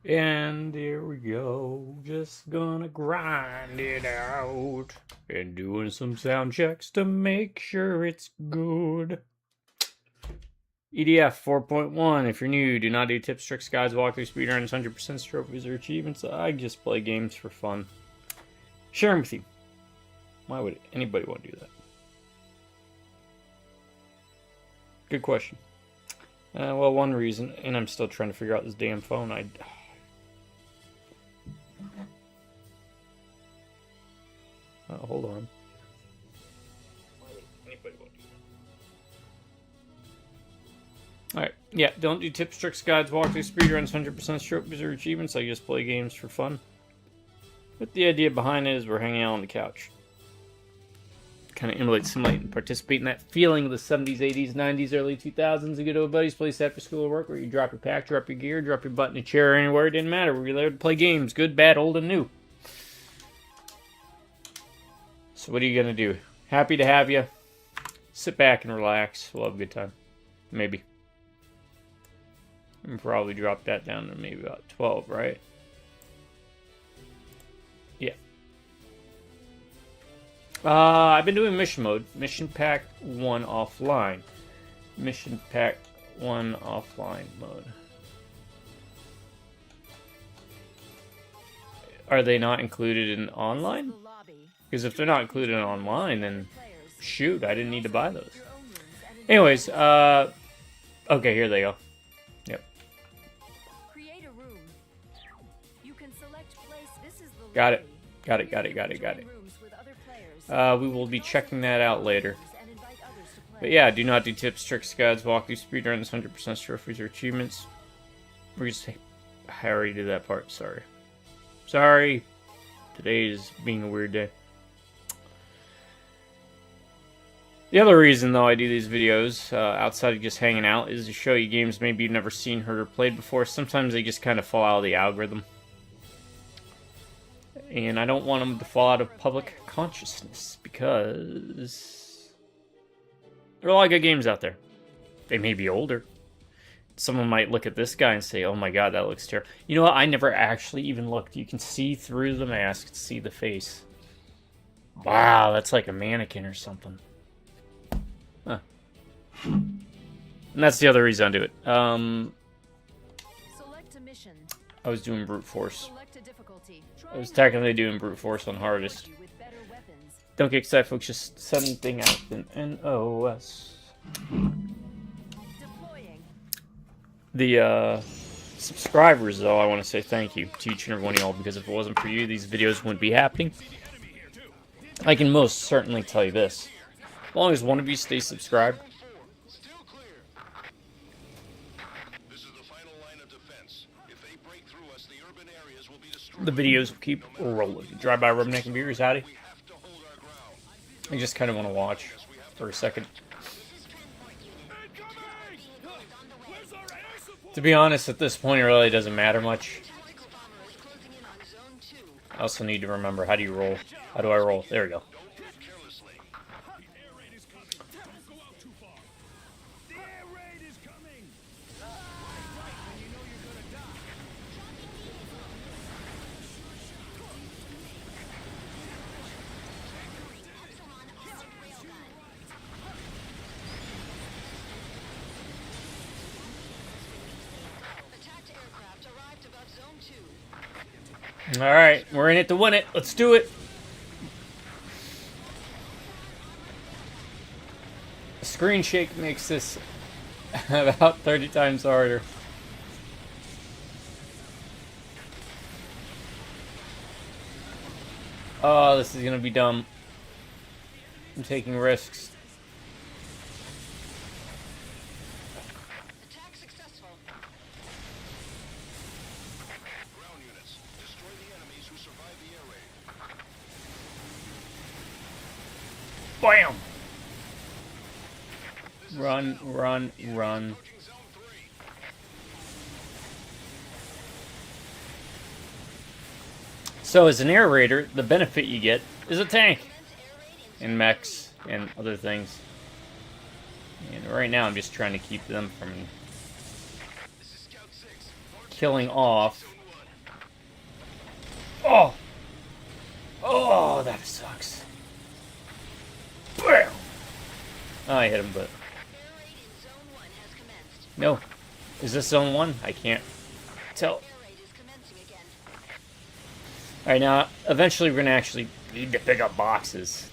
And here we go, just gonna grind it out and doing some sound checks to make sure it's good. EDF 4.1. If you're new, do not do tips, tricks, guides, walkthroughs, speedruns, 100% trophies, or achievements. I just play games for fun. Sharing with you. Why would anybody want to do that? Good question. Well, one reason, and I'm still trying to figure out this damn phone. Hold on. Alright, yeah, don't do tips, tricks, guides, walkthroughs, speedruns, 100% trophies, or achievements. I just play games for fun. But the idea behind it is we're hanging out on the couch. Kind of emulate, simulate, and participate in that feeling of the 70s, 80s, 90s, early 2000s. A good old buddies place after school or work where you drop your pack, drop your gear, drop your butt in a chair or anywhere. It didn't matter. We were there to play games. Good, bad, old, and new. So what are you going to do? Happy to have you. Sit back and relax. We'll have a good time. Maybe. And probably drop that down to maybe about 12, right? Yeah. I've been doing mission mode. Mission Pack 1 offline. Mission Pack 1 offline mode. Are they not included in online? Because if they're not included in online, then shoot, I didn't need to buy those. Anyways, okay, here they go. Yep. Got it. Got it. We will be checking that out later. But yeah, do not do tips, tricks, guides, walkthroughs, speedruns, 100% trophies, or achievements. We're just... I already did that part, sorry. Sorry. Today is being a weird day. The other reason, though, I do these videos, outside of just hanging out, is to show you games maybe you've never seen, heard, or played before. Sometimes they just kind of fall out of the algorithm. And I don't want them to fall out of public consciousness, because there are a lot of good games out there. They may be older. Someone might look at this guy and say, oh my god, that looks terrible. You know what? I never actually even looked. You can see through the mask to see the face. Wow, that's like a mannequin or something. Huh. And that's the other reason I do it. I was doing brute force. I was technically doing brute force on hardest. Don't get excited, folks. Just something out in NOS. The subscribers, though, I want to say thank you to each and every one of y'all, because if it wasn't for you, these videos wouldn't be happening. I can most certainly tell you this. As long as one of you stays subscribed, the videos will keep rolling. Drive-by Rubberneck and Beers, howdy. I just kind of want to watch for a second. To be honest, at this point, it really doesn't matter much. I also need to remember, how do you roll? How do I roll? There we go. Alright, we're in it to win it. Let's do it. The screen shake makes this about 30 times harder. Oh, this is gonna be dumb. I'm taking risks. Bam! Run, run, run. So as an air raider, the benefit you get is a tank. And mechs and other things. And right now I'm just trying to keep them from killing off Oh! Oh, that sucks. Bam! Oh, I hit him, but... No. Is this zone 1? I can't tell. Alright, now, eventually we're going to actually need to pick up boxes.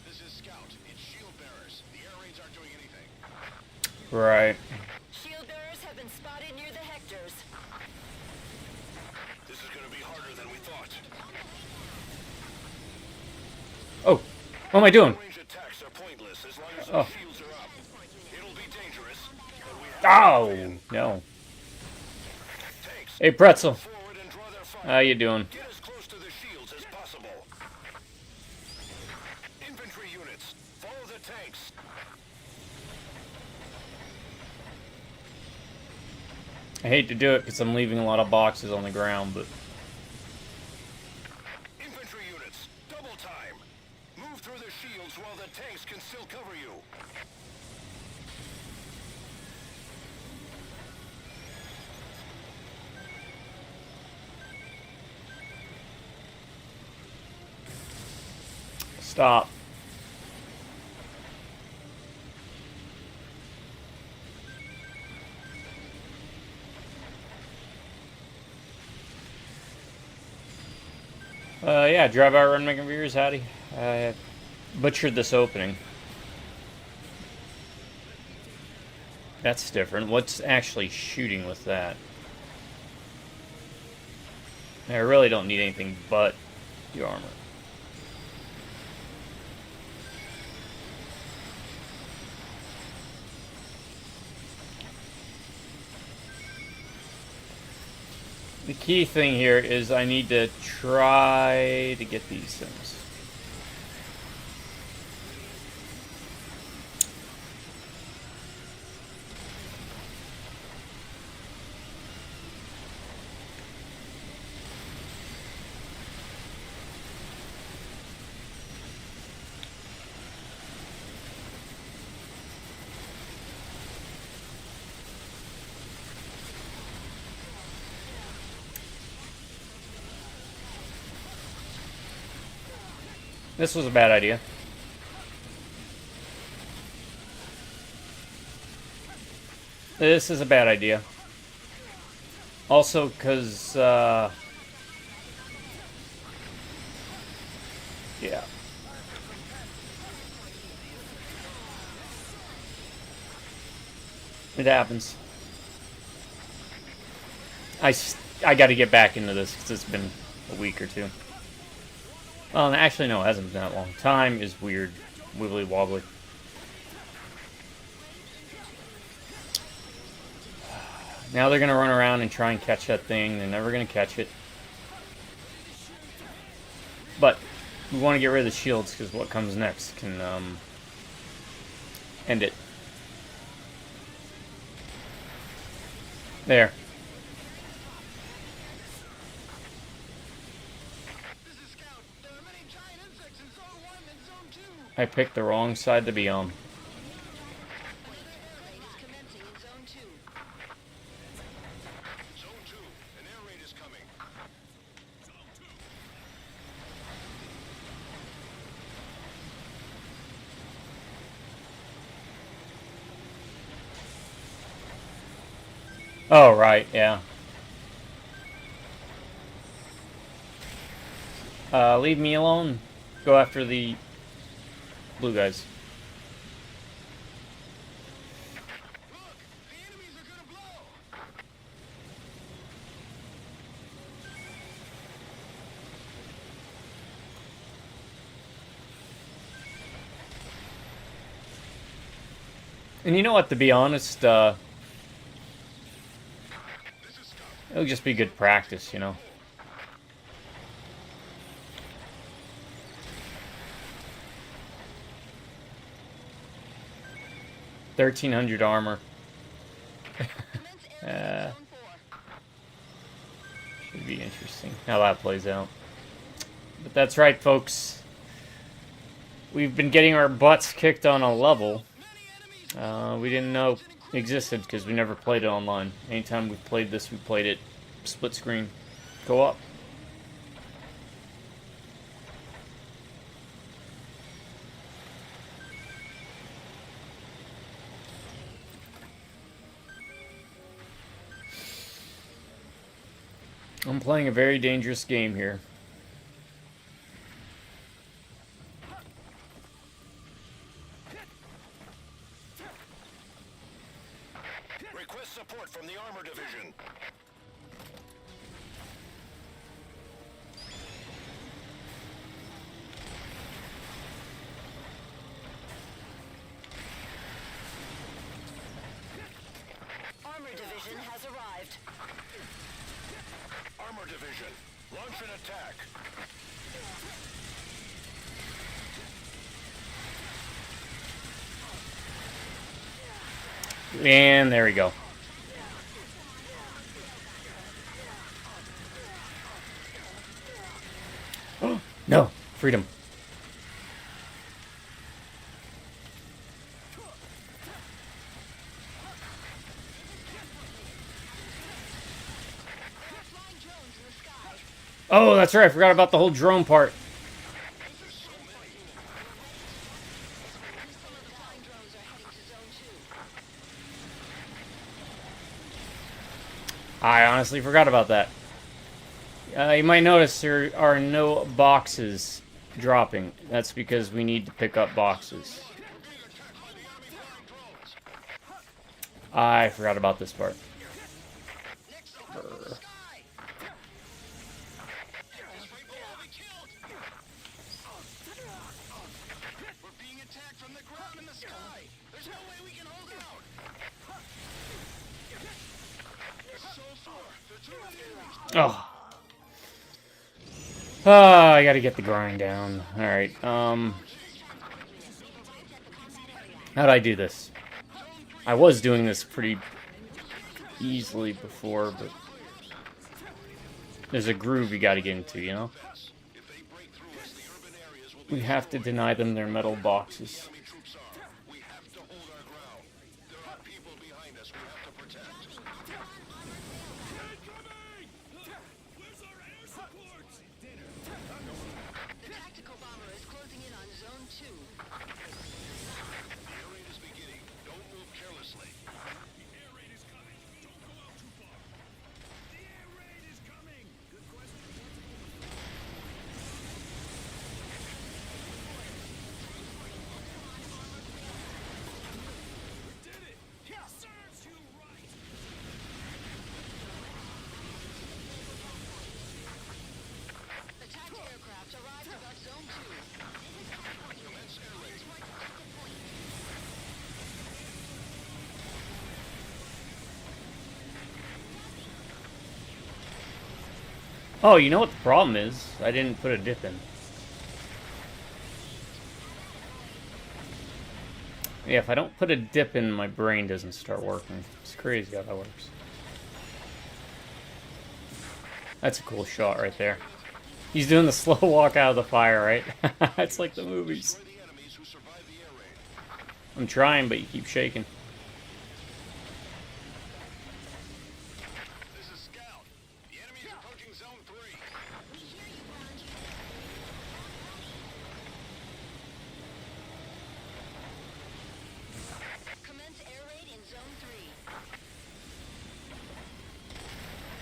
This is Scout. It's shield bearers. The air raids aren't doing anything. Right. Shield bearers have been spotted near the Hectors. This is going to be harder than we thought. Oh, what am I doing? Range attacks are pointless as long as Oh. our shields are up. It'll be dangerous, but we have Oh, no. tanks. Hey, Pretzel. Forward and draw their fire. How you doing? Get as close to the shields as possible. Infantry units, follow the tanks. I hate to do it because I'm leaving a lot of boxes on the ground, but... Infantry units, double time. Move through the shields while the tanks can still cover you. Stop. Yeah, drive out, run, making viewers, howdy. I butchered this opening. That's different. What's actually shooting with that? I really don't need anything but the armor. The key thing here is I need to try to get these things. This was a bad idea. This is a bad idea. Also, because, yeah. It happens. I got to get back into this because it's been a week or two. Well, actually, no, it hasn't been that long. Time is weird. Wibbly wobbly. Now they're going to run around and try and catch that thing. They're never going to catch it. But we want to get rid of the shields because what comes next can end it. There. I picked the wrong side to be on. Zone 2, an air raid is coming. Oh, right, yeah. Leave me alone. Go after the blue guys. Look, the enemies are gonna blow. And you know what, to be honest, it'll just be good practice, you know. $1,300 armor. Should be interesting how that plays out. But that's right, folks. We've been getting our butts kicked on a level. We didn't know it existed because we never played it online. Anytime we've played this, we played it split screen co-op. I'm playing a very dangerous game here. Request support from the armor division. Armor division has arrived. Armor division, launch an attack. And there we go. No, freedom. Oh, that's right. I forgot about the whole drone part. I honestly forgot about that. You might notice there are no boxes dropping. That's because we need to pick up boxes. I forgot about this part. Oh. I gotta get the grind down. Alright, how'd I do this? I was doing this pretty easily before, but there's a groove you gotta get into, you know? We have to deny them their metal boxes. Oh, you know what the problem is? I didn't put a dip in. Yeah, if I don't put a dip in, my brain doesn't start working. It's crazy how that works. That's a cool shot right there. He's doing the slow walk out of the fire, right? It's like the movies. I'm trying, but you keep shaking.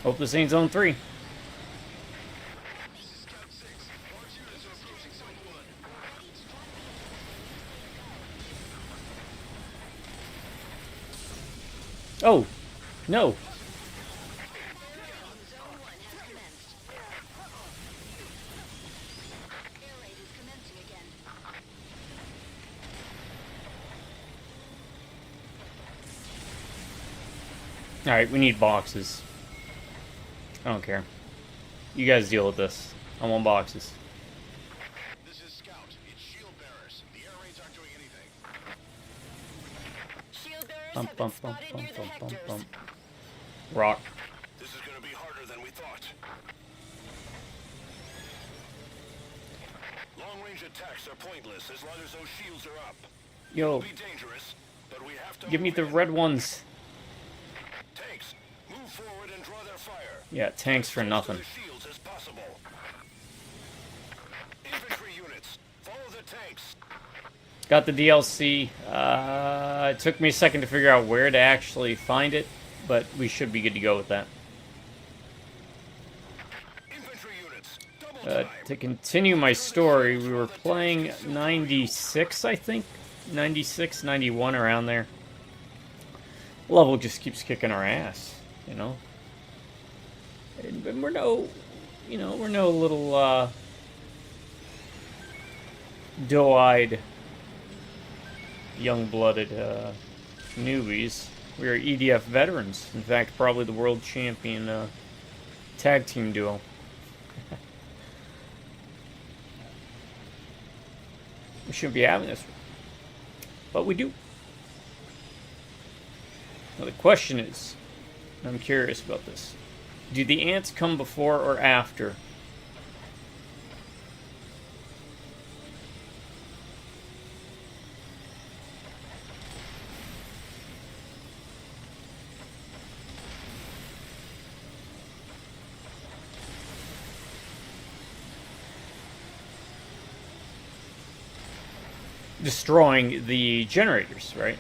Hope this ain't zone 3. Oh, no. Alright, we need boxes. I don't care. You guys deal with this. I want boxes. This is Scout. It's shield bearers. The air raids aren't doing anything. Shield bearers have been spotted near the hectors. Rock. This is going to be harder than we thought. Long-range attacks are pointless as long as those shields are up. Yo. It'll be dangerous, but we have to Give me move the in. red ones. Tanks, move forward and draw their fire. Yeah, tanks for As close nothing. to the shields as possible. Infantry units, follow the tanks. Got the DLC. It took me a second to figure out where to actually find it, but we should be good to go with that. Infantry units, double time. To continue my story, we were playing 96, I think? 96, 91, around there. Level just keeps kicking our ass, you know? And we're no, you know, we're no little, doe-eyed, young-blooded, newbies. We are EDF veterans. In fact, probably the world champion, tag team duo. We shouldn't be having this, but we do. Now the question is, and I'm curious about this, do the ants come before or after? Destroying the generators, right?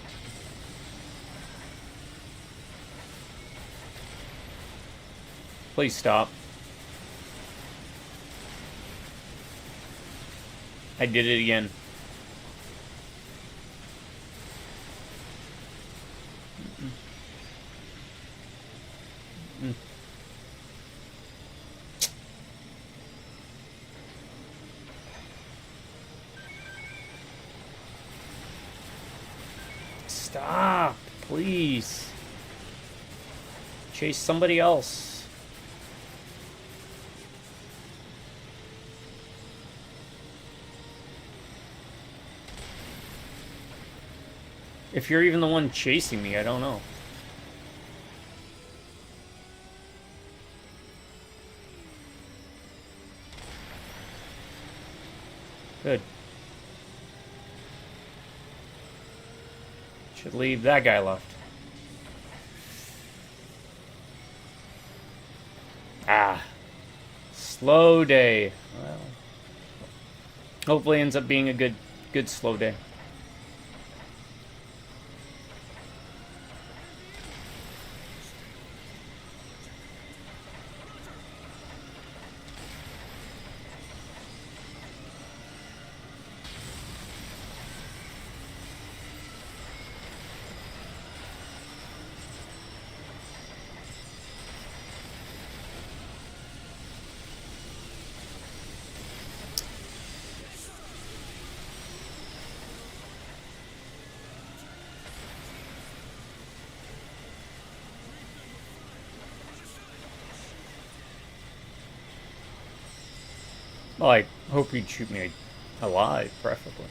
Please stop. I did it again. Stop, please. Chase somebody else. If you're even the one chasing me, I don't know. Good. Should leave that guy left. Ah. Slow day. Well, hopefully ends up being a good slow day. Well, I hope you'd shoot me alive, preferably.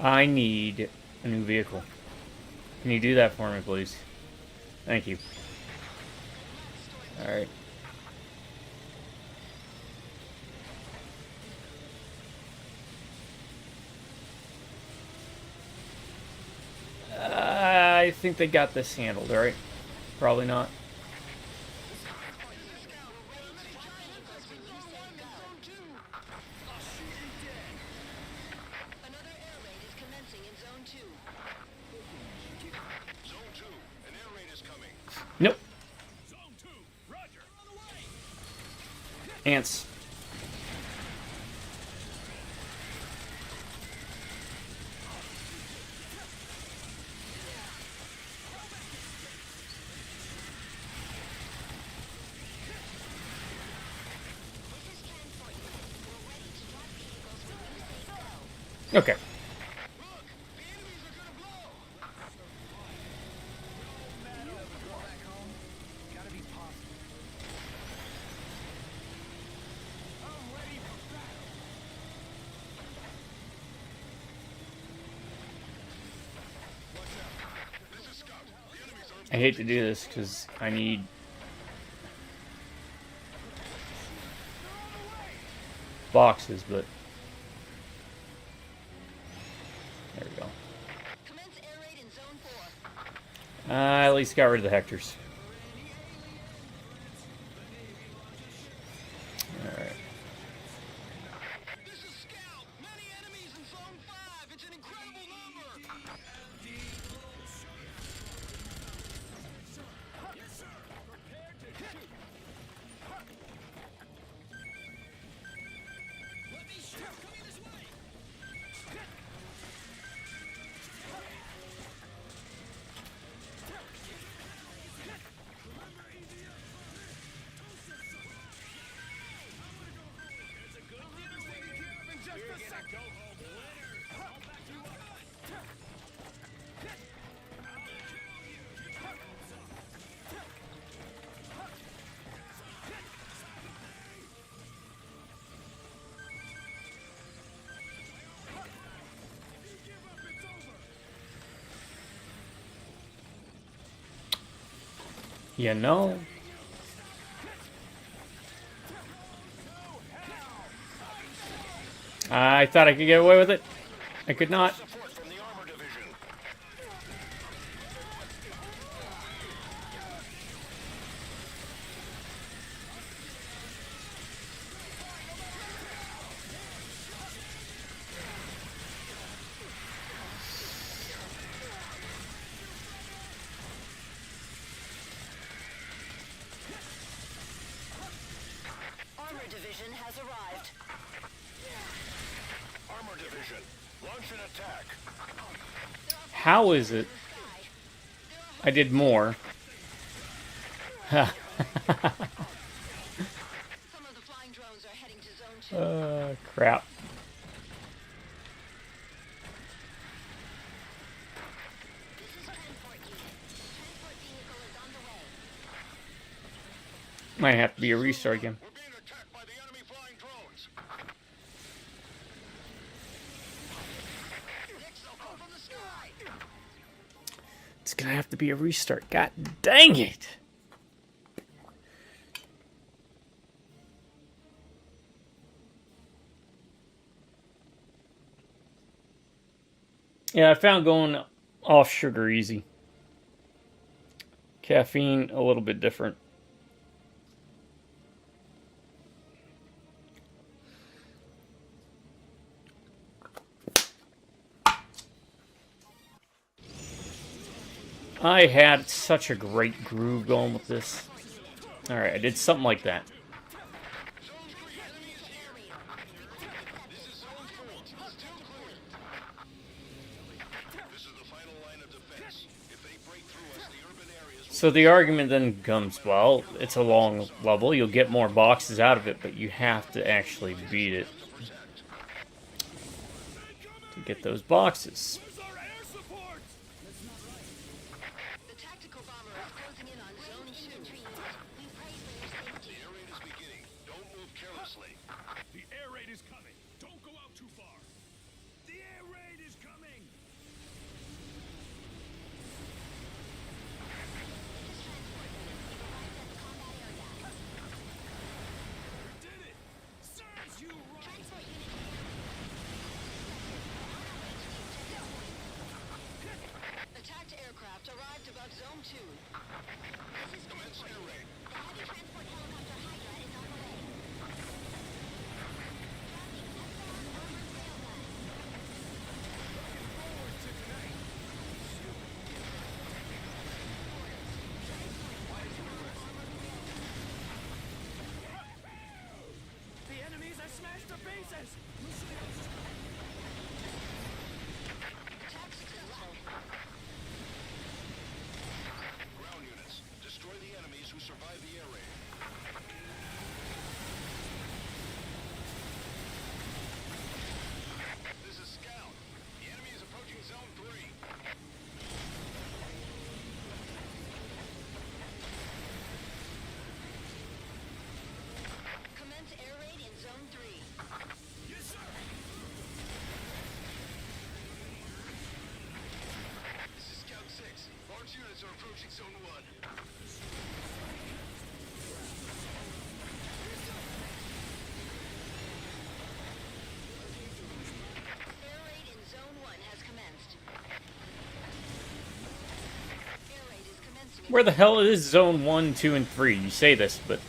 I need a new vehicle. Can you do that for me, please? Thank you. Alright. I think they got this handled, right? Probably not. Nope. Ants. Okay. I hate to do this because I need boxes, but there we go. Commence air raid in Zone 4. I at least got rid of the Hectors. Alright. This is Scout. Many enemies in Zone 5. It's an incredible number. Yes, sir. Prepare to shoot. Let me shoot. Coming this way. You know? I thought I could get away with it. I could not. Support from the Armor Division. Armor Division has arrived. Armor Division, launch an attack. How is it I did more? Some of the flying drones are heading to Zone 2. Crap. This is transport unit. Transport vehicle is on the way. Might have to be a restart again. We're being attacked by the enemy flying drones. From the sky. It's gonna have to be a restart. God dang it! Yeah, I found going off sugar easy. Caffeine, a little bit different. I had such a great groove going with this. Alright, I did something like that. Zone 3, enemy is here. This is Zone 4. Still clear. This is the final line of defense. If they break through us, the urban areas will... So the argument then comes, well, it's a long level, you'll get more boxes out of it, but you have to actually beat it to get those boxes. The tactical bomber is closing in on Zone 2. We pray for your safety. The air raid is beginning. Don't move carelessly. The air raid is coming. Don't go out too far. The air raid is coming. Did it? Serves you right. Attacked aircraft arrived above Zone 2. Commence air raid. The heavy transport helicopter Hydra is on the way. The enemies are smashed to pieces. Attack successful. Ground units, destroy the enemies who survive the air raid. This is Scout. The enemy is approaching Zone 3. Commence air raid in Zone 3. Yes, sir. Where the hell is Zone 1, 2, and 3? You say this, but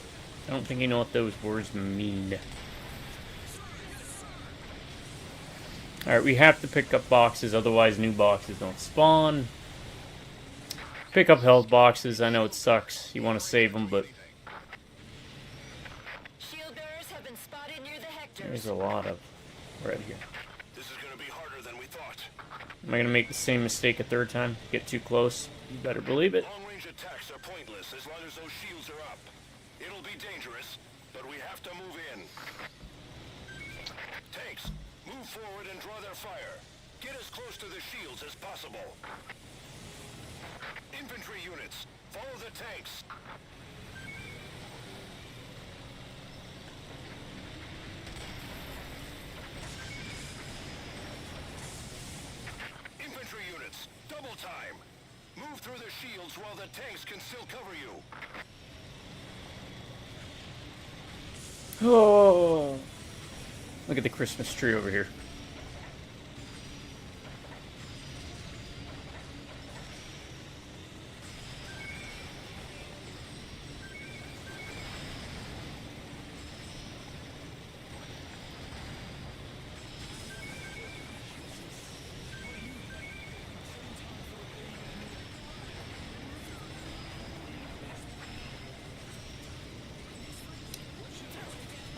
I don't think you know what those words mean. Alright, we have to pick up boxes, otherwise new boxes don't spawn. Pick up health boxes. I know it sucks. You want to save them, but Shield bearers have been spotted near the Hectors. there's a lot of right here. This is gonna be harder than we thought. Am I going to make the same mistake a third time? Get too close? You better believe it. Long-range attacks are pointless as long as those shields are up. It'll be dangerous, but we have to move in. Tanks, move forward and draw their fire. Get as close to the shields as possible. Infantry units, follow the tanks. Infantry units, double time. Move through the shields while the tanks can still cover you. Oh, look at the Christmas tree over here.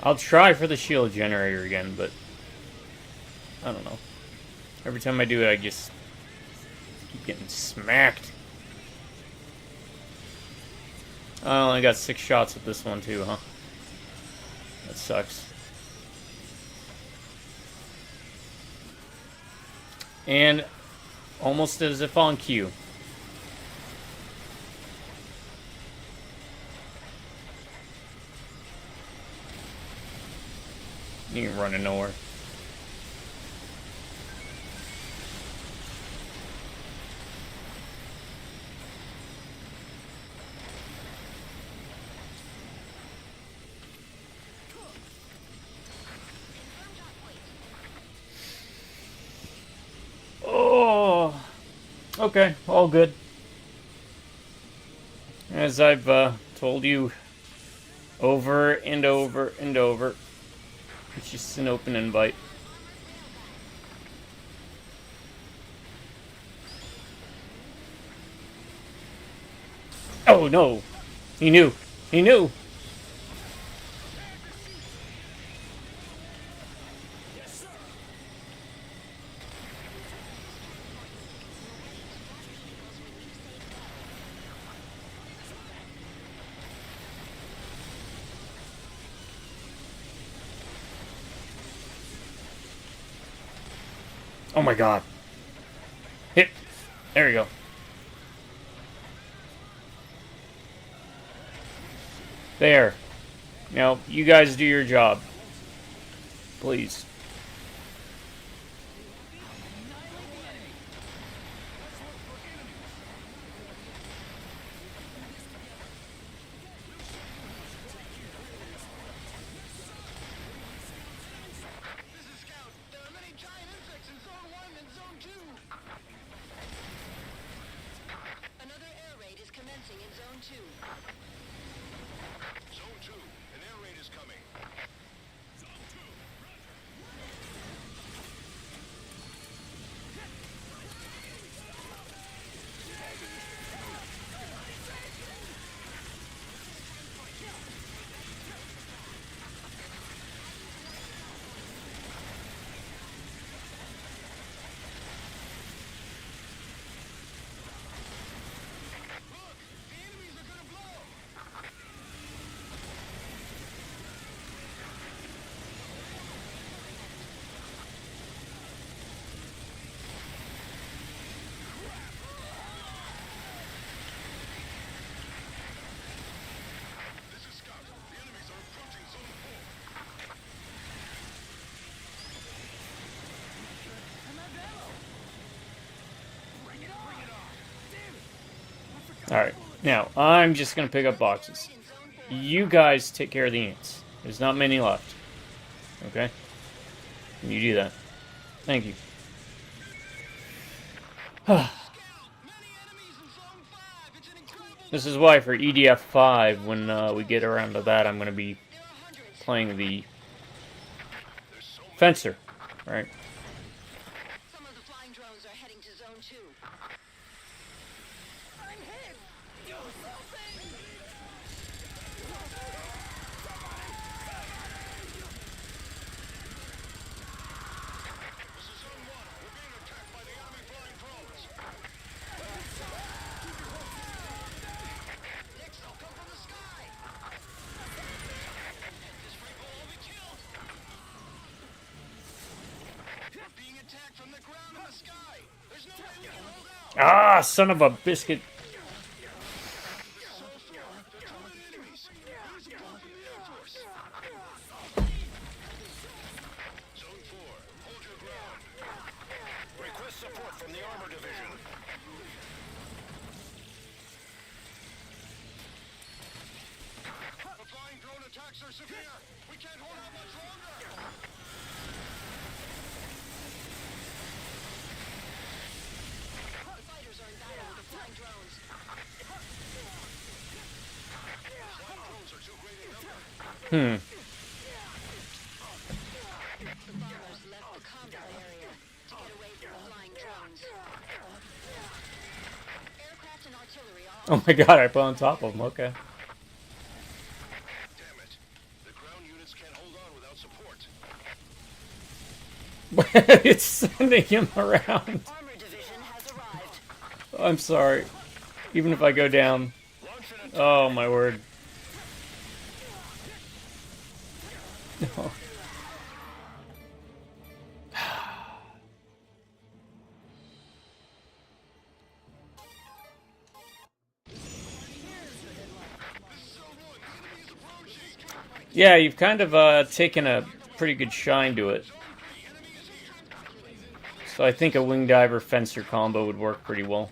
I'll try for the shield generator again, but I don't know. Every time I do it, I just keep getting smacked. I only got 6 shots with this one too, huh? That sucks. And almost as if on cue. You ain't running nowhere. Oh, okay, all good. As I've told you over and over and over. It's just an open invite. Oh no! He knew! He knew! Oh my god. Hit. There you go. There. Now, you guys do your job. Please. This is Scout. There are many giant insects in Zone 1 and Zone 2. Another air raid is commencing in Zone 2. Zone 2, an air raid is coming. Look, the enemies are gonna blow. This is Scout. The enemies are approaching Zone 4. Alright. Now, I'm just gonna pick up boxes. You guys take care of the ants. There's not many left. Okay? Can you do that? Thank you. Many enemies in Zone 5. It's an incredible This is why for EDF 5, when we get around to that, I'm going to be playing the Fencer, right? Some of the flying drones are heading to Zone 2. I'm hit! Do something! This is Zone 1. We're being attacked by the enemy flying drones. Next, they'll come from the sky. This freight will all be killed. We're being attacked from the ground and the sky. There's no way we can hold out. Ah, son of a biscuit. So far, they're common enemies. Use support from the Air Force. Zone 4, hold your ground. Request support from the Armor Division. The flying drone attacks are severe. We can't hold out much longer. The fighters are in battle with the flying drones. Flying drones are too great a number. Hmm. The bombers left the combat area to get away from the flying drones. Aircraft and artillery are Oh my god, I put on top of him. Okay. Damn it. The ground units can't hold on without support. It's sending him around. Armor Division has arrived. I'm sorry. Even if I go down. Launch an attack. Oh my word. No. Yeah, you've kind of taken a pretty good shine to it. So I think a wing diver fencer combo would work pretty well.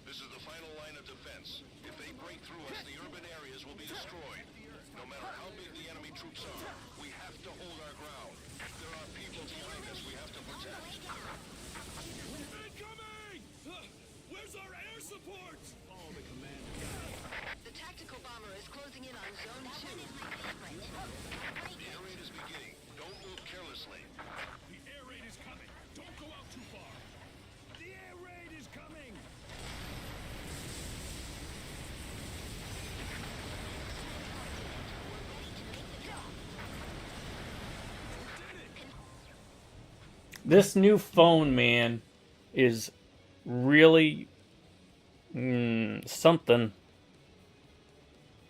This is the final line of defense. If they break through us, the urban areas will be destroyed. No matter how big the enemy troops are, we have to hold our ground. There are people behind us we have to protect. Incoming! Where's our air support? Oh, the commander got it. The tactical bomber is closing in on Zone 2. The air raid is beginning. Don't move carelessly. The air raid is coming. Don't go out too far. The air raid is coming. This new phone, man, is really something.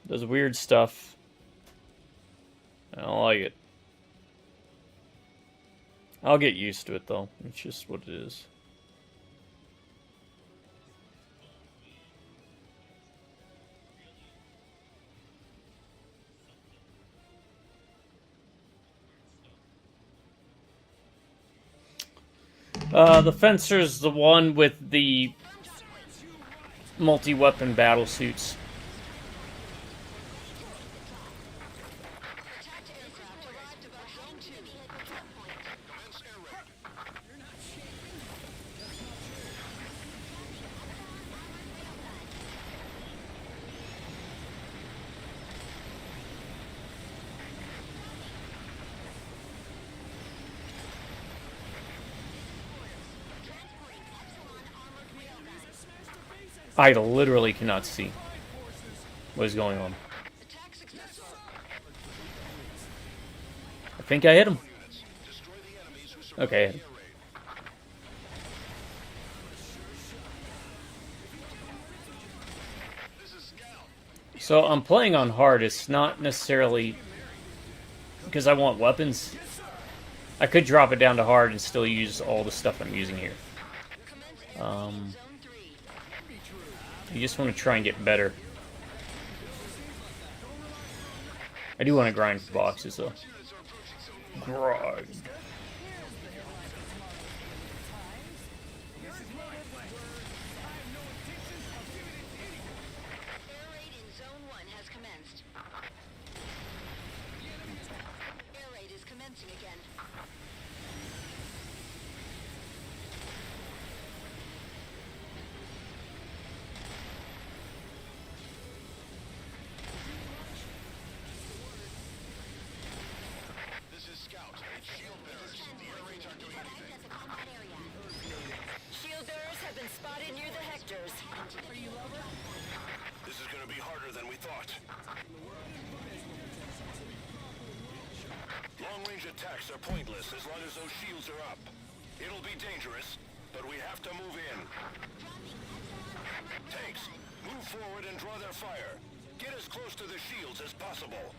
Does weird stuff. I don't like it. I'll get used to it, though. It's just what it is. The Fencer's the one with the multi-weapon battle suits. Attacked aircraft arrived above Zone 2. Commence air raid. I literally cannot see what is going on. Attack successful. I think I hit him. Units, destroy the enemies who survive Okay. the air raid. This is Scout. So I'm playing on hardest, not necessarily because I want weapons. I could drop it down to hard and still use all the stuff I'm using here. Commence air raid Um, in Zone 3. I just want to try and get better. I do want to grind for boxes, though. Grind. Air raid in Zone 1 has commenced. Air raid is commencing again. This is gonna be harder than we thought. Long-range attacks are pointless as long as those shields are up. It'll be dangerous, but we have to move in. Tanks, move forward and draw their fire. Get as close to the shields as possible.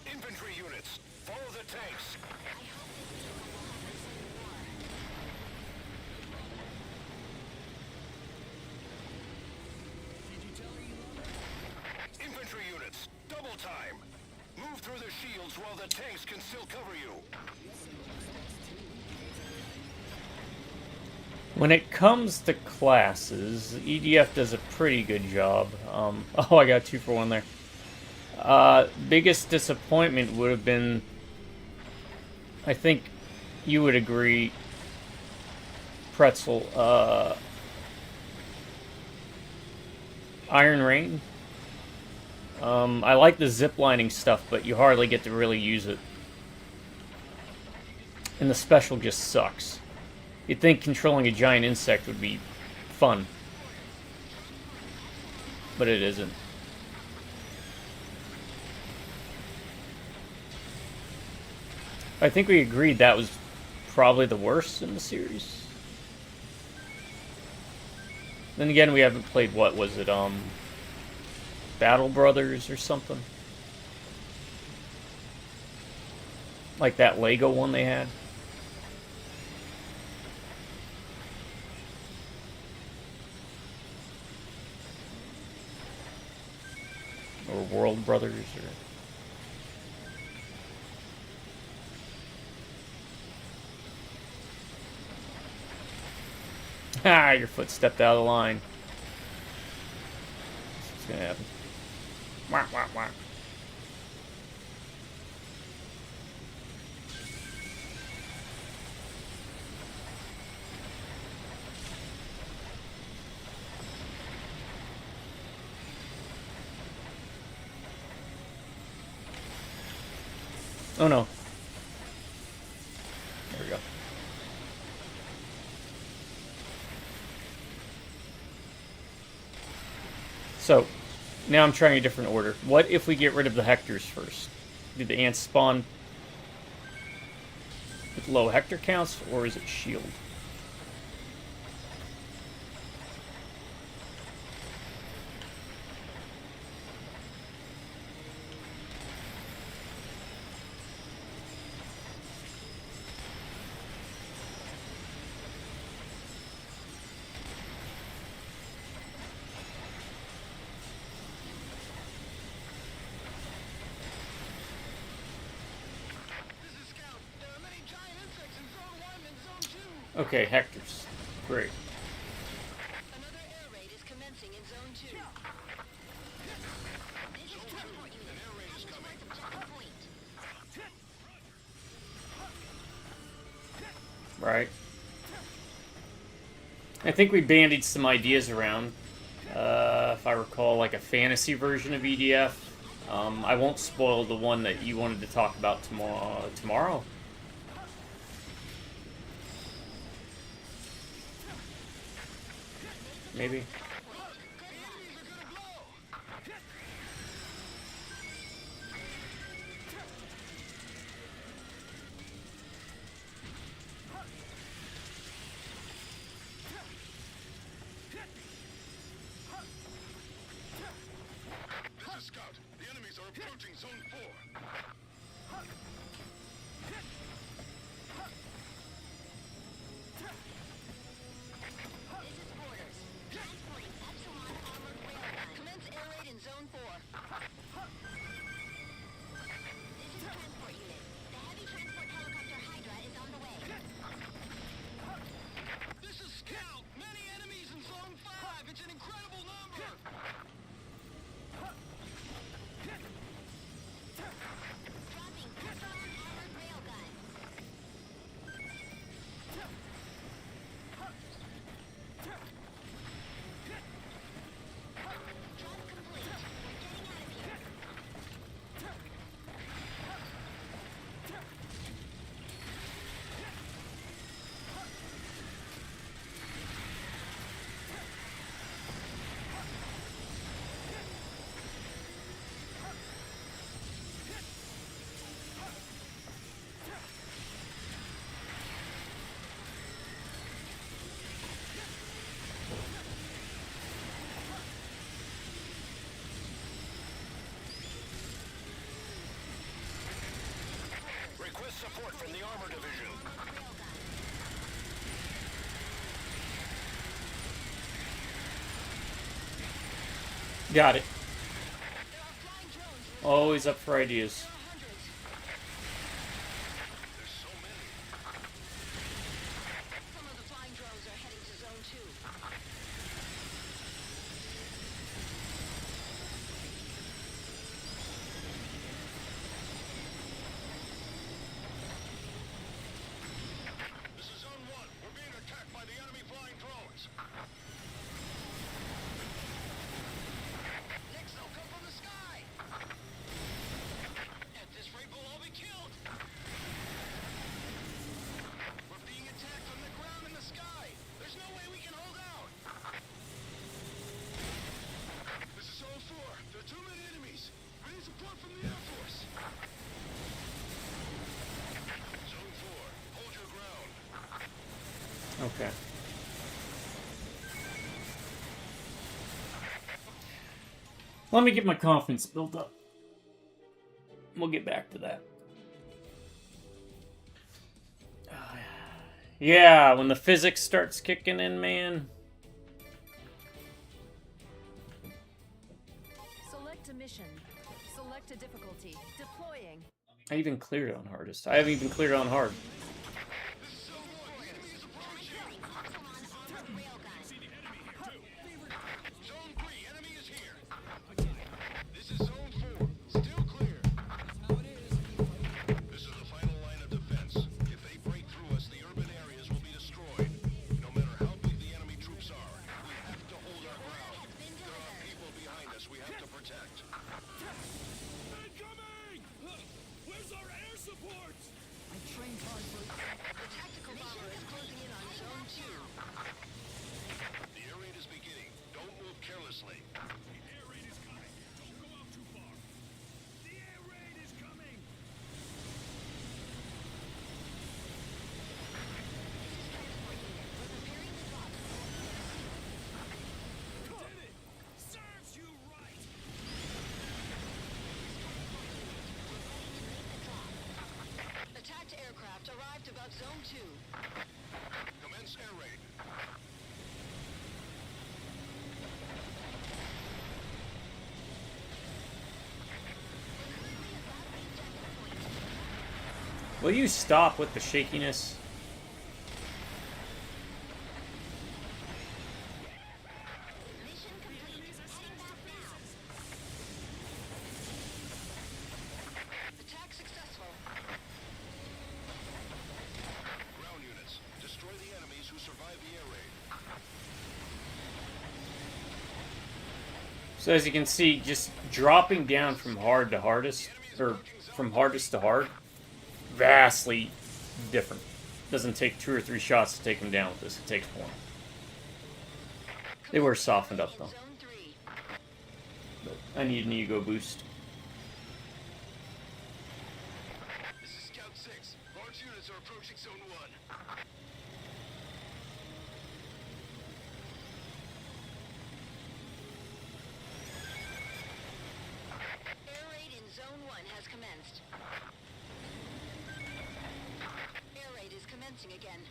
Infantry units, follow the tanks. Infantry units, double time. Move through the shields while the tanks can still cover you. When it comes to classes, EDF does a pretty good job. Oh, I got 2 for 1 there. Biggest disappointment would have been, I think you would agree, Pretzel, Iron Rain. I like the ziplining stuff, but you hardly get to really use it. And the special just sucks. You'd think controlling a giant insect would be fun. But it isn't. I think we agreed that was probably the worst in the series. Then again, we haven't played, what was it, Battle Brothers or something? Like that Lego one they had. Or World Brothers, or... Ah, your foot stepped out of the line. What's gonna happen? Wah, wah, wah. Oh no. There we go. So, now I'm trying a different order. What if we get rid of the Hectors first? Do the ants spawn with low Hector counts, or is it shield? Okay, Hectors. Great. Another air raid is commencing in Zone 2. This is transport unit. Heading towards objective point. Right. I think we bandied some ideas around. If I recall, like a fantasy version of EDF. I won't spoil the one that you wanted to talk about tomorrow? Maybe. This is Scout. The enemies are approaching Zone 4. This is Borders. Transport support from the armor division. Got it. There are flying drones. Always up for ideas. There are hundreds. There's so many. Some of the flying drones are heading to Zone 2. This is Zone 1. We're being attacked by the enemy flying drones. Next, they'll come from the sky. At this rate, we'll all be killed. We're being attacked from the ground and the sky. There's no way we can hold out. This is Zone 4. There are too many enemies. We need support from the Air Force. Zone 4, hold your ground. Okay. Let me get my confidence built up. We'll get back to that. Yeah, when the physics starts kicking in, man. Select a mission. Select a difficulty. Deploying. I even cleared it on hardest. I haven't even cleared it on hard. This is Zone 1. The enemy is approaching. Zone 3, enemy is here. This is Zone 4. Still clear. This is the final line of defense. If they break through us, the urban areas will be destroyed. No matter how big the enemy troops are, we have to hold our ground. There are people behind us we have to protect. Incoming! Where's our air support? The tactical bomber is closing in on Zone 2. The air raid is beginning. Don't move carelessly. The air raid is coming. Don't go out too far. The air raid is coming. Did it! Serves you right. Attacked aircraft arrived above Zone 2. Commence air raid. Will you stop with the shakiness? Mission complete. Heading back now. Attack successful. Ground units, destroy the enemies who survive the air raid. So as you can see, just dropping down from hard to hardest, or from hardest to hard, vastly different. Doesn't take 2 or 3 shots to take them down with this. It takes 1. They were softened up though. Zone 3. But I need an ego boost. This is Scout 6. Large units are approaching Zone 1. Air raid in Zone 1 has commenced. Air raid is commencing again.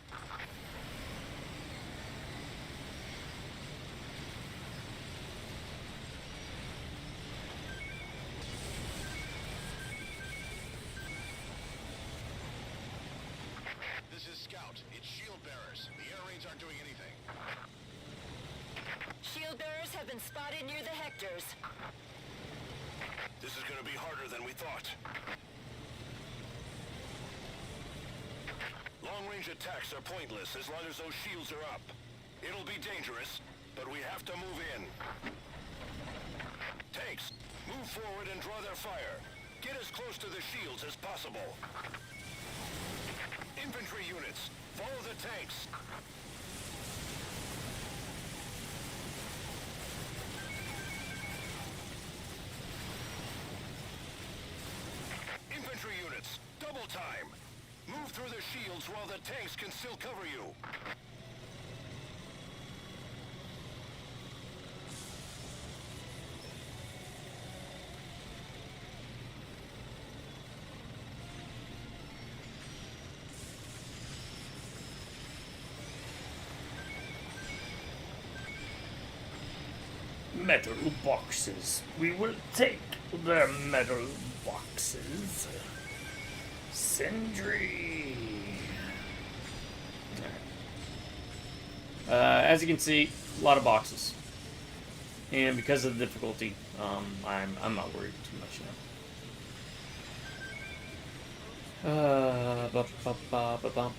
This is Scout. It's shield bearers. The air raids aren't doing anything. Shield bearers have been spotted near the Hectors. This is going to be harder than we thought. Long-range attacks are pointless as long as those shields are up. It'll be dangerous, but we have to move in. Tanks, move forward and draw their fire. Get as close to the shields as possible. Infantry units, follow the tanks. Infantry units, double time. Move through the shields while the tanks can still cover you. metal boxes. We will take their metal boxes. Sindri. As you can see, a lot of boxes. And because of the difficulty, I'm not worried too much now. Ba-ba-ba-ba-bum.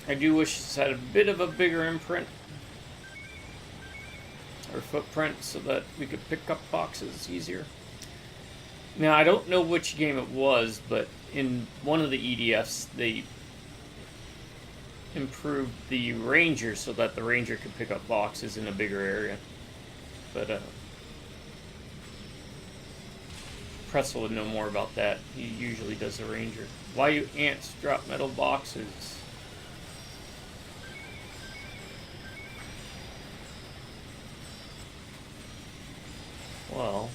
I do wish this had a bit of a bigger imprint or footprint so that we could pick up boxes easier. Now, I don't know which game it was, but in one of the EDFs, they improved the Ranger so that the Ranger could pick up boxes in a bigger area. But, Pretzel would know more about that. He usually does the Ranger. Why you ants drop metal boxes? Well,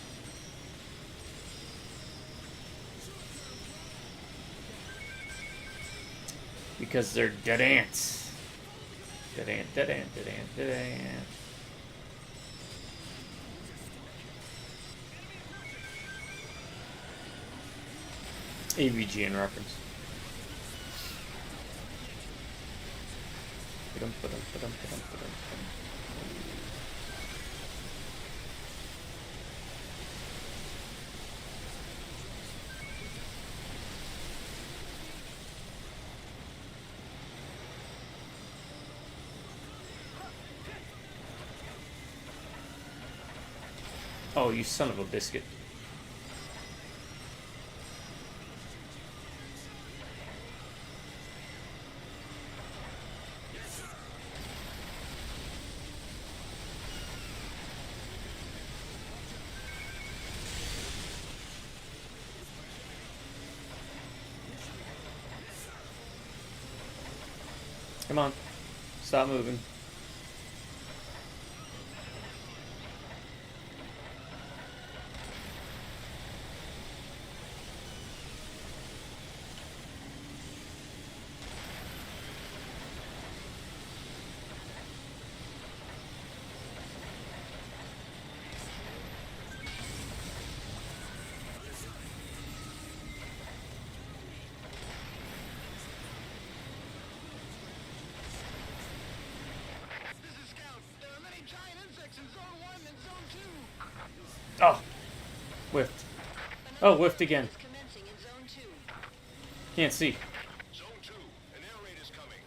because they're dead ants. Dead ant, dead ant, dead ant, dead ant. AVGN reference. Oh, you son of a biscuit. Come on. Stop moving. Oh, whiffed. Oh, whiffed again. Commencing in zone 2. Can't see. Zone 2, an air raid is coming.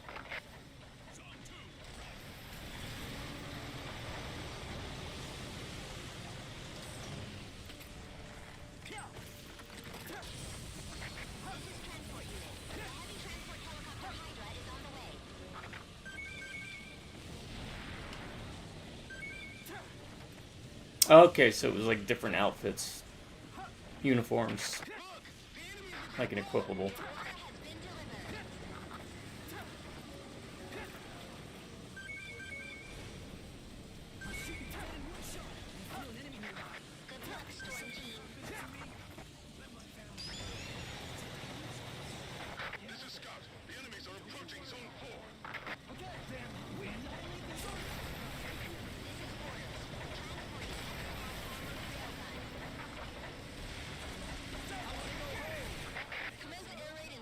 Okay, so it was like different outfits, uniforms, like an equipable. This is Scout. The enemies are approaching Zone 4. Commence air raid in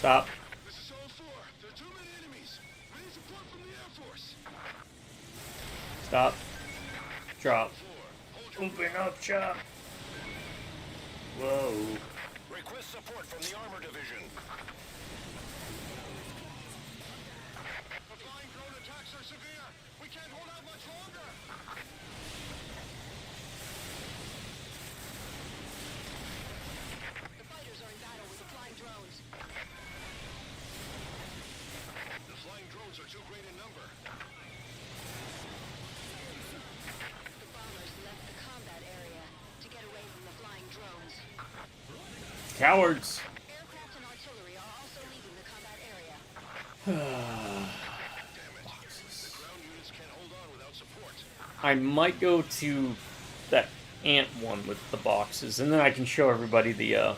Stop. This is Zone 4. There are too many enemies. We need support from the Air Force. Stop. Drop. 4, hold your Open up shop. Whoa. Request support from the Armor Division. The flying drone attacks are severe. We can't hold out much longer. The fighters are in battle with the flying drones. The flying drones are too great in number. The bombers left the combat area to get away from the flying drones. Cowards. Aircraft and artillery are also leaving the combat area. Damn it. The ground units can't hold on without support. I might go to that ant one with the boxes, and then I can show everybody the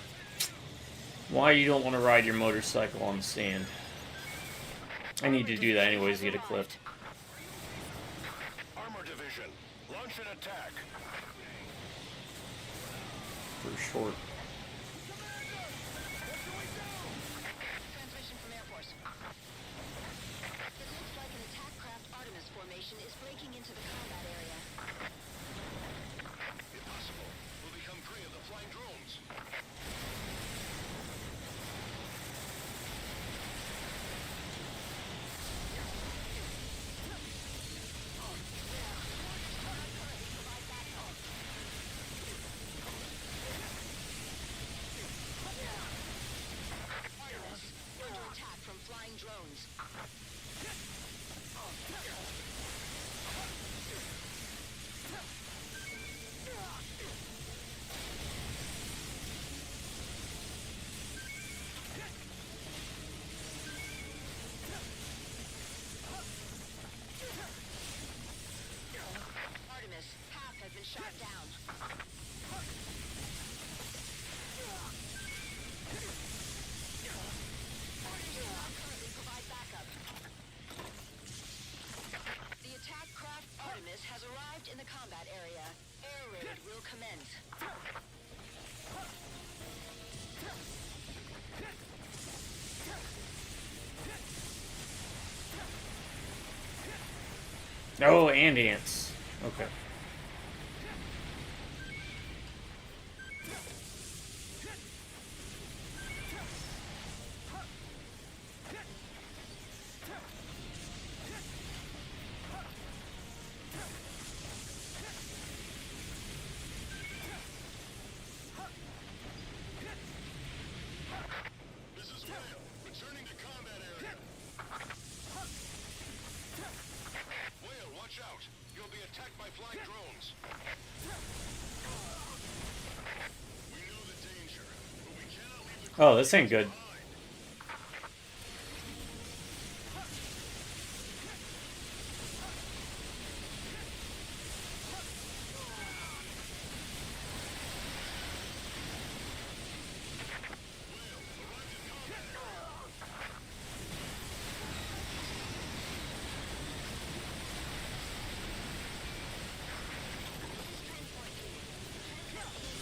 why you don't want to ride your motorcycle on the sand. I need to do that anyways to get a clip. Armor Division, launch an attack. For short. Transmission from Air Force. It looks like an attack craft Artemis formation is breaking into the combat area. Impossible. We'll become prey of the flying drones. Artemis, under attack from flying drones. Artemis, half has been shot down. Fighters cannot currently provide backup. The attack craft Artemis has arrived in the combat area. Air raid will commence. Oh, and ants. Okay. This is Whale, returning to combat area. Whale, watch out. You'll be attacked by flying drones. We know the danger, but we cannot leave the Oh, this ain't good.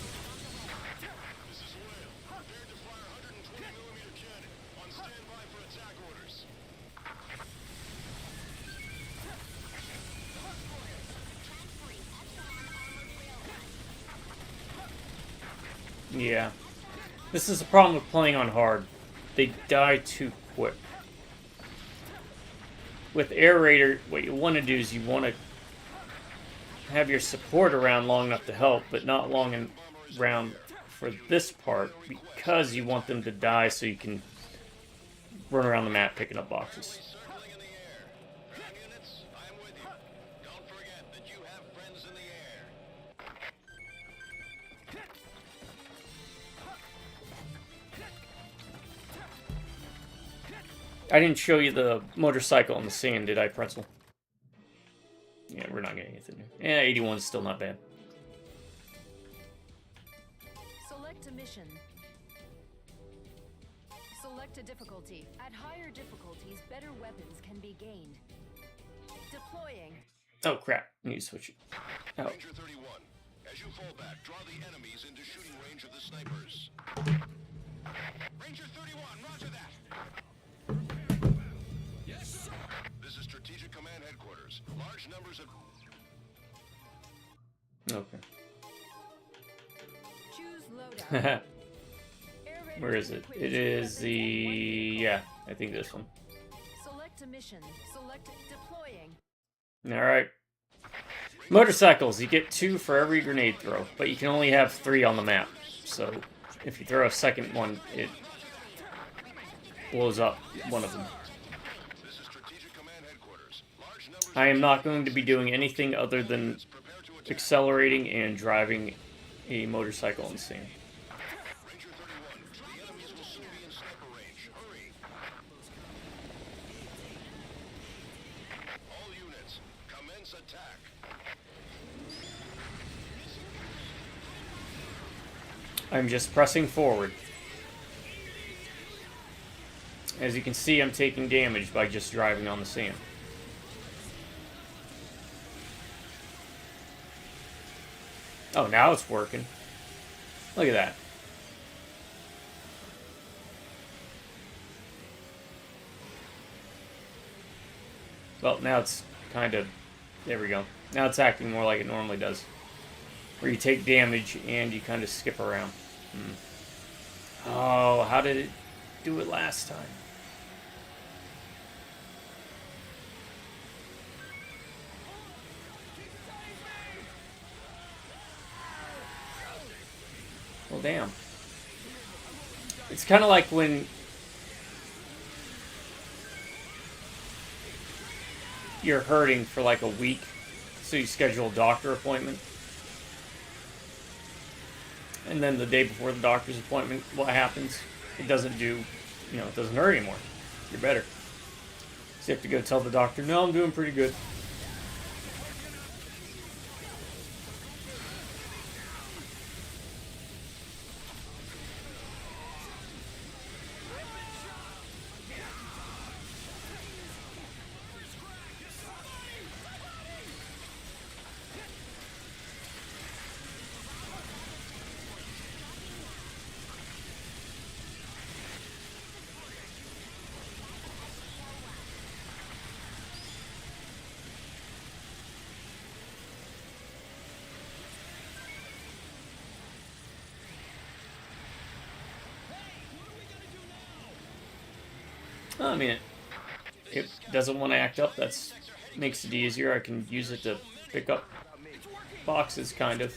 behind. This is Whale. Prepared to fire 120mm cannon. On standby for attack orders. Yeah. This is the problem with playing on hard. They die too quick. With Air Raider, what you want to do is you want to have your support around long enough to help, but not long around for this part, because you want them to die so you can run around the map picking up boxes. Circling in the air. Ground units, I'm with you. Don't forget that you have friends in the air. I didn't show you the motorcycle on the sand, did I, Pretzel? Yeah, we're not getting anything new. Yeah, 81 is still not bad. Select a mission. Select a difficulty. At higher difficulties, better weapons can be gained. Deploying. Oh, crap. I need to switch it. Oh. Ranger 31. As you fall back, draw the enemies into shooting range of the snipers. Ranger 31, roger that. Yes, sir. This is Strategic Command Headquarters. Large numbers of... Okay. Choose loadout. Air raiders Where is can it? equip It 2 is weapons the... and 1 vehicle. yeah, I think this one. Select a mission. Select deploying. Alright. Motorcycles, you get 2 for every grenade throw, but you can only have 3 on the map. So, if you throw a second one, it blows up one of them. This is Strategic Command Headquarters. Large numbers... I am not going to be doing anything other than Prepare to attack. accelerating and driving a motorcycle on the scene. Ranger 31, the enemies will soon be in sniper range. Hurry. All units, commence attack. I'm just pressing forward. As you can see, I'm taking damage by just driving on the sand. Oh, now it's working. Look at that. Well, now it's kind of... there we go. Now it's acting more like it normally does. Where you take damage and you kind of skip around. Oh, how did it do it last time? Well, damn. It's kind of like when you're hurting for like a week, so you schedule a doctor appointment. And then the day before the doctor's appointment, what happens? It doesn't do, it doesn't hurt anymore. You're better. So you have to go tell the doctor, no, I'm doing pretty good. I mean, it doesn't want to act up. That's makes it easier. I can use it to pick up boxes, kind of.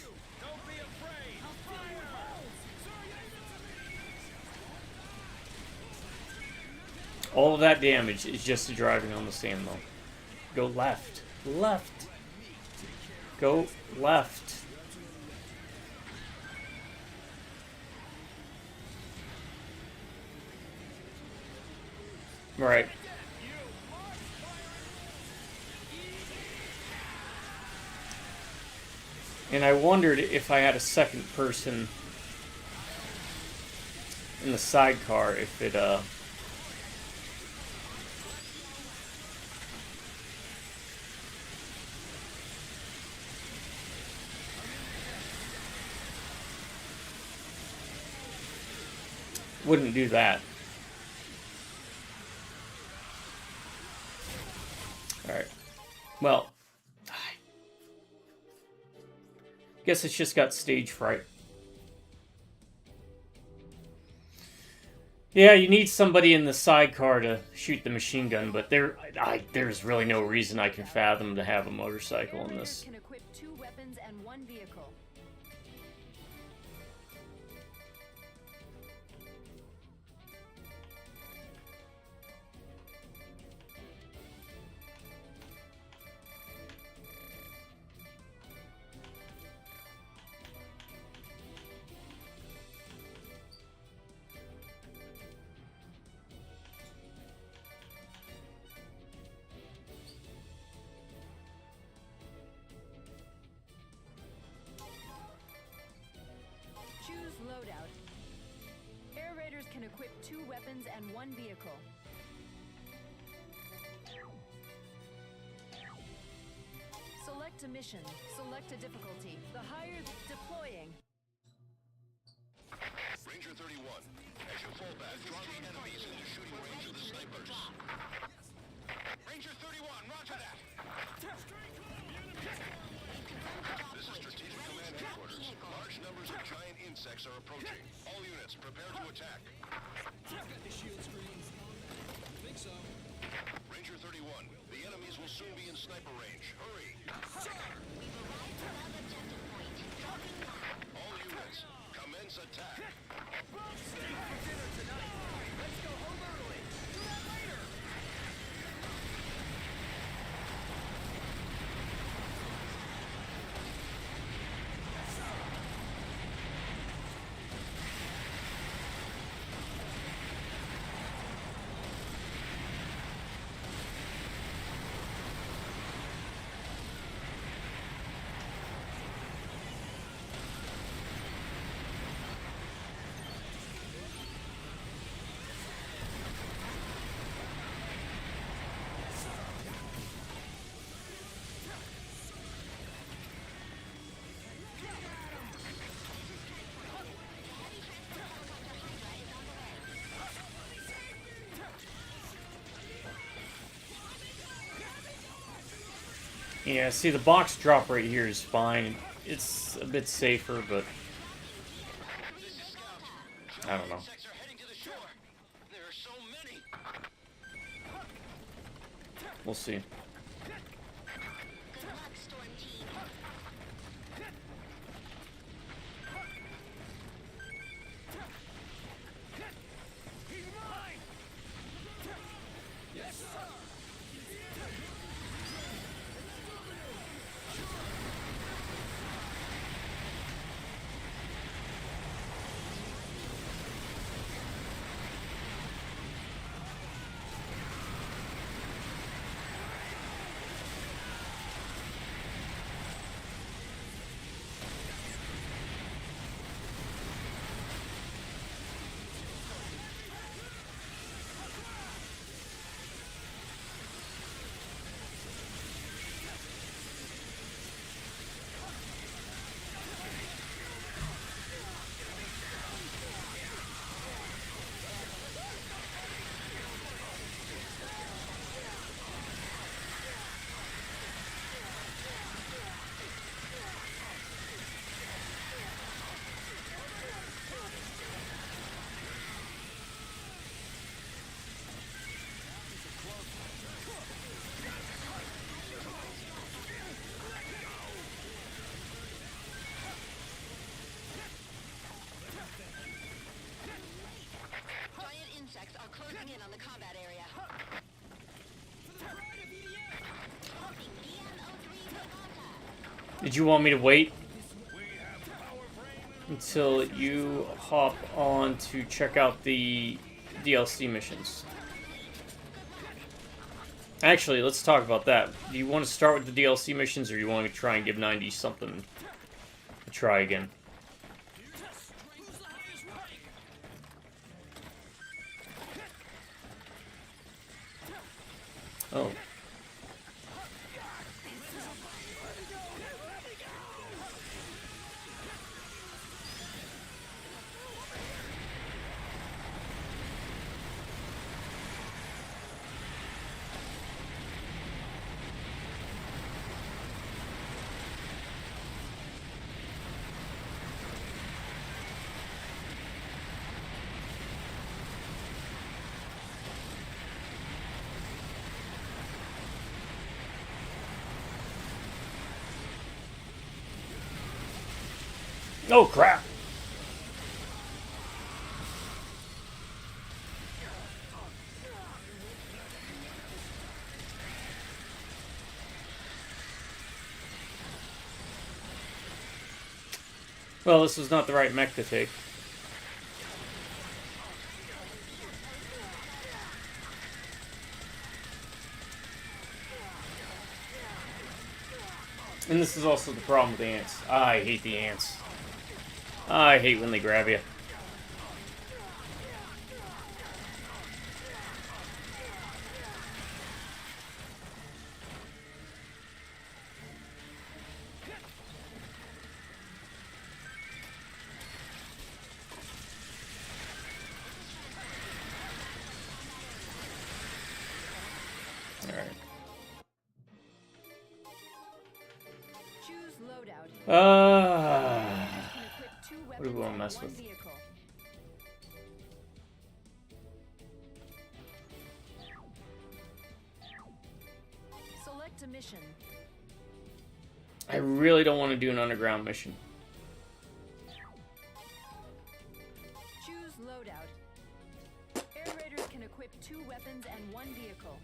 All of that damage is just to driving on the sand, though. Go left. Left. Go left. Right. And I wondered if I had a second person in the sidecar, if it, wouldn't do that. Alright. Well, guess it's just got stage fright. Yeah, you need somebody in the sidecar to shoot the machine gun, but there's really no reason I can fathom to have a motorcycle in this. Can equip 2 weapons and 1 vehicle. Choose loadout. Air raiders can equip 2 weapons and 1 vehicle. Select a mission. Select a difficulty. The higher deploying. Ranger 31, As you fall back, draw the enemies into shooting range of the snipers. Ranger 31, roger that. This is Strategic Command Headquarters. Large numbers of giant insects are approaching. All units, prepare to attack. Ranger 31, the enemies will soon be in sniper range. Hurry! All units, commence attack. Yeah, see, the box drop right here is fine. It's a bit safer, but I don't know. Insects are heading to the shore. There are so many. We'll see. Good luck, Storm Team. Giant insects are closing in on the combat area. Did you want me to wait until you hop on to check out the DLC missions? Actually, let's talk about that. Do you want to start with the DLC missions, or do you want to try and give 90 something a try again? Oh. Oh, crap. Well, this was not the right mech to take. And this is also the problem with the ants. I hate the ants. I hate when they grab you. What do we want to mess with? Vehicle. Select a mission. I really don't want to do an underground mission. Choose loadout. Air raiders can equip 2 weapons and 1 vehicle.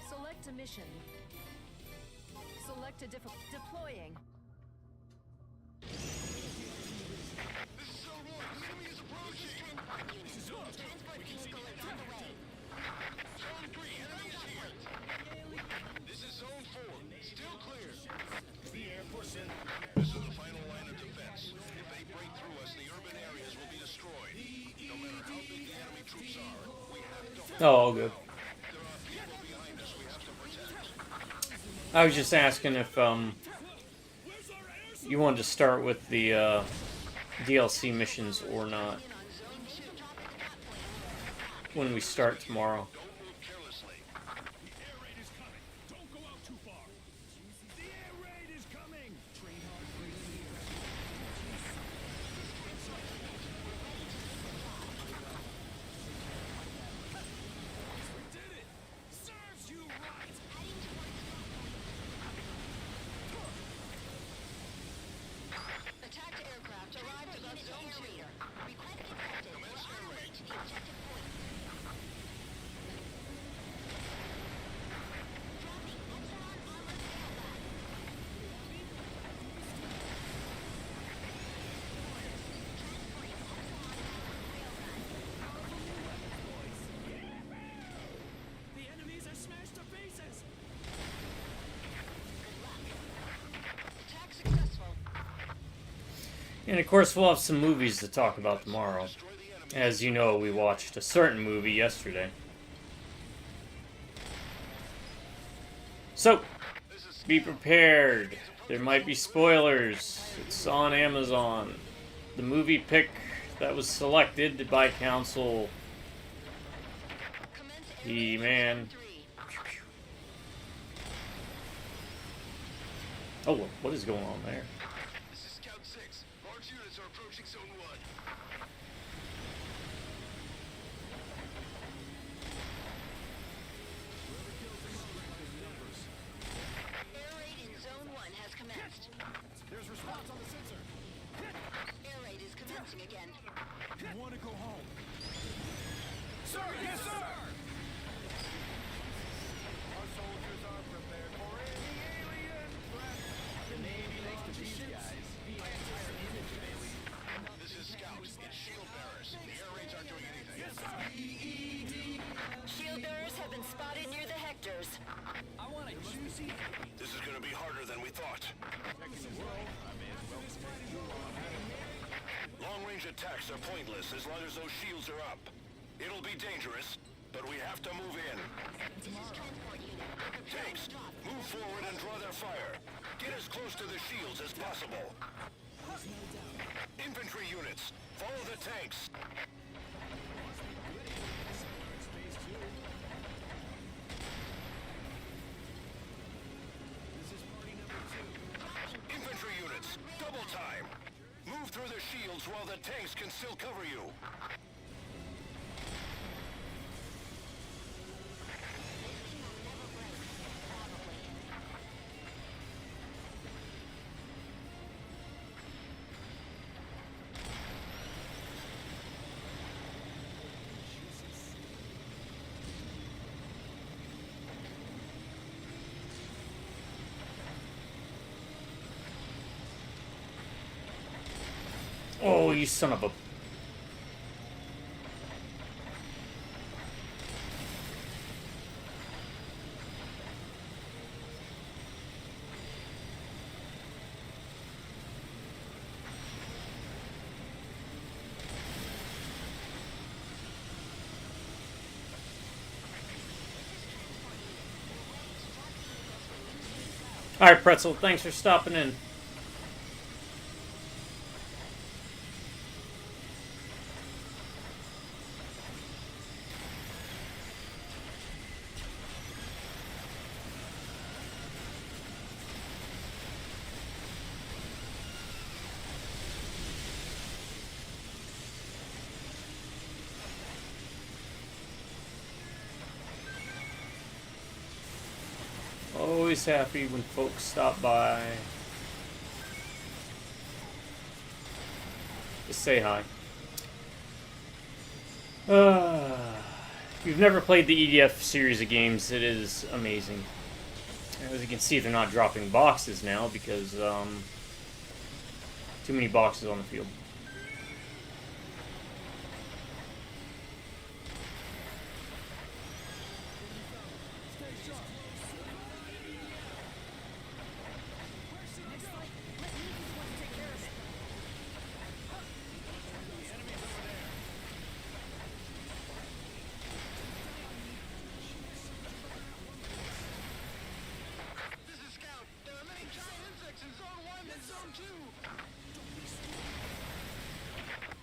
Select a mission. Select a deploying. This is Zone 1. The enemy is approaching. Transport vehicle is on the way. Zone 3. Enemy is here. This is Zone 4. Still clear. This is the final line of defense. If they break through us, the urban areas will be destroyed. No matter how big the enemy troops are, we have to... Oh, all good. There are people behind us we have to protect. I was just asking if you wanted to start with the DLC missions or not when we start tomorrow. Don't move carelessly. The air raid is coming. Don't go out too far. The air raid is coming. Train hard for We did it. Serves you right. Attacked aircraft arrived above Zone 2. Request accepted. We're on our way to the objective point. Dropping Epsilon armored combat. Transporting Epsilon The enemies are smashed to pieces. attack successful. And of course, we'll have some movies to talk about tomorrow. As you know, we watched a certain movie yesterday. So, be prepared. There might be spoilers. It's on Amazon. The movie pick that was selected by council. Commence air He raid man. Zone 3. Oh, what is going on there? This is Scout 6. Large units are approaching Zone 1. Air raid in Zone 1 has commenced. There's response on the sensor. Air raid is commencing again. You want to go home? Sir, yes, sir. Our soldiers are prepared for any alien threat. The Navy likes to these guys. This is Scout. It's shield bearers. The air raids aren't doing anything. Yes, sir. Shield bearers have been spotted near the Hectors. I want a juicy. This is going to be harder than we thought. Long-range attacks are pointless as long as those shields are up. It'll be dangerous, but we have to move in. This is transport unit. Tanks, move forward and draw their fire. Get as close to the shields as possible. Infantry units, follow the tanks. Infantry units, double time. Move through the shields while the tanks can still cover you. Oh, you son of a... Alright, Pretzel, thanks for stopping in. Always happy when folks stop by. Just say hi. If you've never played the EDF series of games, it is amazing. As you can see, they're not dropping boxes now because too many boxes on the field. This is Scout. There are many giant insects in Zone 1 and Zone 2.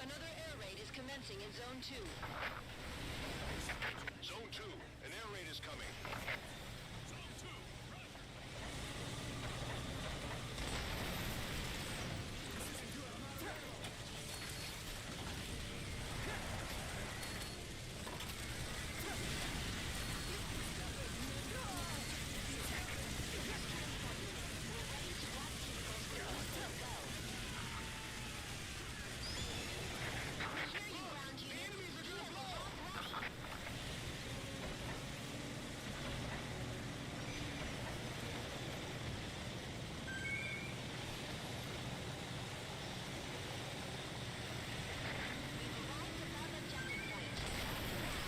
Another air raid is commencing in Zone 2. Zone 2, an air raid is coming.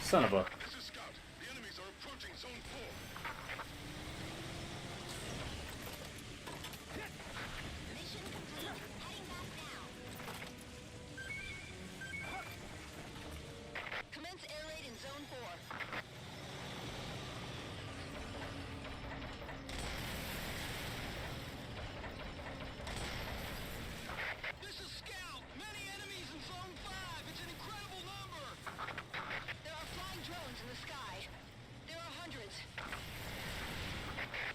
Son of a. This is Scout. The enemies are approaching Zone 4. Mission complete. Heading back now. Commence air raid in Zone 4. This is Scout. Many enemies in Zone 5. It's an incredible number. There are flying drones in the sky. There are hundreds.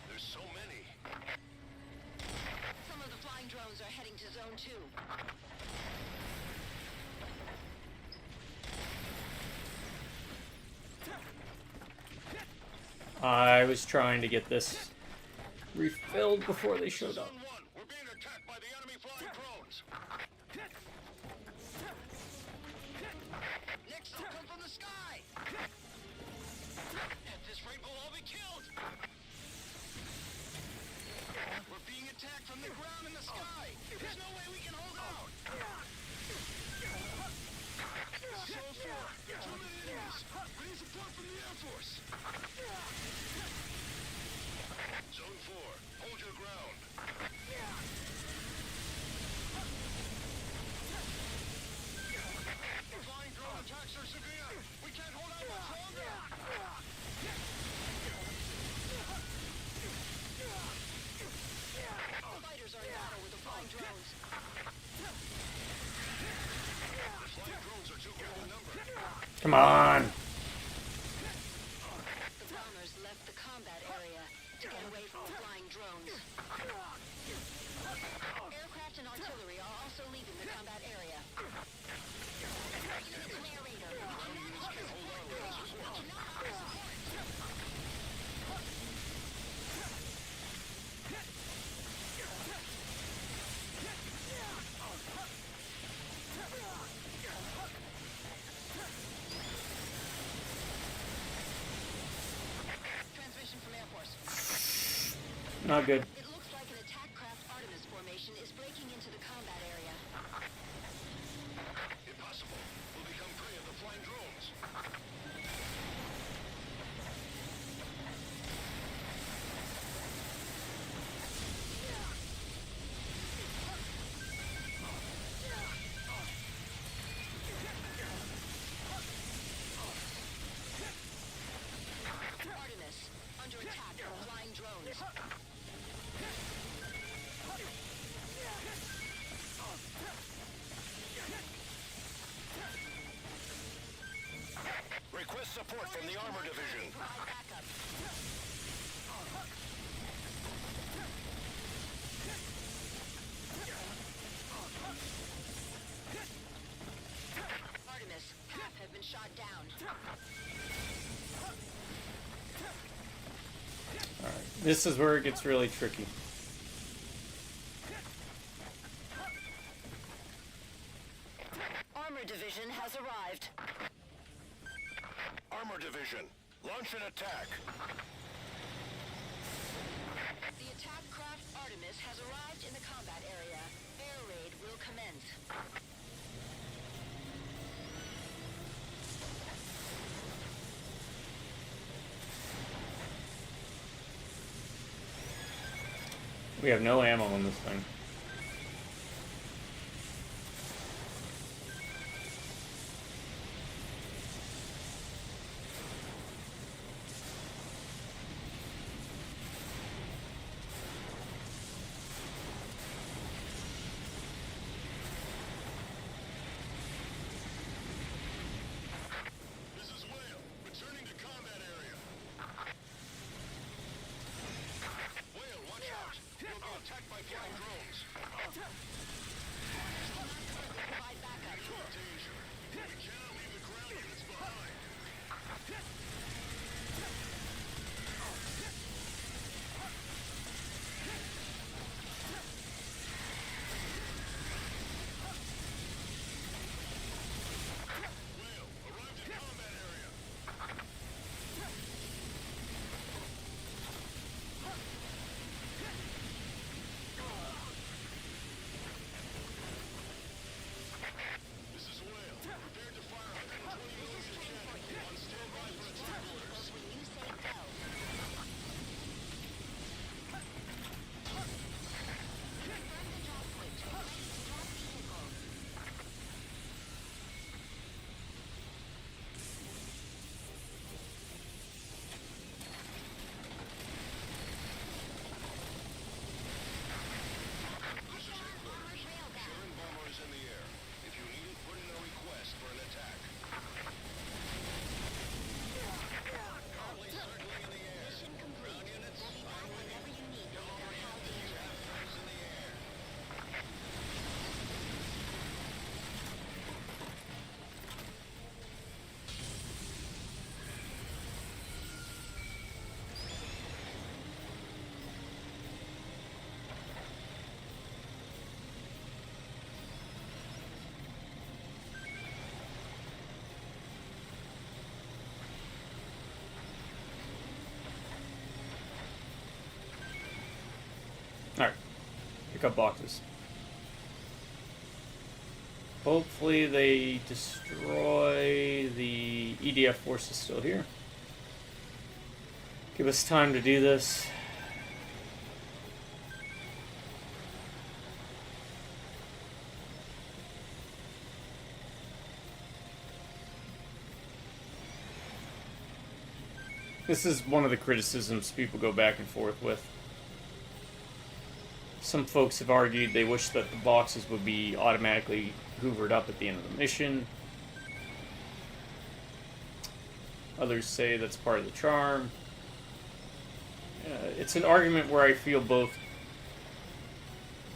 There's so many. Some of the flying drones are heading to Zone 2. I was trying to get this refilled before they showed up. Zone 1, we're being attacked by the enemy flying drones. Next, they'll come from the sky. At this rate, we'll all be killed. We're being attacked from the ground and the sky. There's no way we can hold out. So far, too many enemies. We need support from the Air Force. Zone 4, hold your ground. The flying drone attacks are severe. We can't hold out much longer. Fighters are in battle with the flying drones. The flying drones are too great a number. Come on. The bombers left the combat area to get away from the flying drones. Aircraft and artillery are also leaving the combat area. It's an air raider. Ground units can't hold out without support. Transmission from Air Force. Not good. It looks like an attack craft Artemis formation is breaking into the combat area. Impossible. We'll become prey of the flying drones. Artemis, under attack from flying drones. Request support from the Armor Division. Provide backup. Artemis, half have been shot down. This is where it gets really tricky. Armor division has arrived. Armor division, launch an attack. The attack craft Artemis has arrived in the combat area. Air raid will commence. We have no ammo on this thing. This is Whale, returning to combat area. Whale, watch out. You'll be attacked by flying drones. Provide backup. Danger. We cannot leave the ground units behind. Whale, arrived in combat area. This is Whale. Prepared to fire 120 millimeter cannon. On standby for attack orders. When you say go. Confirm the drop point. Ready to drop vehicle. This is Heckler. Sharon bomber is in the air. If you need it, put in a request for an attack. Currently circling in the air. Mission complete. Ground units, We'll be back whenever you need, no matter how dangerous. Is in the air. Alright. Pick up boxes. Hopefully they destroy the EDF forces still here. Give us time to do this. This is one of the criticisms people go back and forth with. Some folks have argued they wish that the boxes would be automatically hoovered up at the end of the mission. Others say that's part of the charm. It's an argument where I feel both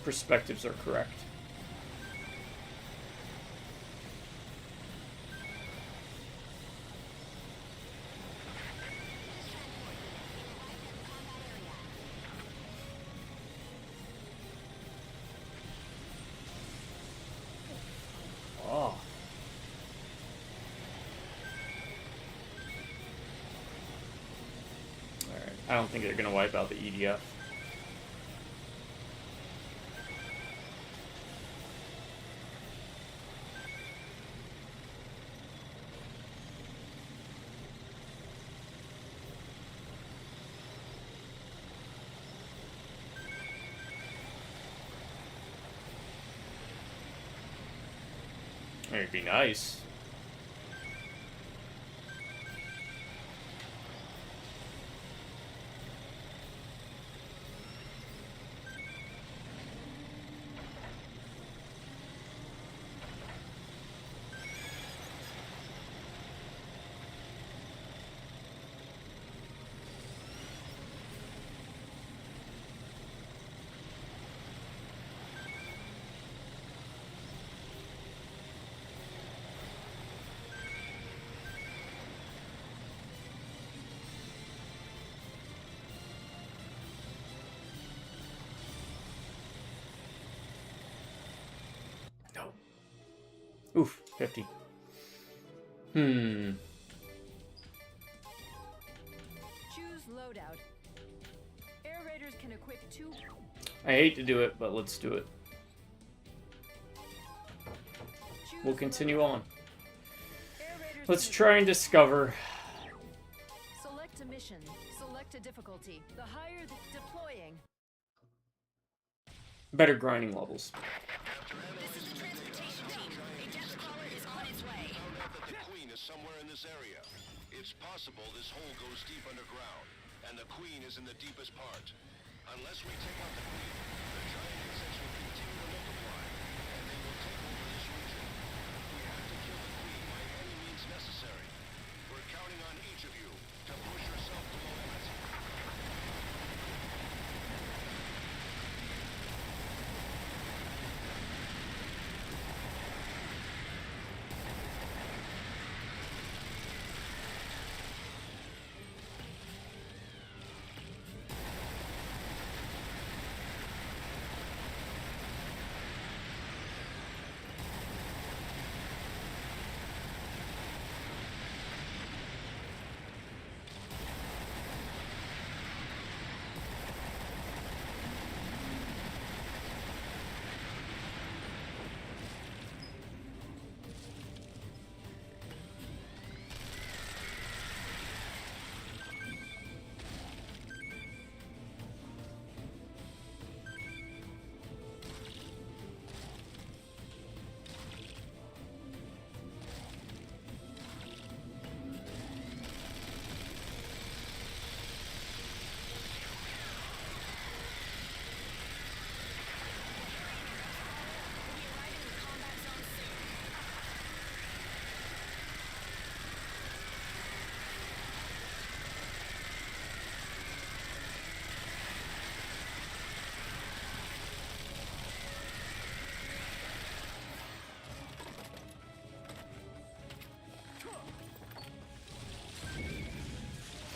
perspectives are correct. Oh. Alright, I don't think they're going to wipe out the EDF. It'd be nice. Oof, 50. Choose loadout. Air raiders can equip 2. I hate to do it, but let's do it. Choose We'll continue loadout. on. Air raiders Let's can try and discover. select a mission. Select a difficulty. The higher the deploying. Better grinding levels. This is the transportation team. A death crawler is on its way. Found out that the Queen is somewhere in this area. It's possible this hole goes deep underground, and the Queen is in the deepest part. Unless we take out the Queen, the giant insects will continue to multiply, and they will take over this region. We have to kill the Queen by any means necessary. We're counting on each of you to push yourself to the limit.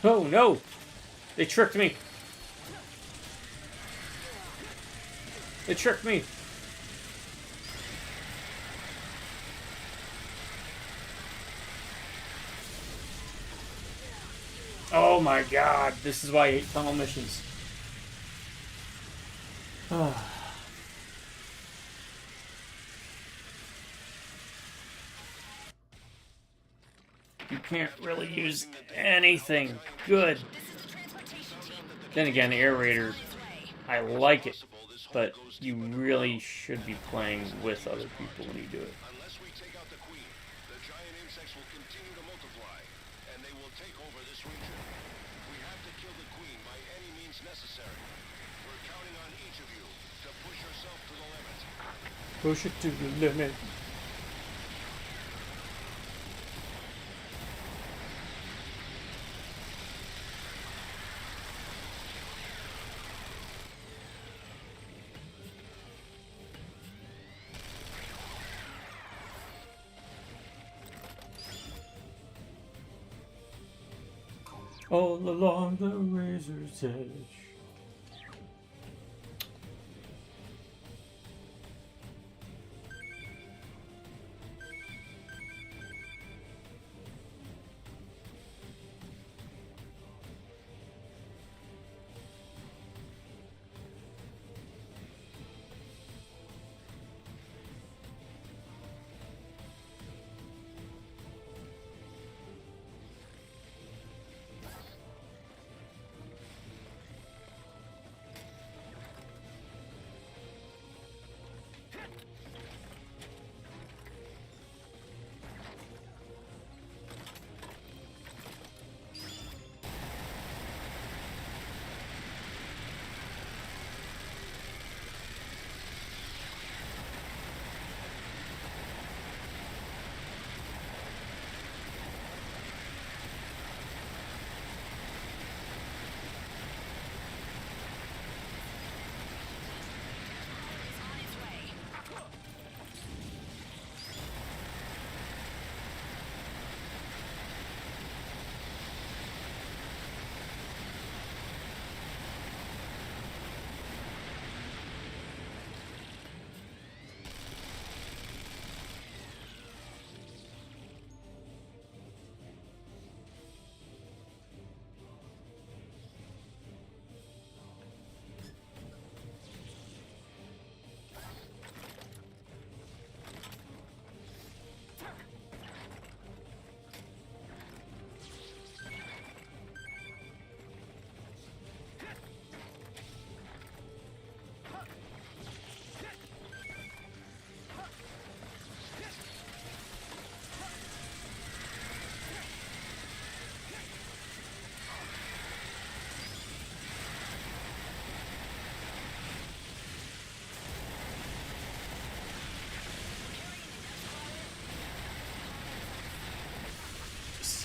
Oh no! They tricked me! They tricked me! Oh my god, this is why I hate tunnel missions. You can't really use anything good. This is the transportation team. Then again, Air Raider, On its way. I like it, but you really should be playing with other people when you do it. Unless we take out the Queen, the giant insects will continue to multiply, and they will take over this region. We have to kill the Queen by any means necessary. We're counting on each of you to push yourself to the limit. Push it to the limit. All along the razor's edge.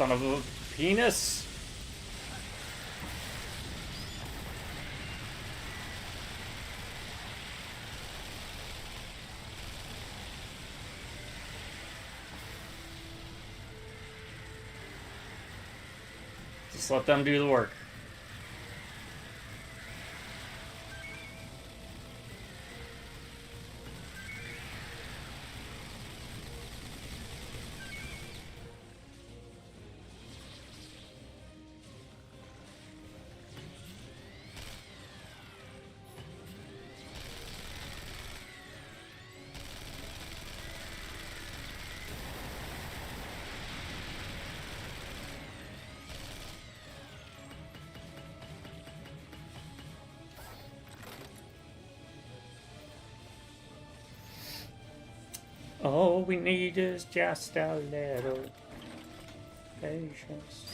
son of a penis. Just let them do the work. All we need is just a little patience.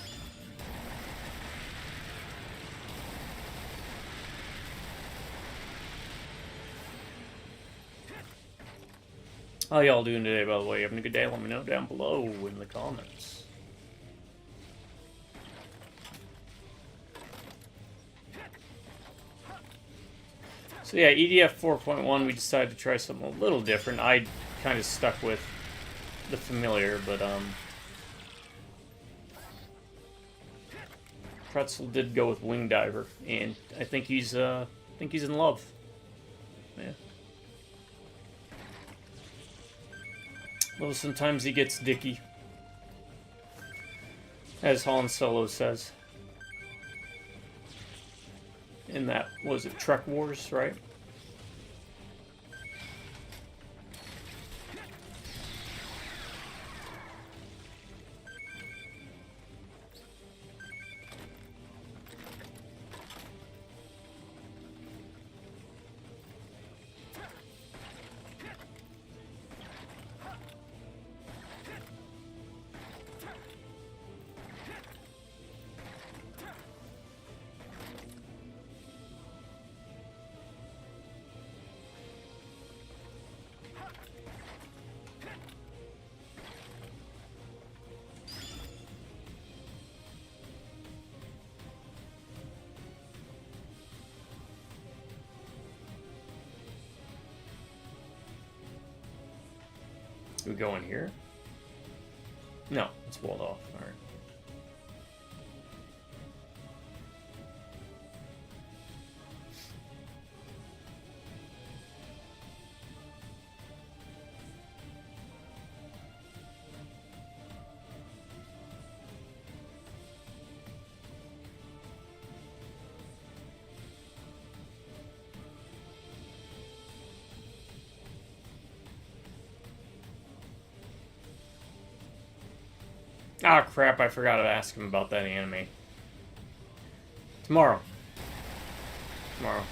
How y'all doing today, by the way? Having a good day? Let me know down below in the comments. So yeah, EDF 4.1, we decided to try something a little different. I kind of stuck with the familiar, but Pretzel did go with Wing Diver, and I think he's in love. Yeah. Well, sometimes he gets dicky, as Han Solo says. In that, was it Trek Wars, right? We go in here? No, it's walled off. Alright. Ah, crap, I forgot to ask him about that anime. Tomorrow. Tomorrow.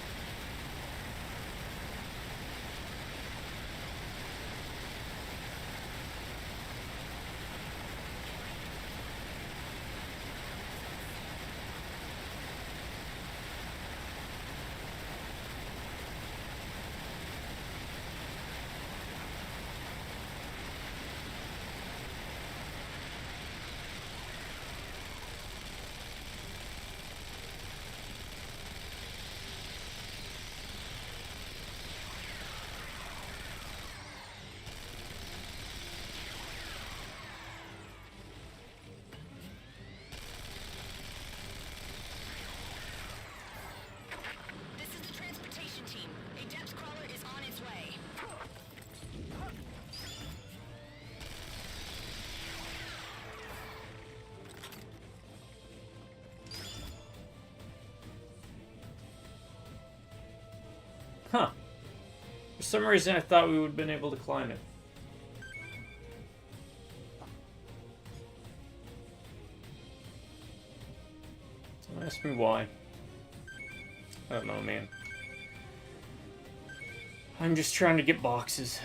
This is the transportation team. A depth crawler is on its way. Huh. For some reason, I thought we would have been able to climb it. Don't ask me why. I don't know, man. I'm just trying to get boxes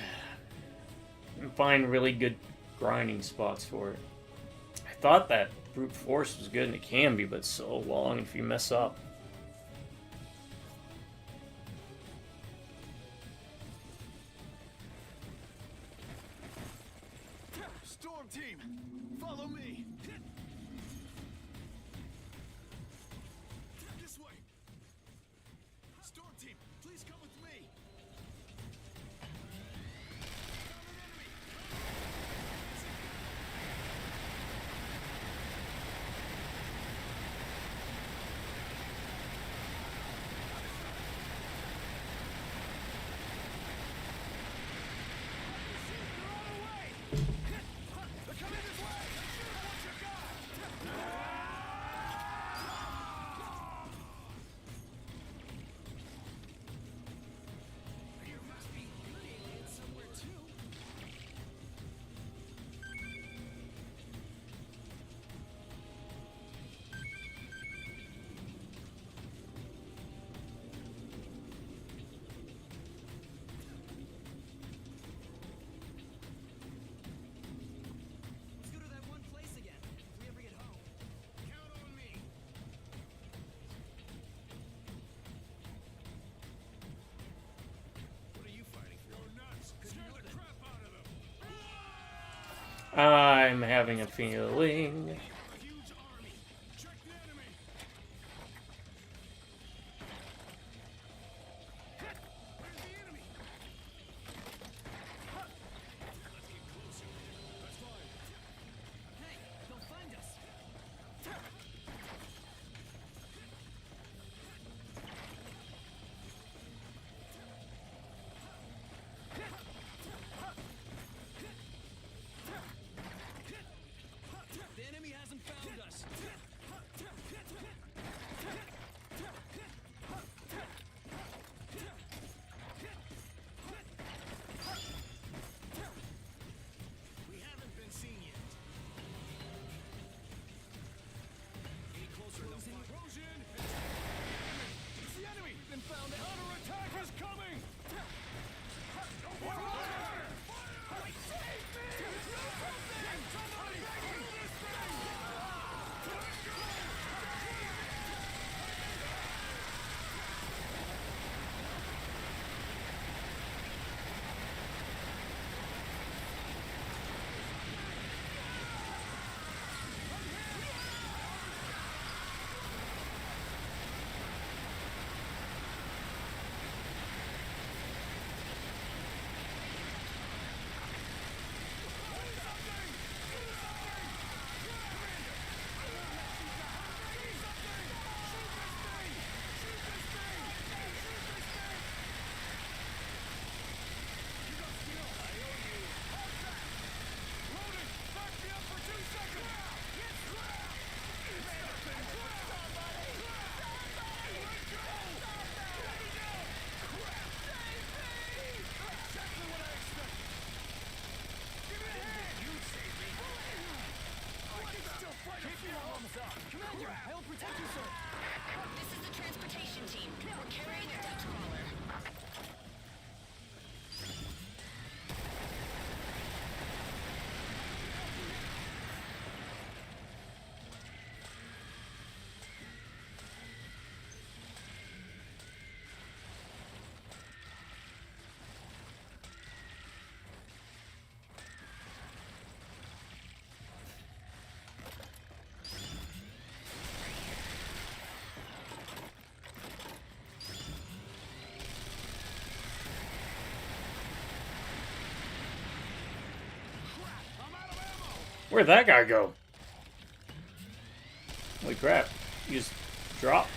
and find really good grinding spots for it. I thought that brute force was good, and it can be, but it's so long if you mess up. Storm team, follow me. I'm having a feeling. Huge army. Check the enemy. Where's the enemy? Let's get closer. That's fine. Hey, they'll find us. The enemy hasn't found us. We haven't been seen yet. Any closer, they'll find Explosion! It's the enemy! Been found out. Counterattack is coming! Fire! Save me! Somebody! Kill this thing! Let's go! Commander, I will protect you, sir. This is the transportation team. We're carrying a depth crawler. Where'd that guy go? Holy crap. He just dropped.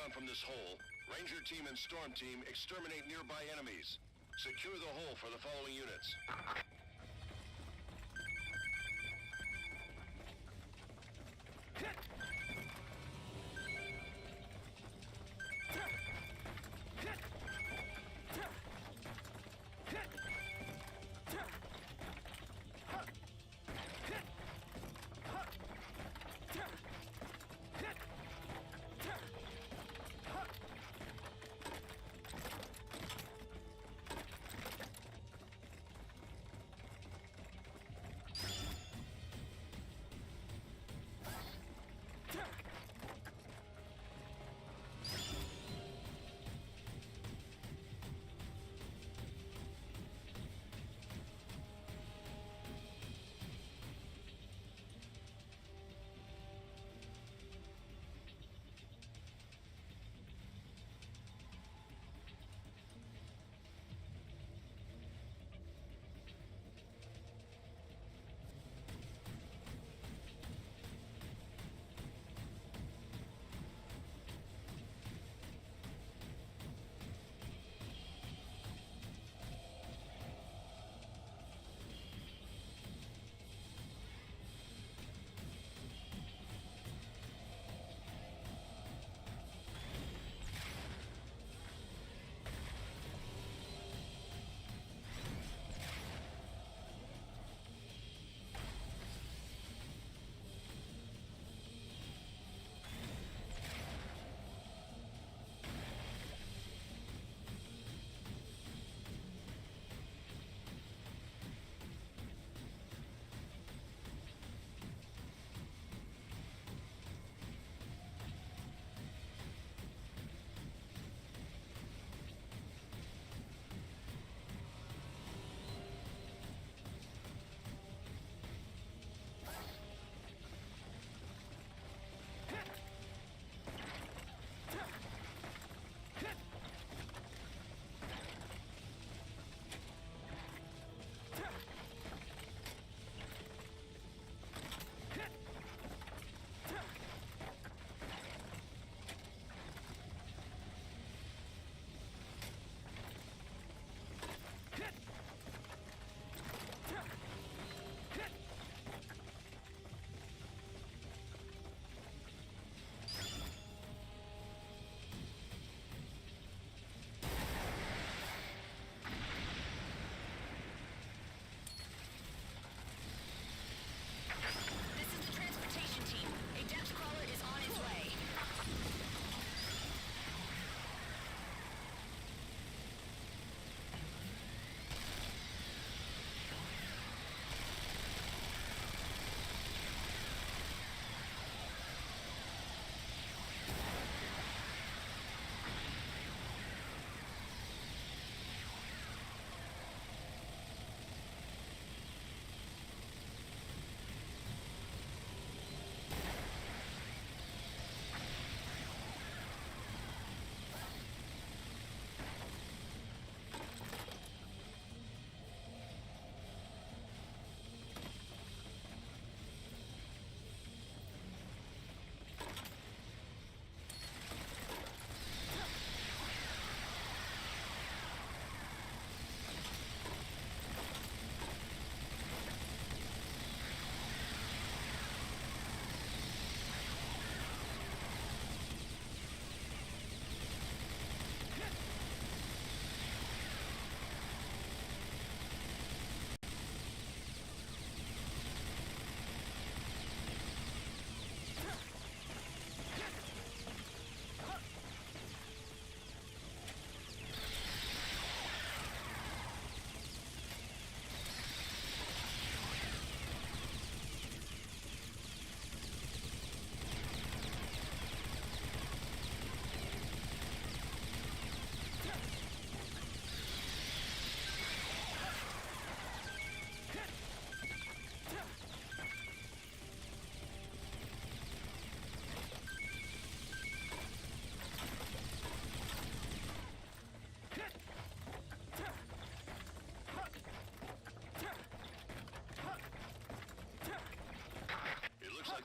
ground from this hole. Ranger team and storm team exterminate nearby enemies. Secure the hole for the following units.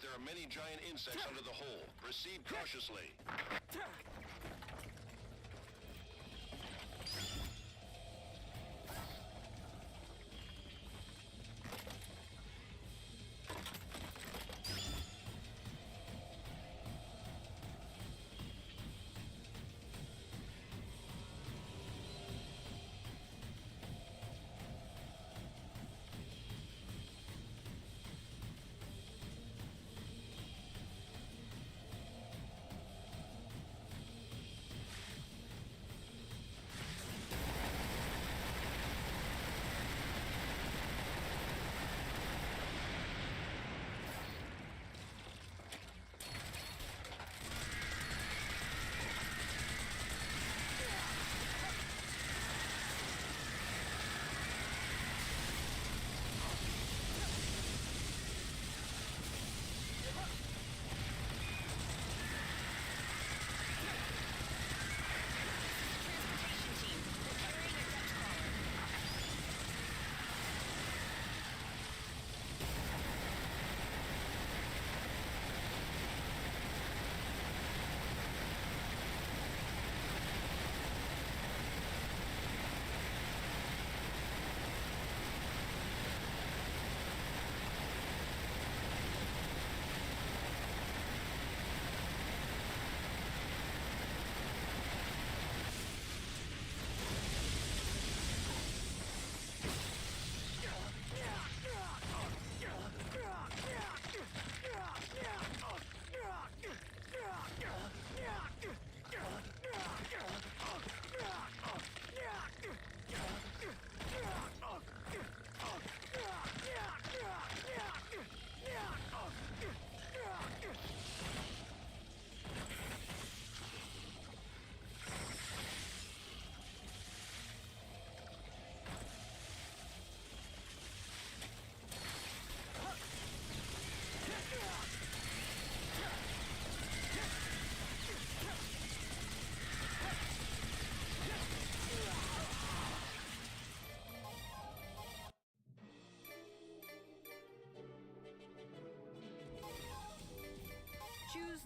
There are many giant insects under the hole. Proceed cautiously.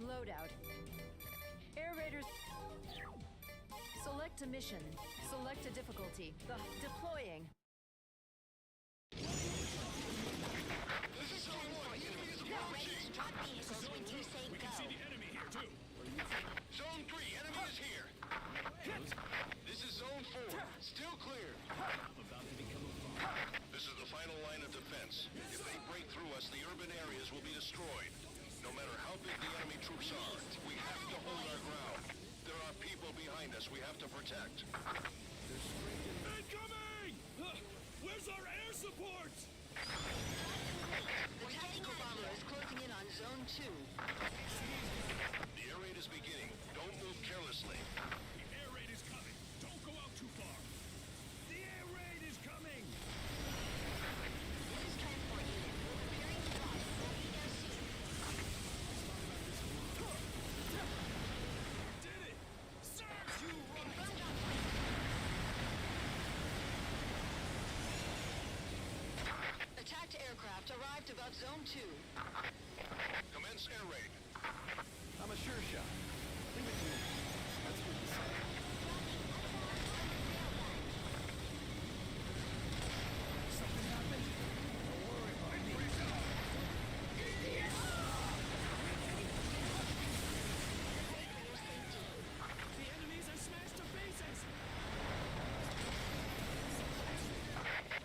Loadout. Air Raiders. Select a mission. Select a difficulty. Deploying. This is Zone 1. Enemy is approaching. Drop vehicles when you say We can go. see the enemy here, too. Zone 3, enemy is here. This is Zone 4. Still clear. This is the final line of defense. If they break through us, the urban areas will be destroyed. No matter how big the enemy troops are, we have to hold our ground. There are people behind us we have to protect. Incoming! Where's our air support? The tactical bomber is closing in on Zone 2. The air raid is beginning. Don't move carelessly. The air raid is coming. Don't go out too far. The air raid is coming! This is transport unit. We're preparing to drop. We'll be there soon. Did it! Search you right! Confirmed on flight. Attacked aircraft arrived above Zone 2. Commence air raid. I'm a sure shot. Leave it to me. That's what you say. Something happened? Don't worry about me. The enemies are smashed to pieces!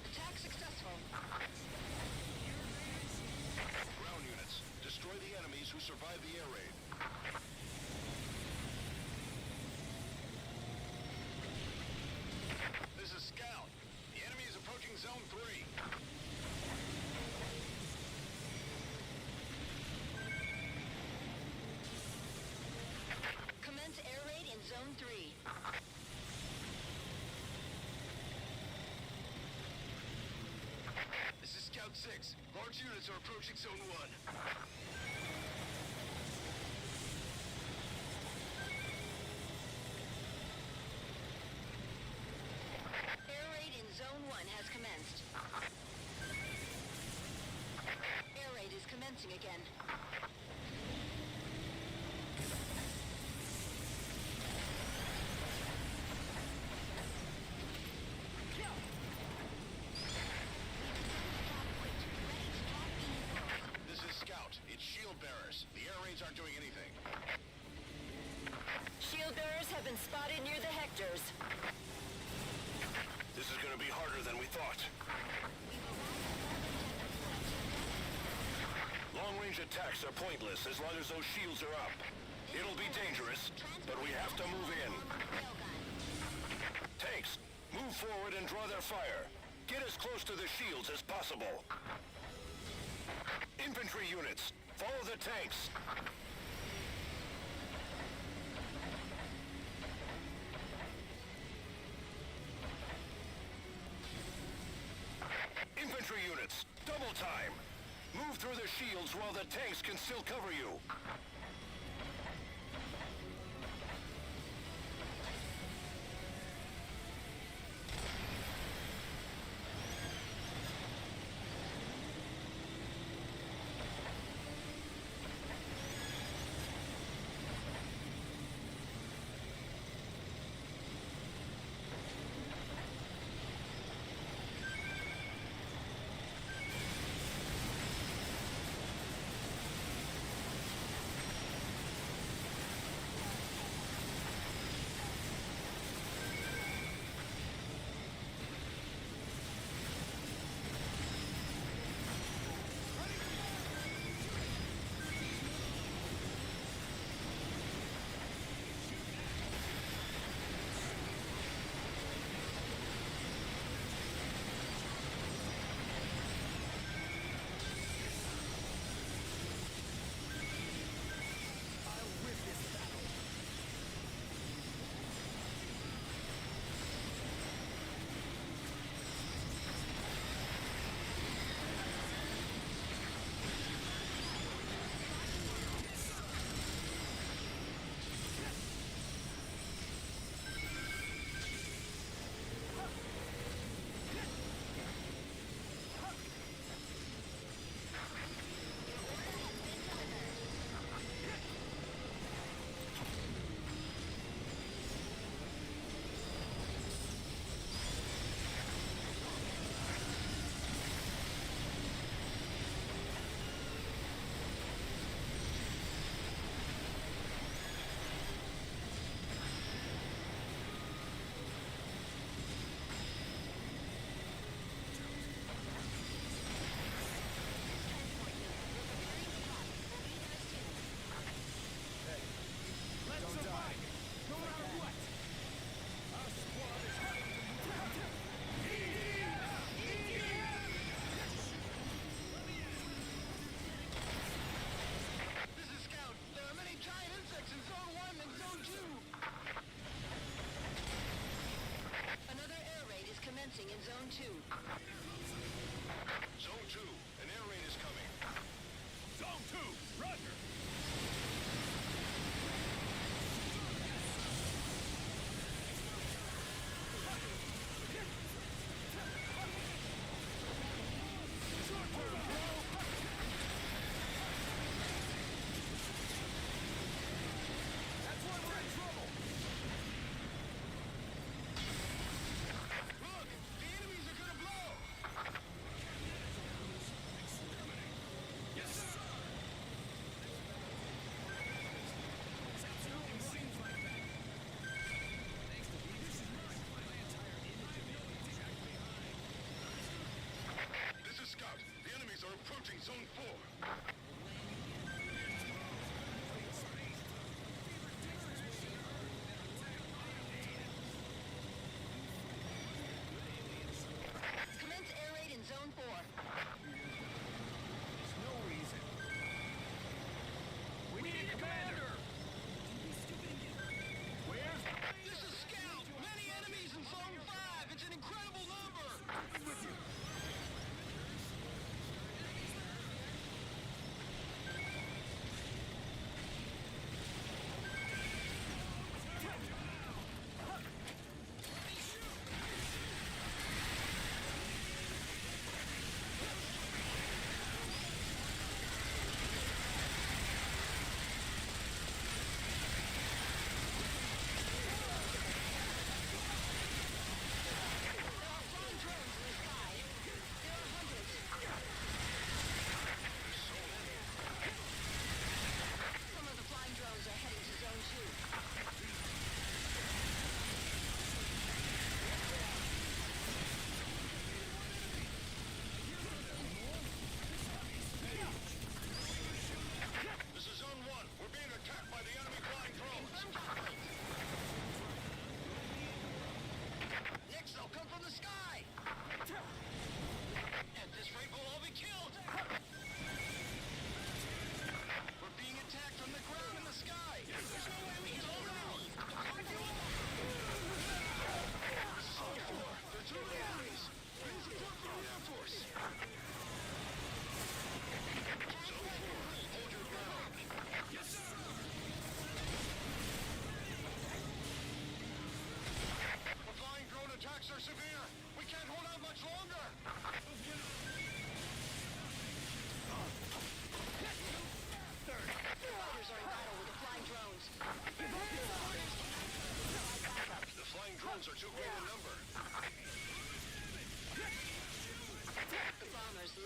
Attack successful. Ground units, destroy the enemies who survived the air raid. This is Scout. The enemy is approaching Zone 3. Commence air raid in Zone 3. This is Scout 6. Large units are approaching Zone 1. Air raid in Zone 1 has commenced. Air raid is commencing again. This is Scout. It's shield bearers. The air raids aren't doing anything. Shield bearers have been spotted near the Hectors. This is going to be harder than we thought. Long-range attacks are pointless as long as those shields are up. It'll be dangerous, but we have to move in. Tanks, move forward and draw their fire. Get as close to the shields as possible. Infantry units, follow the tanks. Infantry units, double time. Move through the shields while the tanks can still cover you.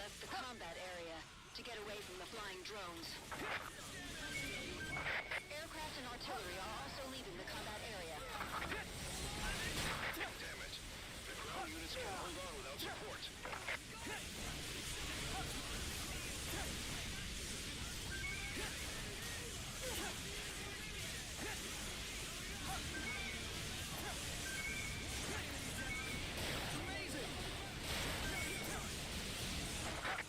left the combat area to get away from the flying drones. Aircraft and artillery are also leaving the combat area. Damn it. The ground units can't hold on without support.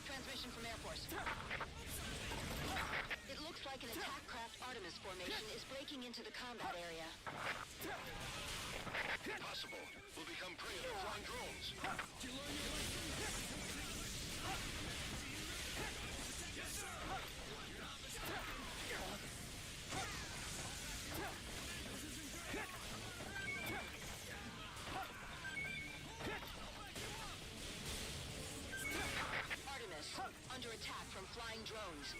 Transmission from Air Force. It looks like an attack craft Artemis formation is breaking into the combat area. Impossible. We'll become prey of the flying drones. Artemis, under attack from flying drones.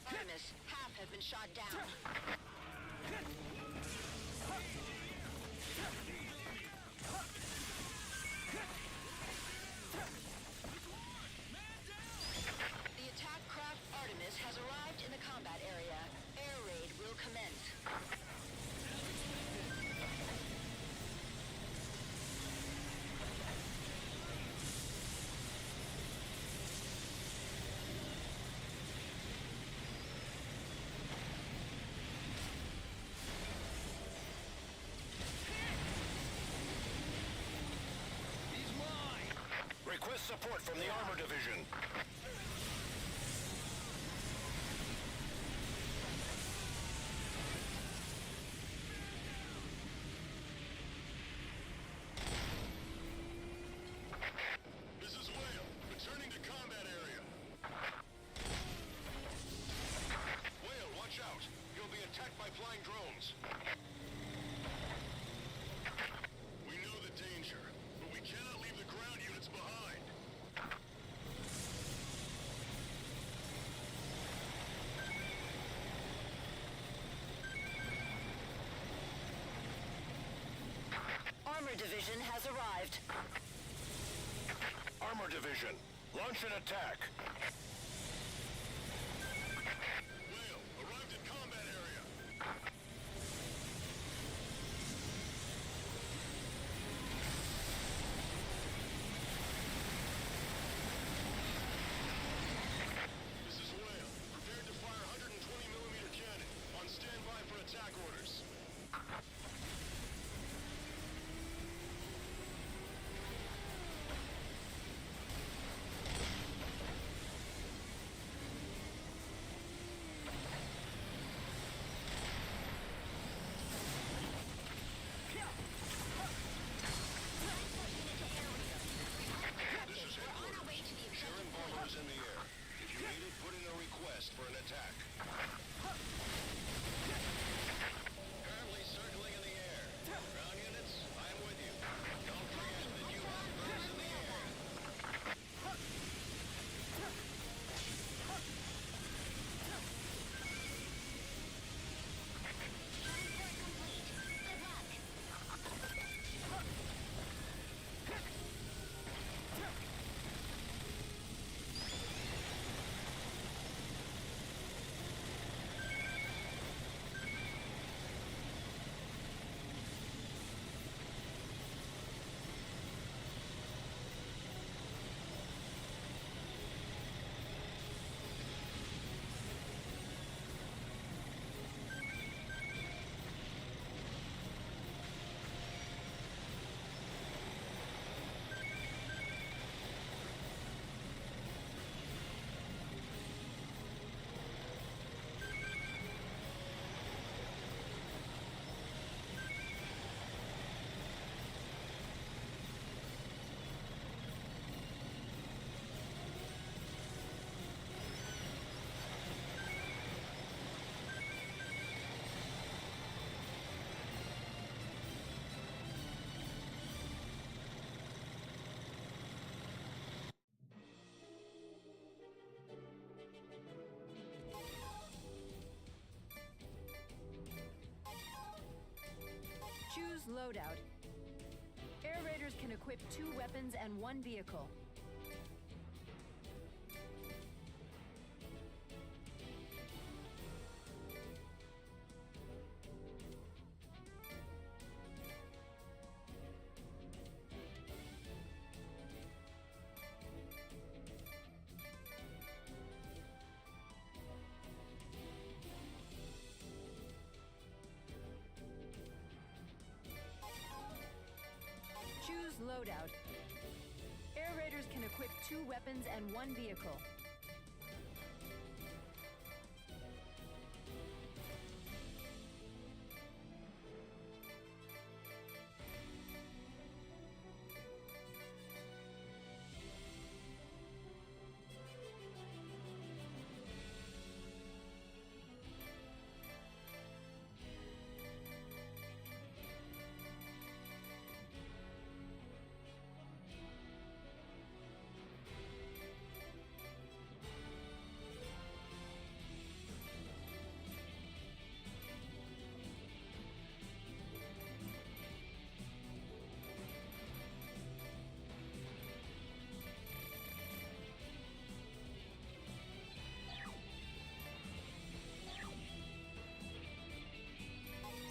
Artemis, half have been shot down. The attack craft Artemis has arrived in the combat area. Air raid will commence. Request support from the Armor Division. This is Whale, returning to combat area. Whale, watch out. You'll be attacked by flying drones. We know the danger, but we cannot leave the ground units behind. Armor Division has arrived. Armor Division, launch an attack. Whale, arrived at combat area. This is Whale, prepared to fire 120mm cannon. On standby for attack orders. loadout. Air raiders can equip 2 weapons and 1 vehicle. Choose loadout. Air raiders can equip 2 weapons and 1 vehicle.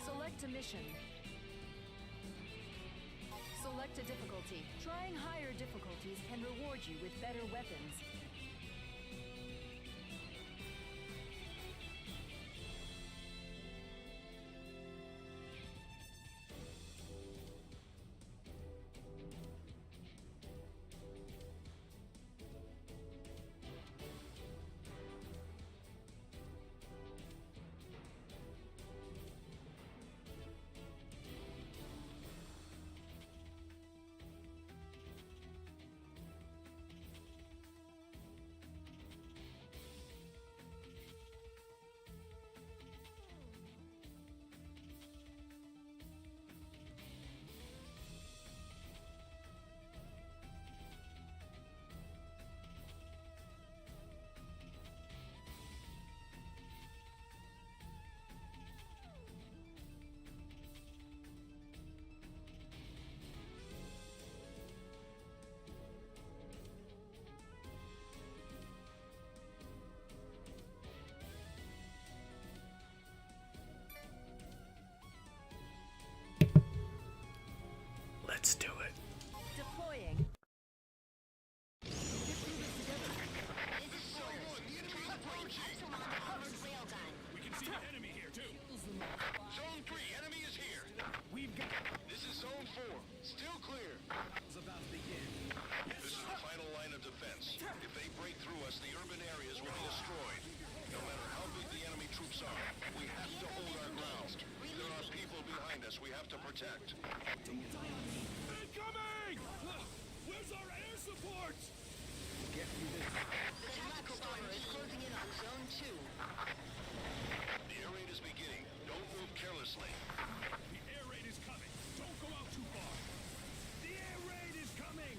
Select a mission. Select a difficulty. Trying higher difficulties can reward you with better weapons. Let's do it. Deploying. This is Shores. Deploying Epsilon-armored railgun. We can see the enemy here, too. Zone 3, enemy is here. We've got... This is Zone 4. Still clear. It's about to begin. This is the final line of defense. If they break through us, the urban areas will be destroyed. No matter how big the enemy troops are, we have to hold our ground. There are people behind us we have to protect. Incoming! Where's our air support? Get through this. The tactical bomber is closing in on Zone 2. The air raid is beginning. Don't move carelessly. The air raid is coming. Don't go out too far. The air raid is coming!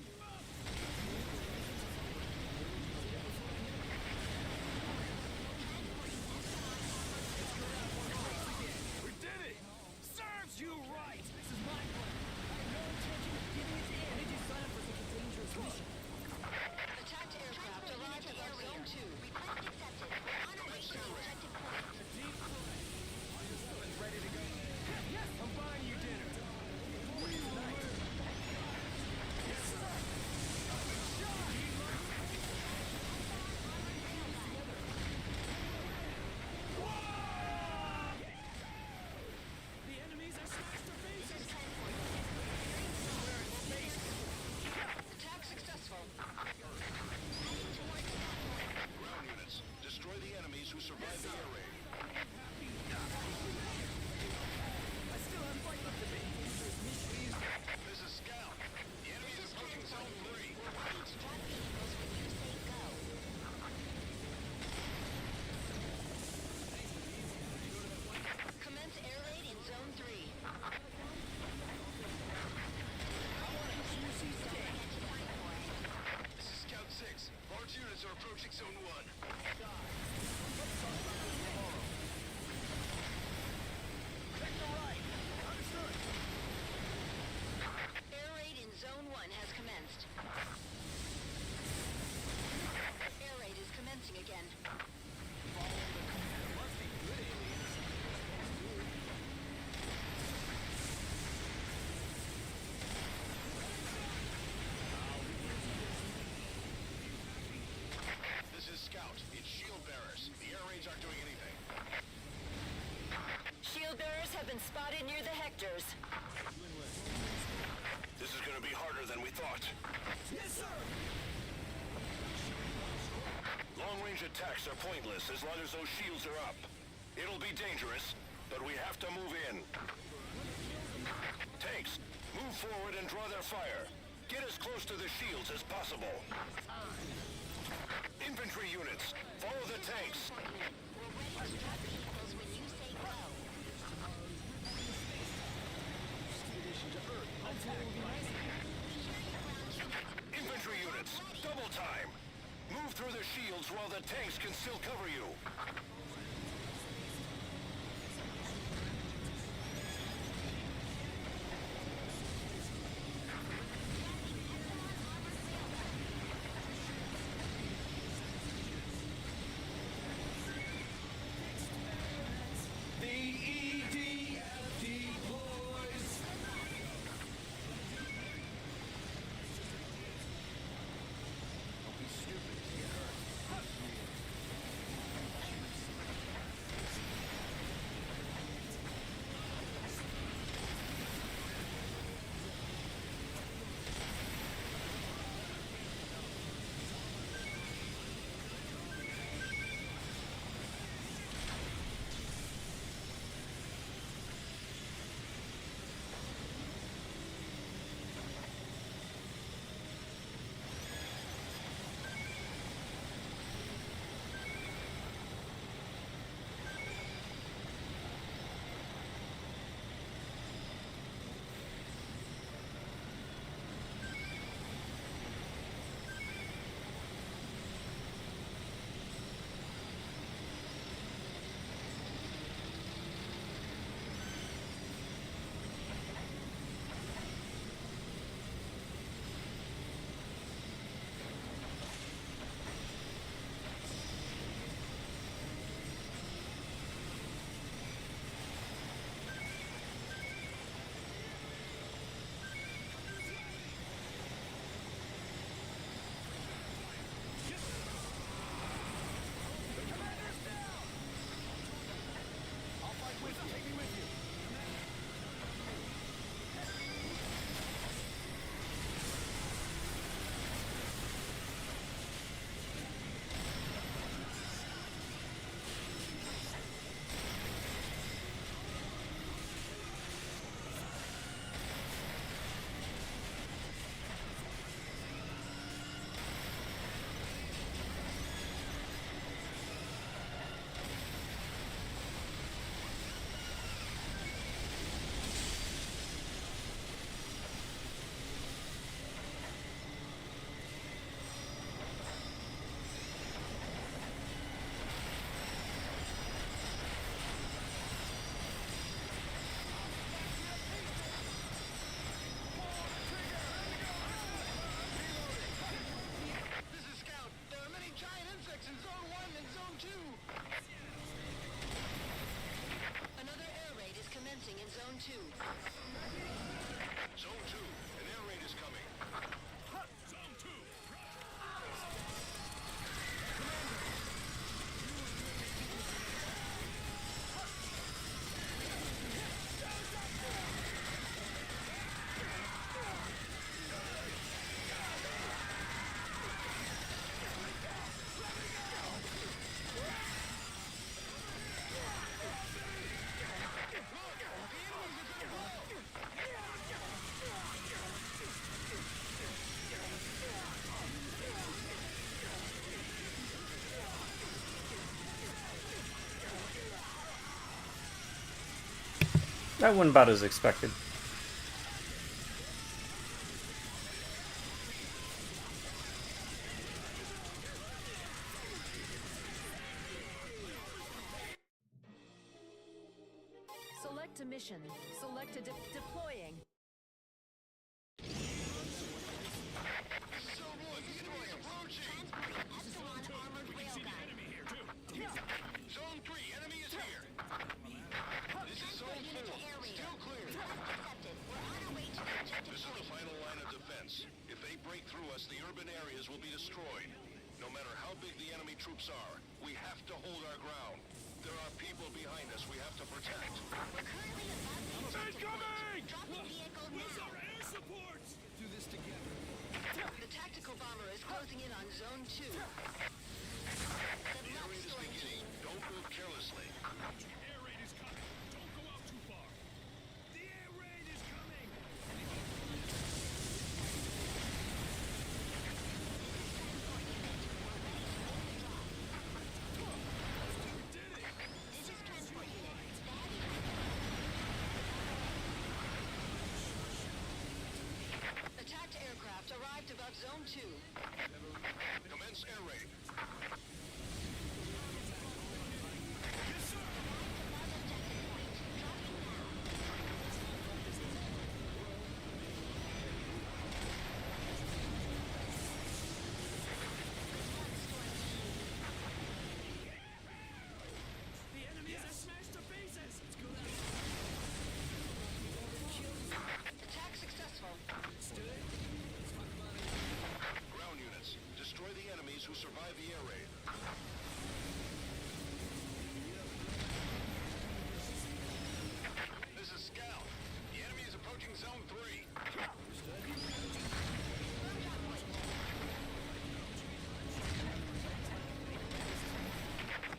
We did it! Serves you right! This is my plan. I know harder than we thought. Yes, sir! Long-range attacks are pointless as long as those shields are up. It'll be dangerous, but we have to move in. Tanks, move forward and draw their fire. Get as close to the shields as possible. Infantry units, follow the tanks. We're ready to drop vehicles when you say go. Infantry units, double time. Move through the shields while the tanks can still cover you. The EDF deploys. Don't be stupid if you get hurt. That went about as expected. Select a mission. Select a deploying. Zone 3, enemy is here. This is Zone 4. Still clear. This is the final line of defense. If they break through us, the urban areas will be destroyed. No matter how big the enemy troops are, we have to hold our ground. There are people behind us we have to protect. Incoming! Where's our air support? Do this together. Zone 2. The area is beginning. Don't move carelessly. Air raid is coming. Don't go out too far. The air raid is coming. This is transport unit. Attacked aircraft arrived above Zone 2. Commence air raid. The enemies are smashed to pieces. Let's go that Attack successful. Ground units, destroy the enemies who survive the air raid. This is Scout. The enemy is approaching Zone 3.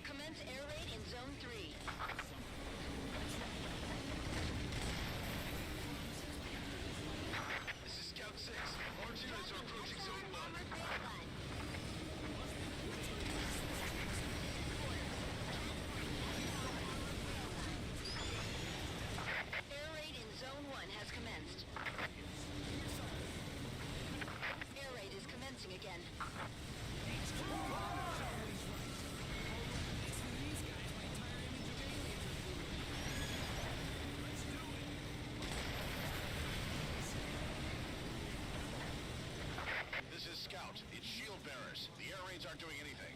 Commence air raid in Zone 3. This is Scout 6. Large units are approaching Zone 1. Air raid in Zone 1 has commenced. Air raid is commencing again. This is Scout. It's shield bearers. The air raids aren't doing anything.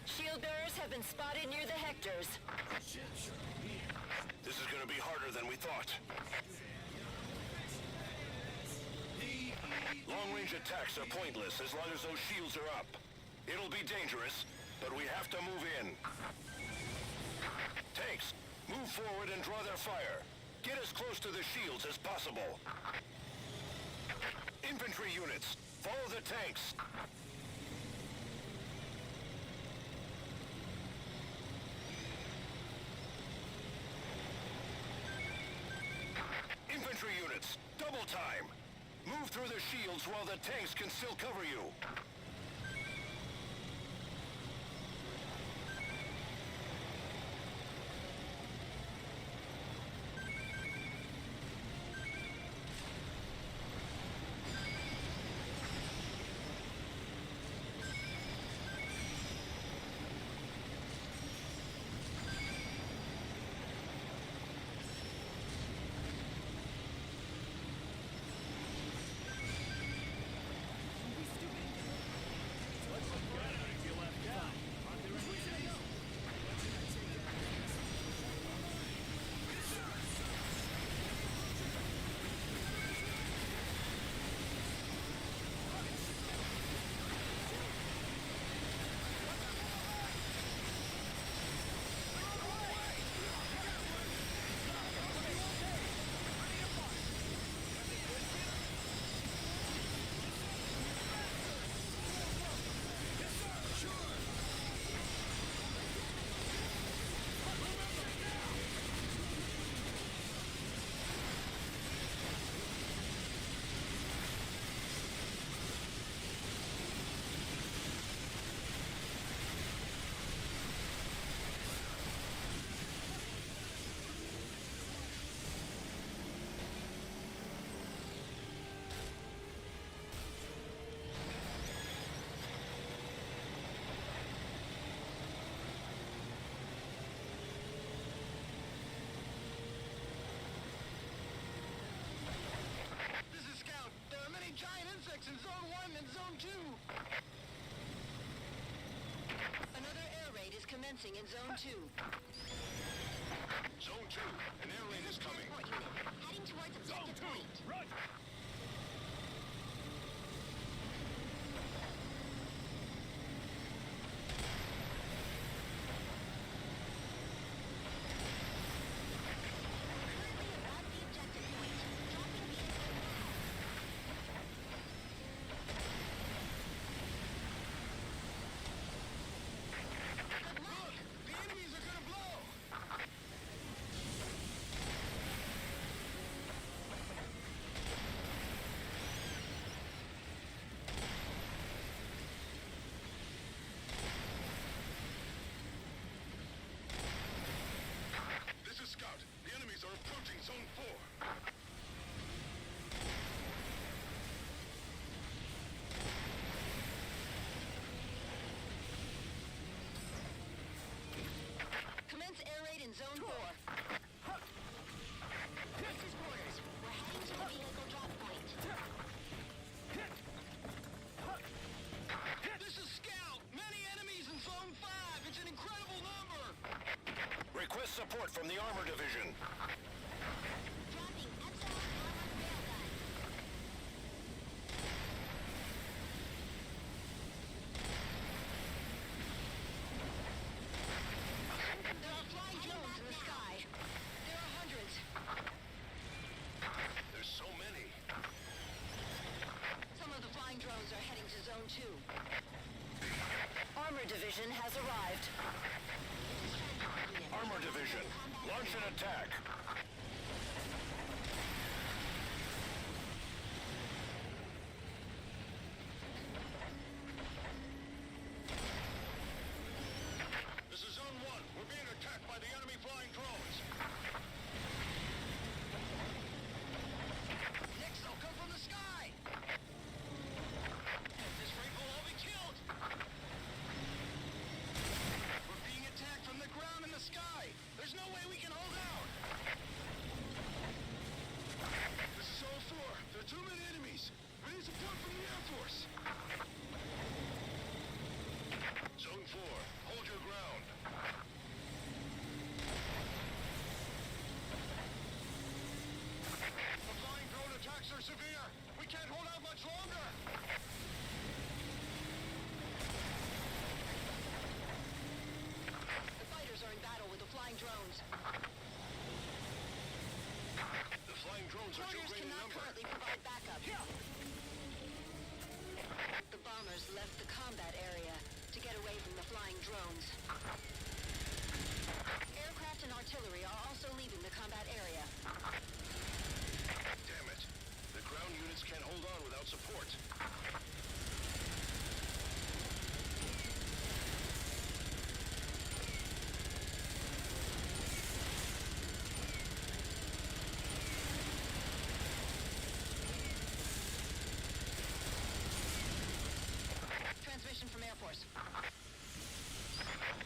Shield bearers have been spotted near the Hectors. This is going to be harder than we thought. Long-range attacks are pointless as long as those shields are up. It'll be dangerous, but we have to move in. Tanks, move forward and draw their fire. Get as close to the shields as possible. Infantry units, follow the tanks. Infantry units, double time. Move through the shields while the tanks can still cover you. in Zone 1 and Zone 2. Another air raid is commencing in Zone 2. Zone 2, an air raid is coming. Transport unit, heading towards objective point. Roger. Currently above the objective point. Dropping vehicle now. support from the armor division. Dropping Epsilon armored railgun. There are flying drones in the sky. There are hundreds. There's so many. Some of the flying drones are heading to Zone 2. Armor division has arrived. Armor division, launch an attack. This is Zone 1. We're being attacked by the enemy flying drones. Next, they'll come from the sky. At this rate, we'll all be killed. We're being attacked from the ground and the sky. There's no way we can hold out. This is Zone 4. There are too many enemies. We need support from the Air Force. Zone 4, hold your ground. The flying drone attacks are severe. We can't hold out much longer. The fighters are in battle with the flying drones. The flying drones are too Warriors great in cannot number. currently provide backup. The bombers left the combat area to get away from the flying drones. Aircraft and artillery are also leaving the combat area. Damn it. The ground units can't hold on without support. Transmission from Air Force.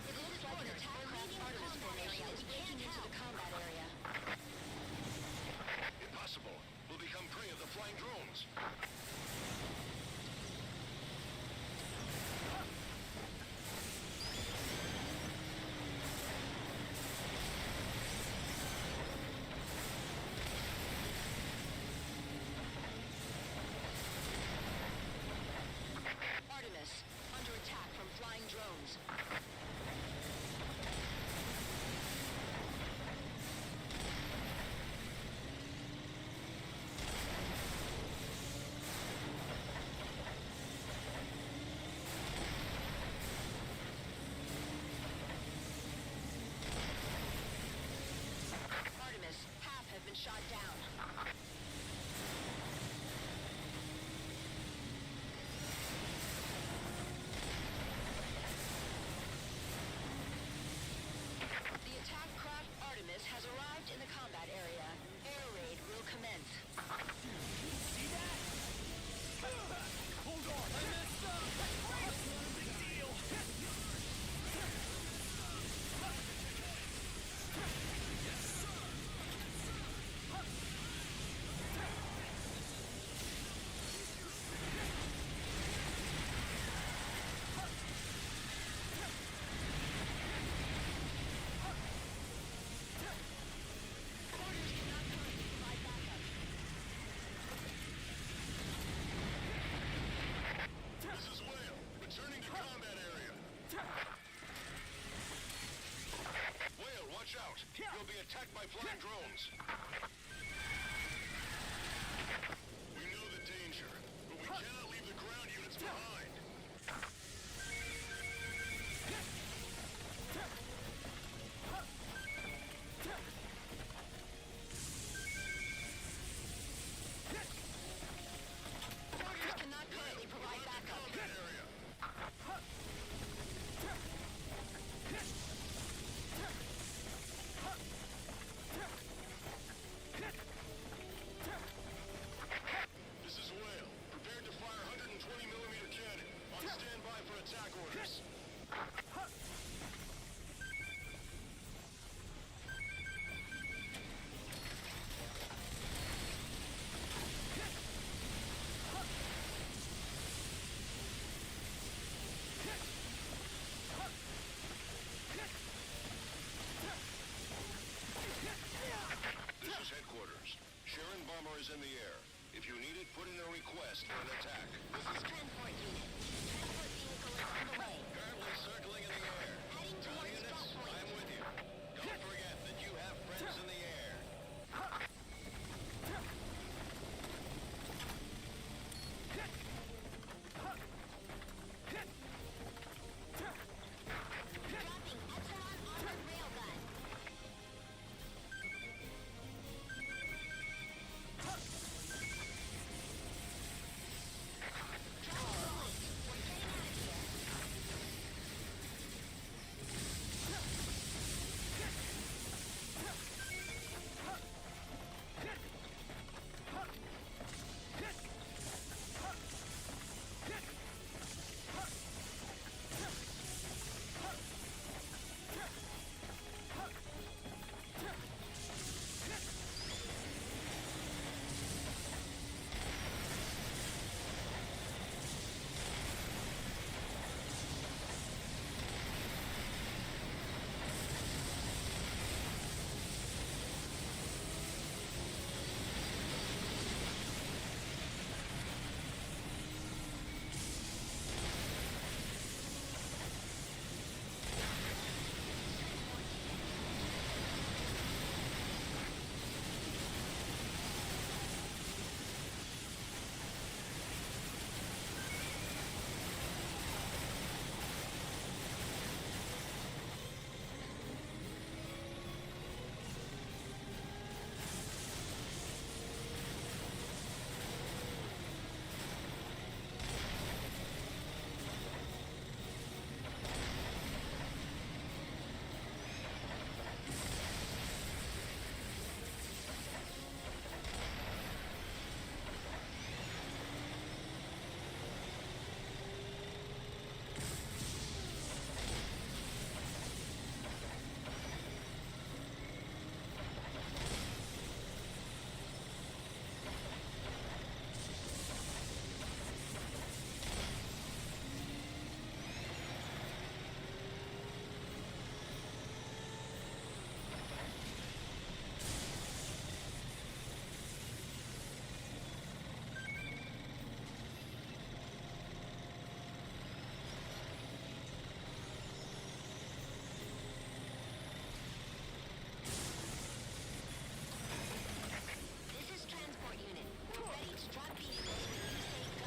It looks like an attack craft Artemis formation is breaking into the combat area. Impossible. We'll become prey of the flying drones. Artemis, under attack from flying drones. Artemis, half have been shot down. The attack craft Artemis has arrived in the combat area. Air raid will commence. See that? Hold on! I messed up! Big deal! Warriors cannot currently provide backup. This is Whale, returning to combat area. Whale, watch out. You'll be attacked by flying drones. We know the danger, but we cannot leave the ground units behind. Warriors cannot currently provide backup. Combat area. their request for an attack. This is transport unit. Transport vehicle is on the way. Currently circling in the air. Heading Ground towards units, drop point. I'm with you. Don't forget that you have friends in the air. Dropping Epsilon armored railgun. Drop point. We're getting out of here. This is transport unit. We're ready to drop vehicles when you say go.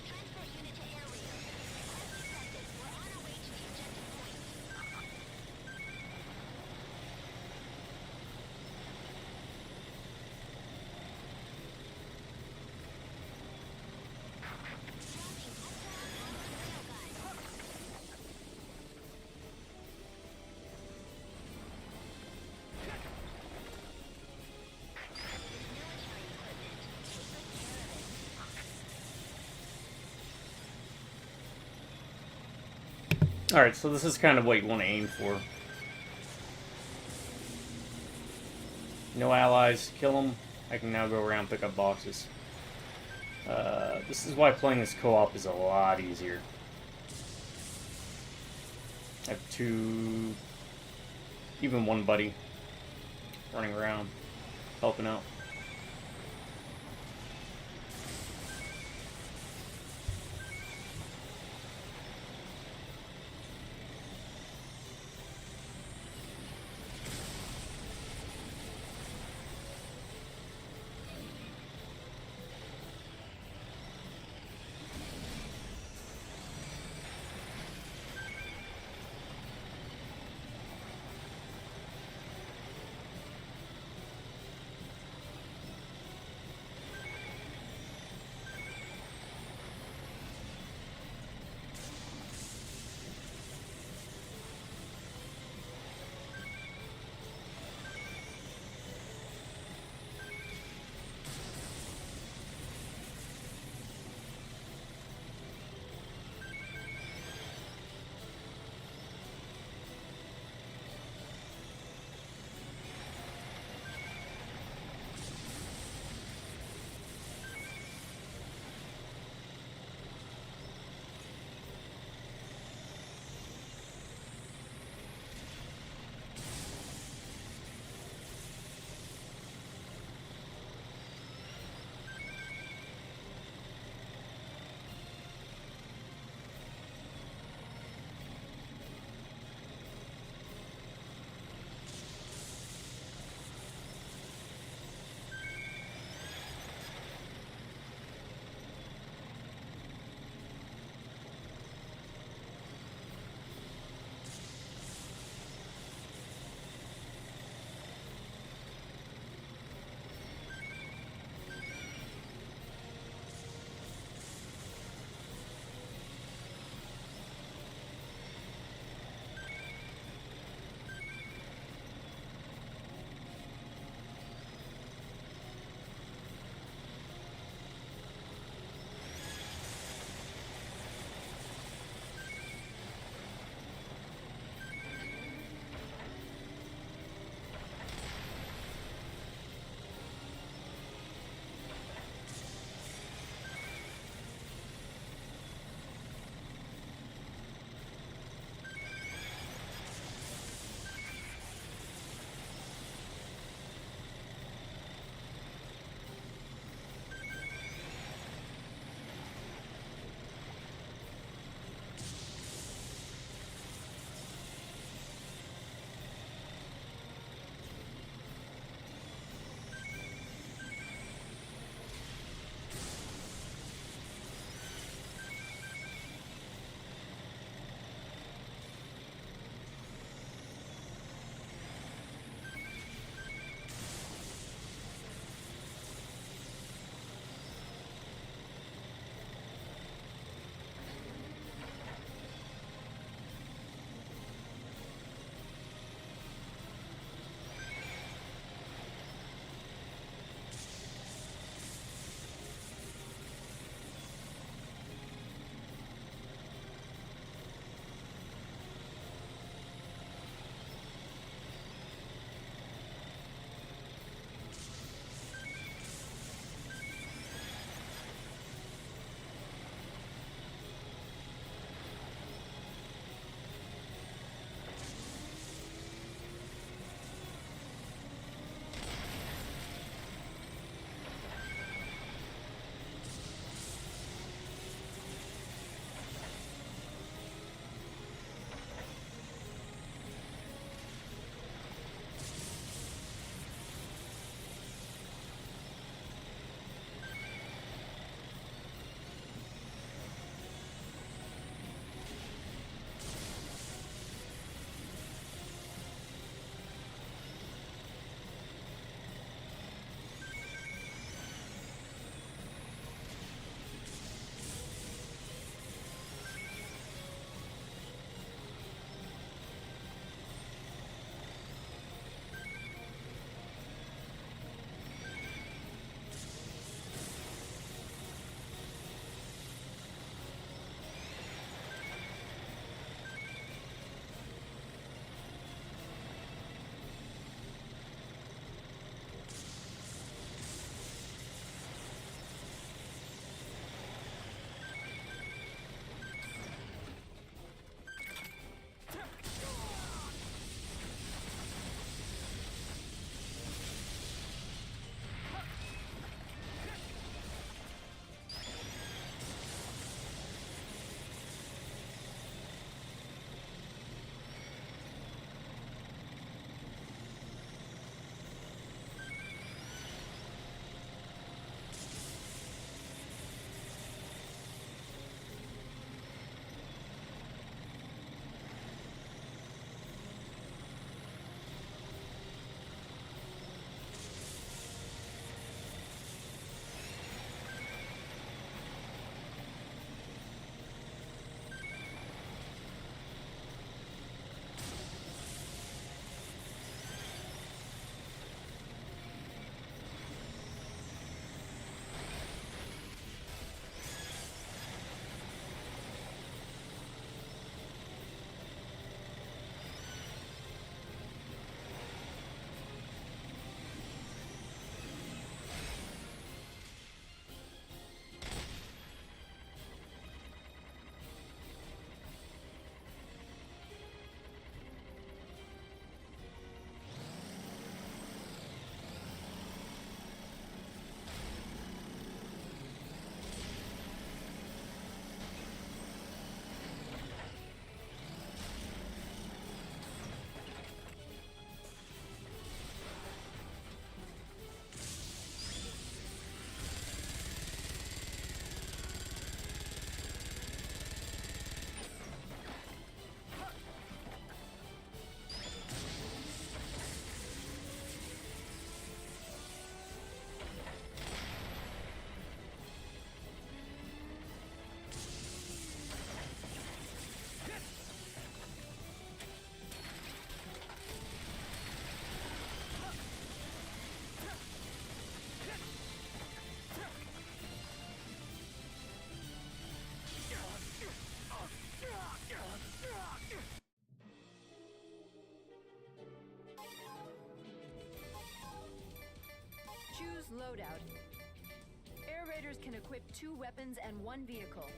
Transport unit to area. Request accepted. We're on our way to the objective point. Dropping Epsilon armored railgun. Military equipment. Take good care of it. Alright, so this is kind of what you want to aim for. No allies, kill them. I can now go around and pick up boxes. This is why playing this co-op is a lot easier. I have two, even one buddy running around, helping out. loadout. Air raiders can equip 2 weapons and 1 vehicle.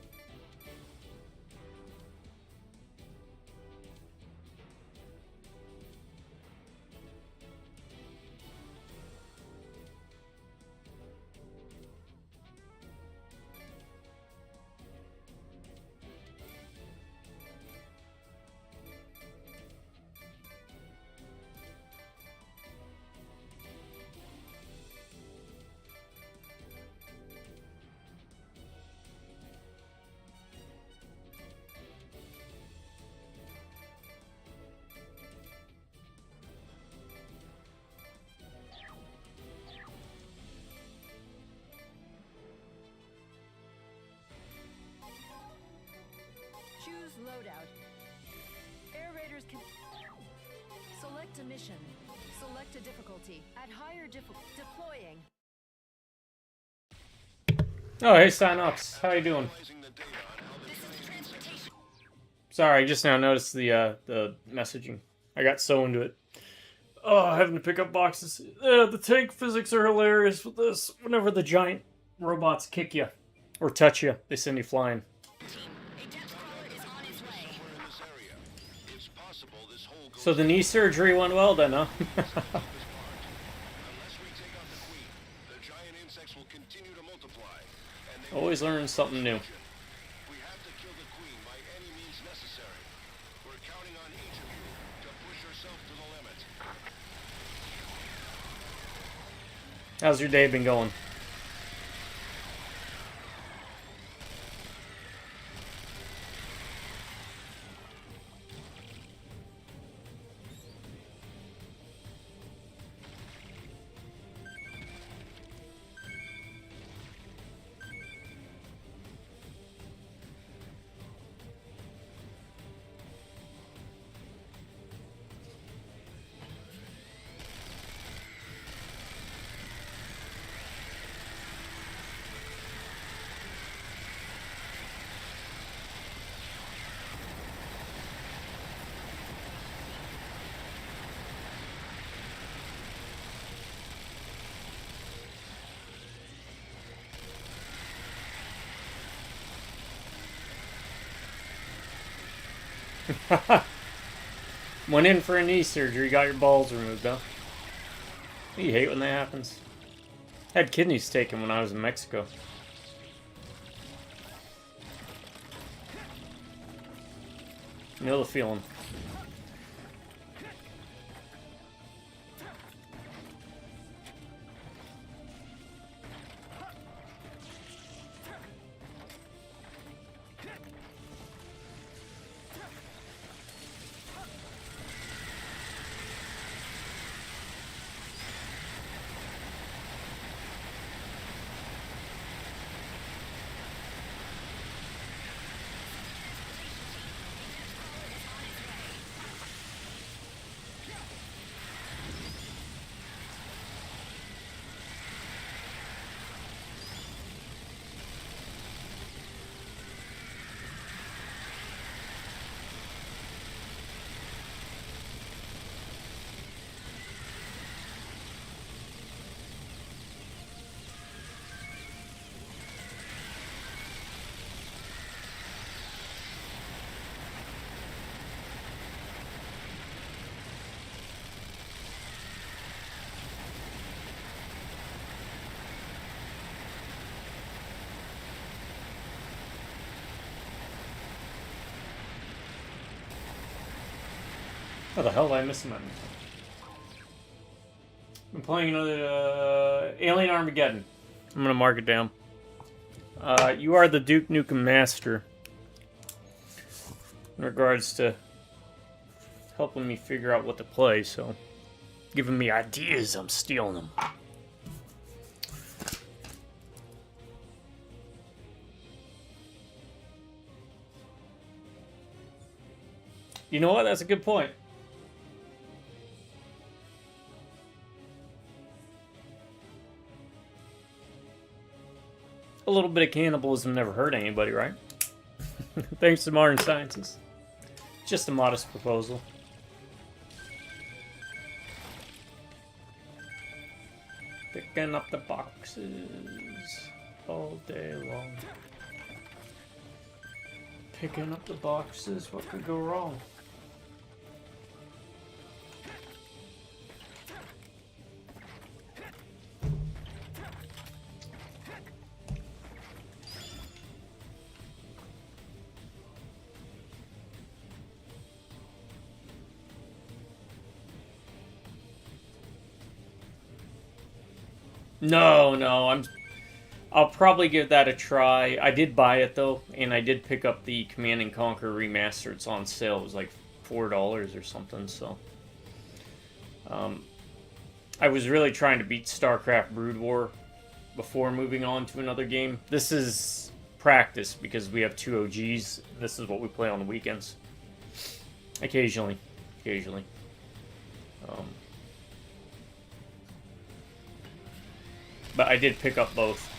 Choose loadout. Air raiders can select a mission. Select a difficulty. At higher difficulty. Deploying. Oh, hey, Signox. How you doing? Analyzing the data on how the giant insects Sorry, I just now noticed the messaging. I got so into it. Oh, having to pick up boxes. The tank physics are hilarious with this. Whenever the giant robots kick you or touch you, they send you flying. A depth crawler is on its way. somewhere in this area. It's possible this hole goes So the knee surgery went well then, huh? deep as part. Unless we take out the queen, the giant insects will continue to multiply. And they Always learning something new. We have to kill the queen by any means necessary. We're counting on each of you to push yourself to the limit. How's your day been going? Went in for a knee surgery, got your balls removed, huh? You hate when that happens. Had kidneys taken when I was in Mexico. You know the feeling. How the hell did I miss him? I'm playing another Alien Armageddon. I'm gonna mark it down. You are the Duke Nukem Master. In regards to helping me figure out what to play, so giving me ideas, I'm stealing them. You know what? That's a good point. A little bit of cannibalism never hurt anybody, right? Thanks to modern sciences. Just a modest proposal. The Picking up the boxes all day long. Picking up the boxes, what could go wrong? No, I'll probably give that a try. I did buy it though, and I did pick up the Command and Conquer Remaster. It's on sale. It was like $4 or something. So, I was really trying to beat StarCraft Brood War before moving on to another game. This is practice because we have 2 OGs. This is what we play on the weekends. Occasionally. But I did pick up both.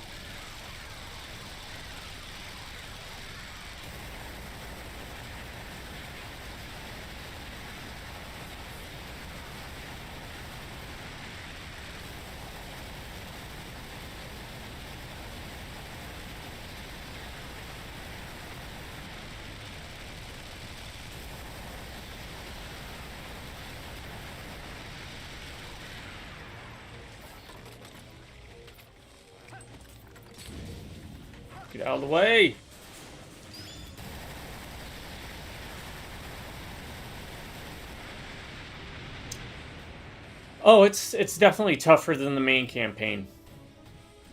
Get out of the way! Oh, it's definitely tougher than the main campaign.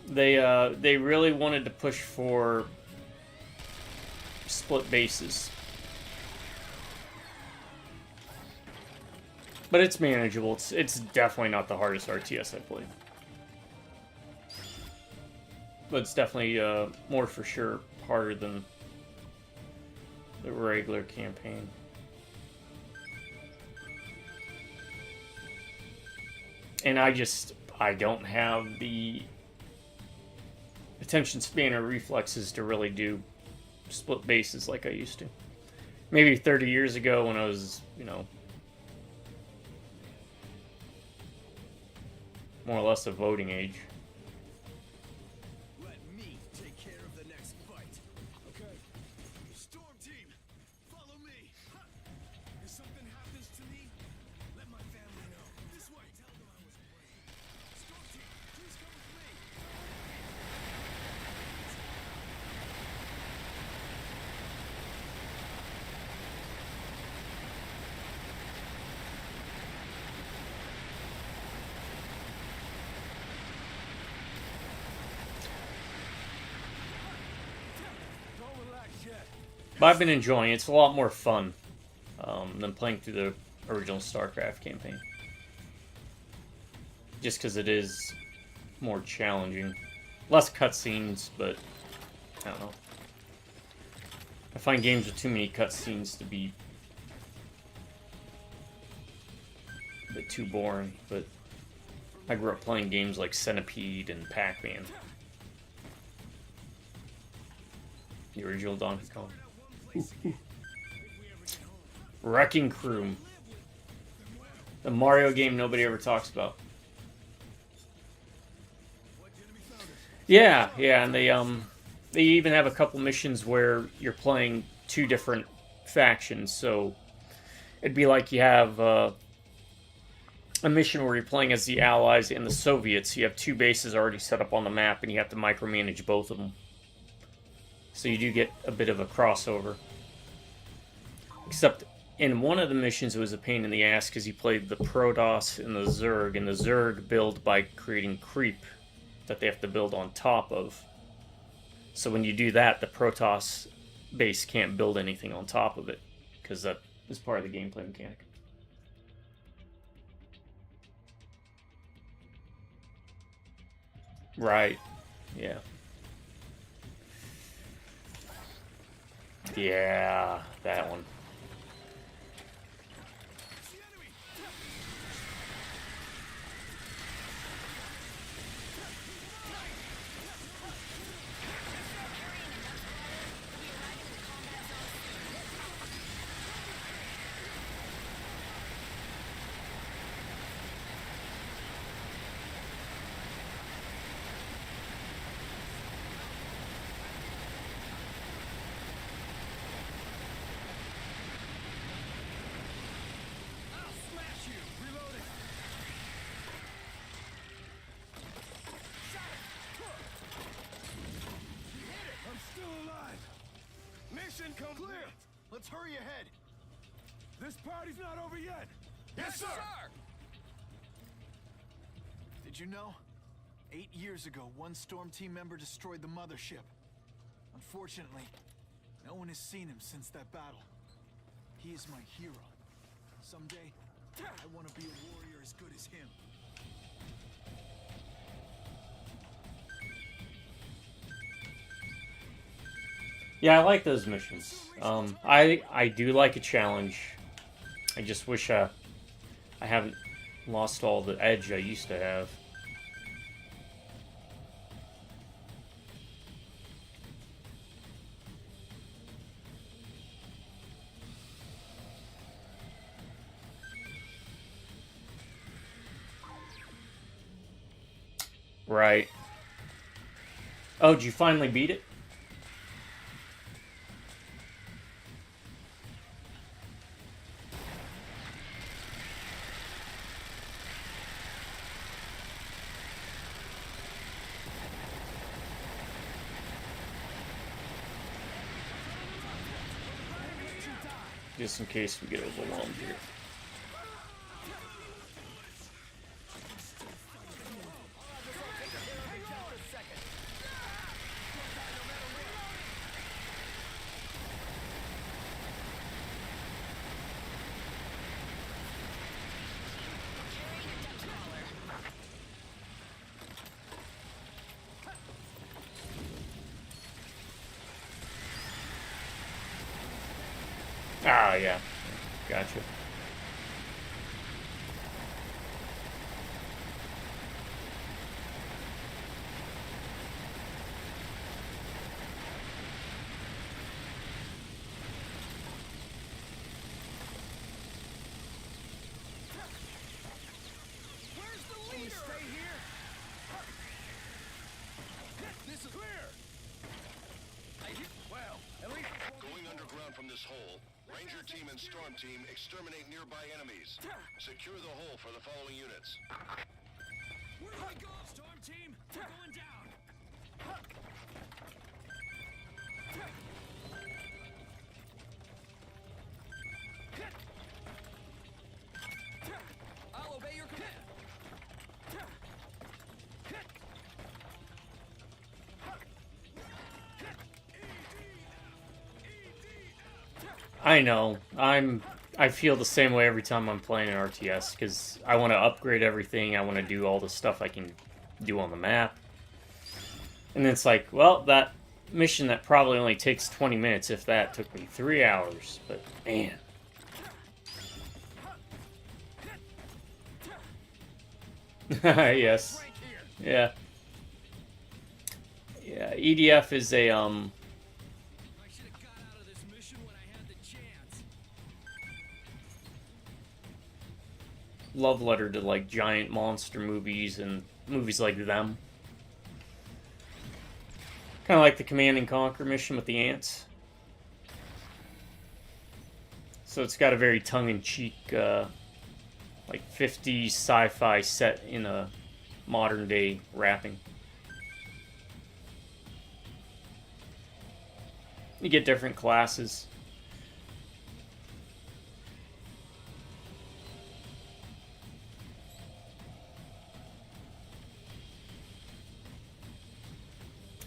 They really wanted to push for split bases. But it's manageable. It's definitely not the hardest RTS I've played. But it's definitely more for sure harder than the regular campaign. And I don't have the attention span or reflexes to really do split bases like I used to. Maybe 30 years ago when I was, more or less of voting age. Let me take care of the next fight. Okay. Storm team, follow me. If something happens to me, let my family know. This way. Tell them I was praying. Storm team, please come with me. Don't relax yet. But I've been enjoying it. It's a lot more fun than playing through the original StarCraft campaign. Just because it is more challenging. Less cutscenes, but I don't know. I find games with too many cutscenes to be a bit too boring, but I grew up playing games like Centipede and Pac-Man. The original Donkey Kong. Wrecking Crew. The Mario game nobody ever talks about. Yeah, and they even have a couple missions where you're playing 2 different factions, so it'd be like you have a mission where you're playing as the Allies and the Soviets. You have 2 bases already set up on the map, and you have to micromanage both of them. So you do get a bit of a crossover. Except in one of the missions it was a pain in the ass because you played the Protoss and the Zerg, and the Zerg build by creating creep that they have to build on top of. So when you do that, the Protoss base can't build anything on top of it because that is part of the gameplay mechanic. Right. Yeah. Yeah, that one. Clear! Let's hurry ahead. This party's not over yet. Yes, sir! Did you know? 8 years ago, one Storm Team member destroyed the mothership. Unfortunately, no one has seen him since that battle. He is my hero. Someday, I want to be a warrior as good as him. Yeah, I like those missions. I do like a challenge. I just wish I haven't lost all the edge I used to have. Right. Oh, did you finally beat it? Just in case we get overwhelmed here. Ah, yeah. Gotcha. Where's the leader? Stay here. This is clear. Well, at least Going underground from this hole, Ranger Team and Storm Team exterminate nearby enemies. Secure the hole for the following units. where do we go? Storm Team, we're going down. I'll obey your command. I know. I feel the same way every time I'm playing an RTS because I want to upgrade everything. I want to do all the stuff I can do on the map. And then it's like, well, that mission that probably only takes 20 minutes, if that, took me 3 hours. But man. Yes. Yeah. Yeah, EDF is a I should have got out of this mission when I had the chance. love letter to like giant monster movies and movies like them. Kind of like the Command and Conquer mission with the ants. So it's got a very tongue-in-cheek, like 50s sci-fi set in a modern-day wrapping. You get different classes.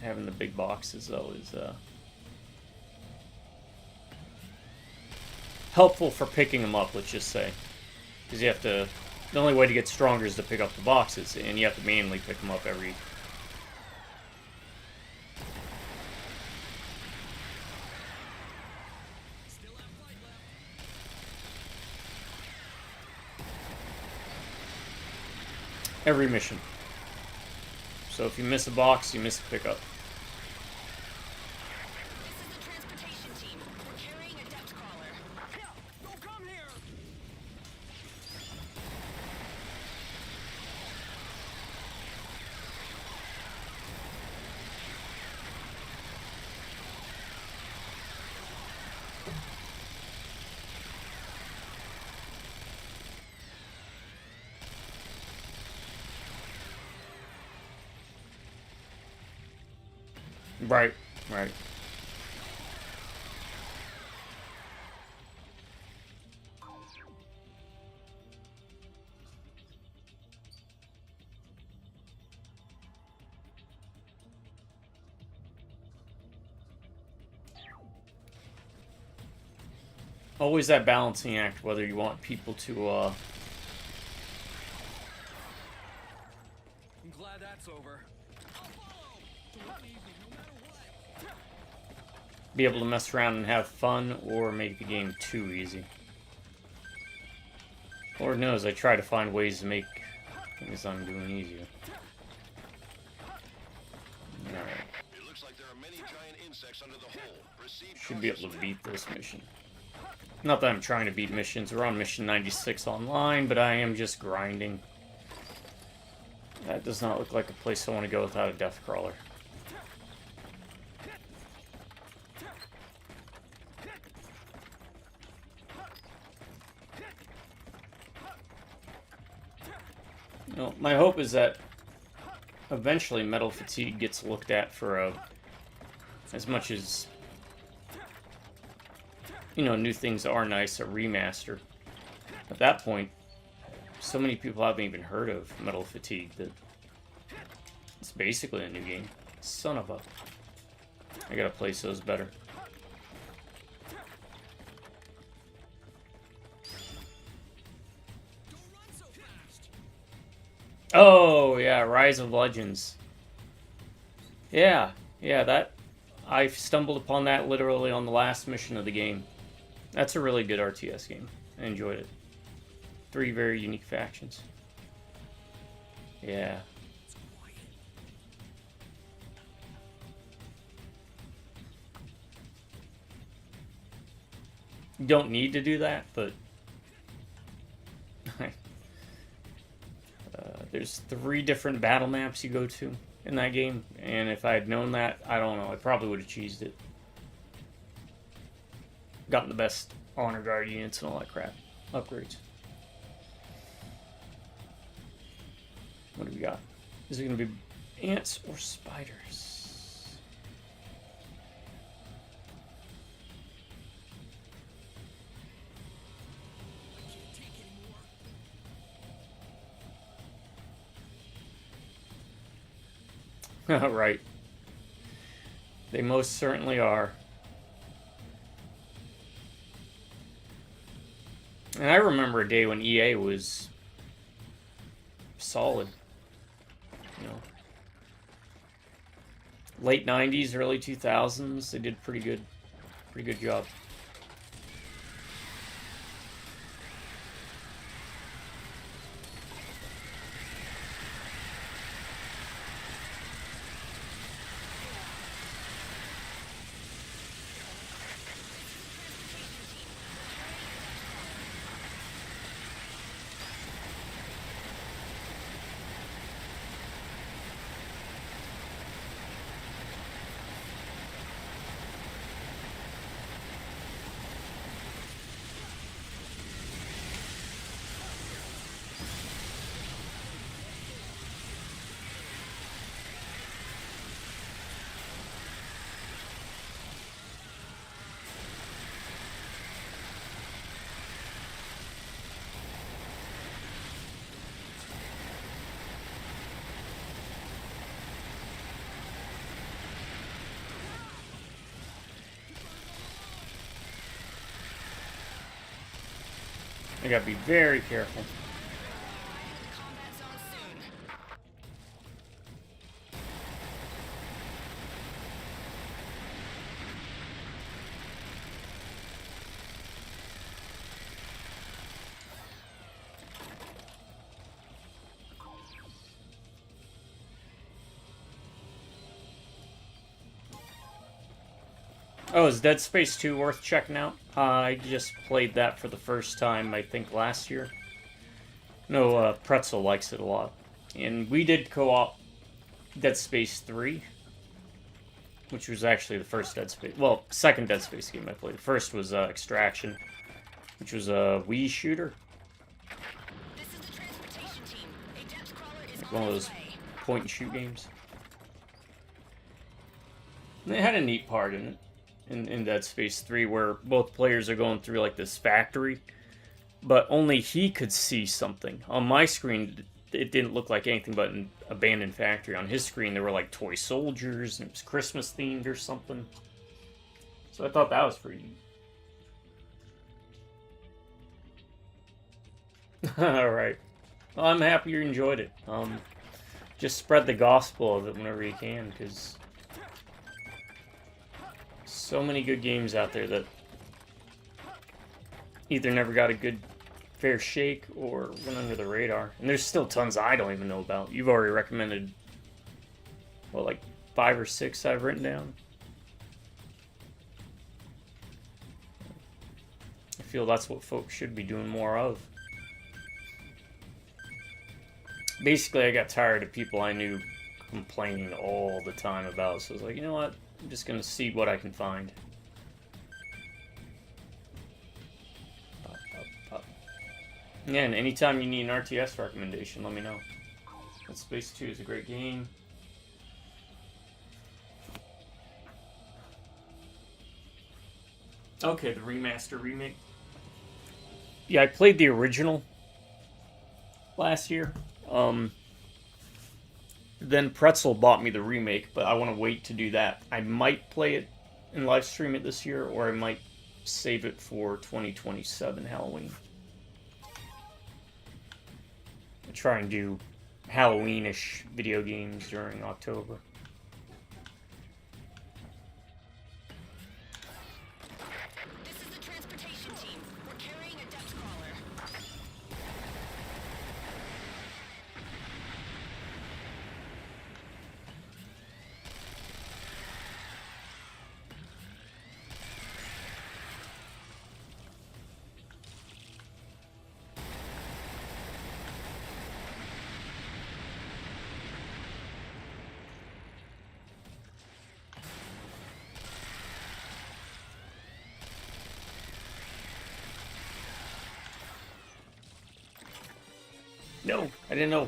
Having the big boxes, though, is helpful for picking them up, let's just say. Because you have to... The only way to get stronger is to pick up the boxes, and you have to manually pick them up every... Still have fight left. every mission. So if you miss a box, you miss a pickup. This is the transportation team. We're carrying a depth crawler. Don't come here. Right, right. always that balancing act, whether you want people to I'm glad that's over. I'll follow. Don't leave me, no matter what. be able to mess around and have fun, or make the game too easy. Lord knows I try to find ways to make things I'm doing easier. Alright. It looks like there are many giant insects under the hole. Proceed Should be able to cautiously. beat this mission. Not that I'm trying to beat missions. We're on mission 96 online, but I am just grinding. That does not look like a place I want to go without a death crawler. No, my hope is that eventually Metal Fatigue gets looked at for a, as much as, you know, new things are nice, a remaster. At that point, so many people haven't even heard of Metal Fatigue that it's basically a new game. Son of a... I gotta place those better. Don't run so fast. Oh, yeah, Rise of Legends. Yeah, that... I stumbled upon that literally on the last mission of the game. That's a really good RTS game. I enjoyed it. 3 very unique factions. Yeah. You don't need to do that, but... there's 3 different battle maps you go to in that game, and if I had known that, I don't know, I probably would have cheesed it. Gotten the best honor guard units and all that crap. Upgrades. What do we got? Is it going to be ants or spiders? I can't take anymore. Right. They most certainly are. And I remember a day when EA was solid. You know, late 90s, early 2000s, they did pretty good job. I gotta be very careful. Combat zone soon. Oh, is Dead Space 2 worth checking out? I just played that for the first time, I think, last year. No, Pretzel likes it a lot. And we did co-op Dead Space 3, which was actually the first Dead Space... Well, second Dead Space game I played. The first was Extraction, which was a Wii shooter. This is the transportation team. A depth crawler is Like one on of its those way. point-and-shoot games. And it had a neat part in it. In Dead Space 3, where both players are going through like this factory, but only he could see something. On my screen, it didn't look like anything but an abandoned factory. On his screen, there were like toy soldiers, and it was Christmas themed or something. So I thought that was pretty neat. All right. Well, I'm happy you enjoyed it. Just spread the gospel of it whenever you can, because so many good games out there that either never got a good fair shake or went under the radar. And there's still tons I don't even know about. You've already recommended, what, like 5 or 6 I've written down? I feel that's what folks should be doing more of. Basically, I got tired of people I knew complaining all the time about, so I was like, you know what? I'm just gonna see what I can find. Yeah, and anytime you need an RTS recommendation, let me know. Dead Space 2 is a great game. Okay, the remaster remake. Yeah, I played the original last year. Then Pretzel bought me the remake, but I want to wait to do that. I might play it and live stream it this year, or I might save it for 2027 Halloween. I try and do Halloween-ish video games during October. This is the transportation team. We're carrying a depth crawler. No, I didn't know.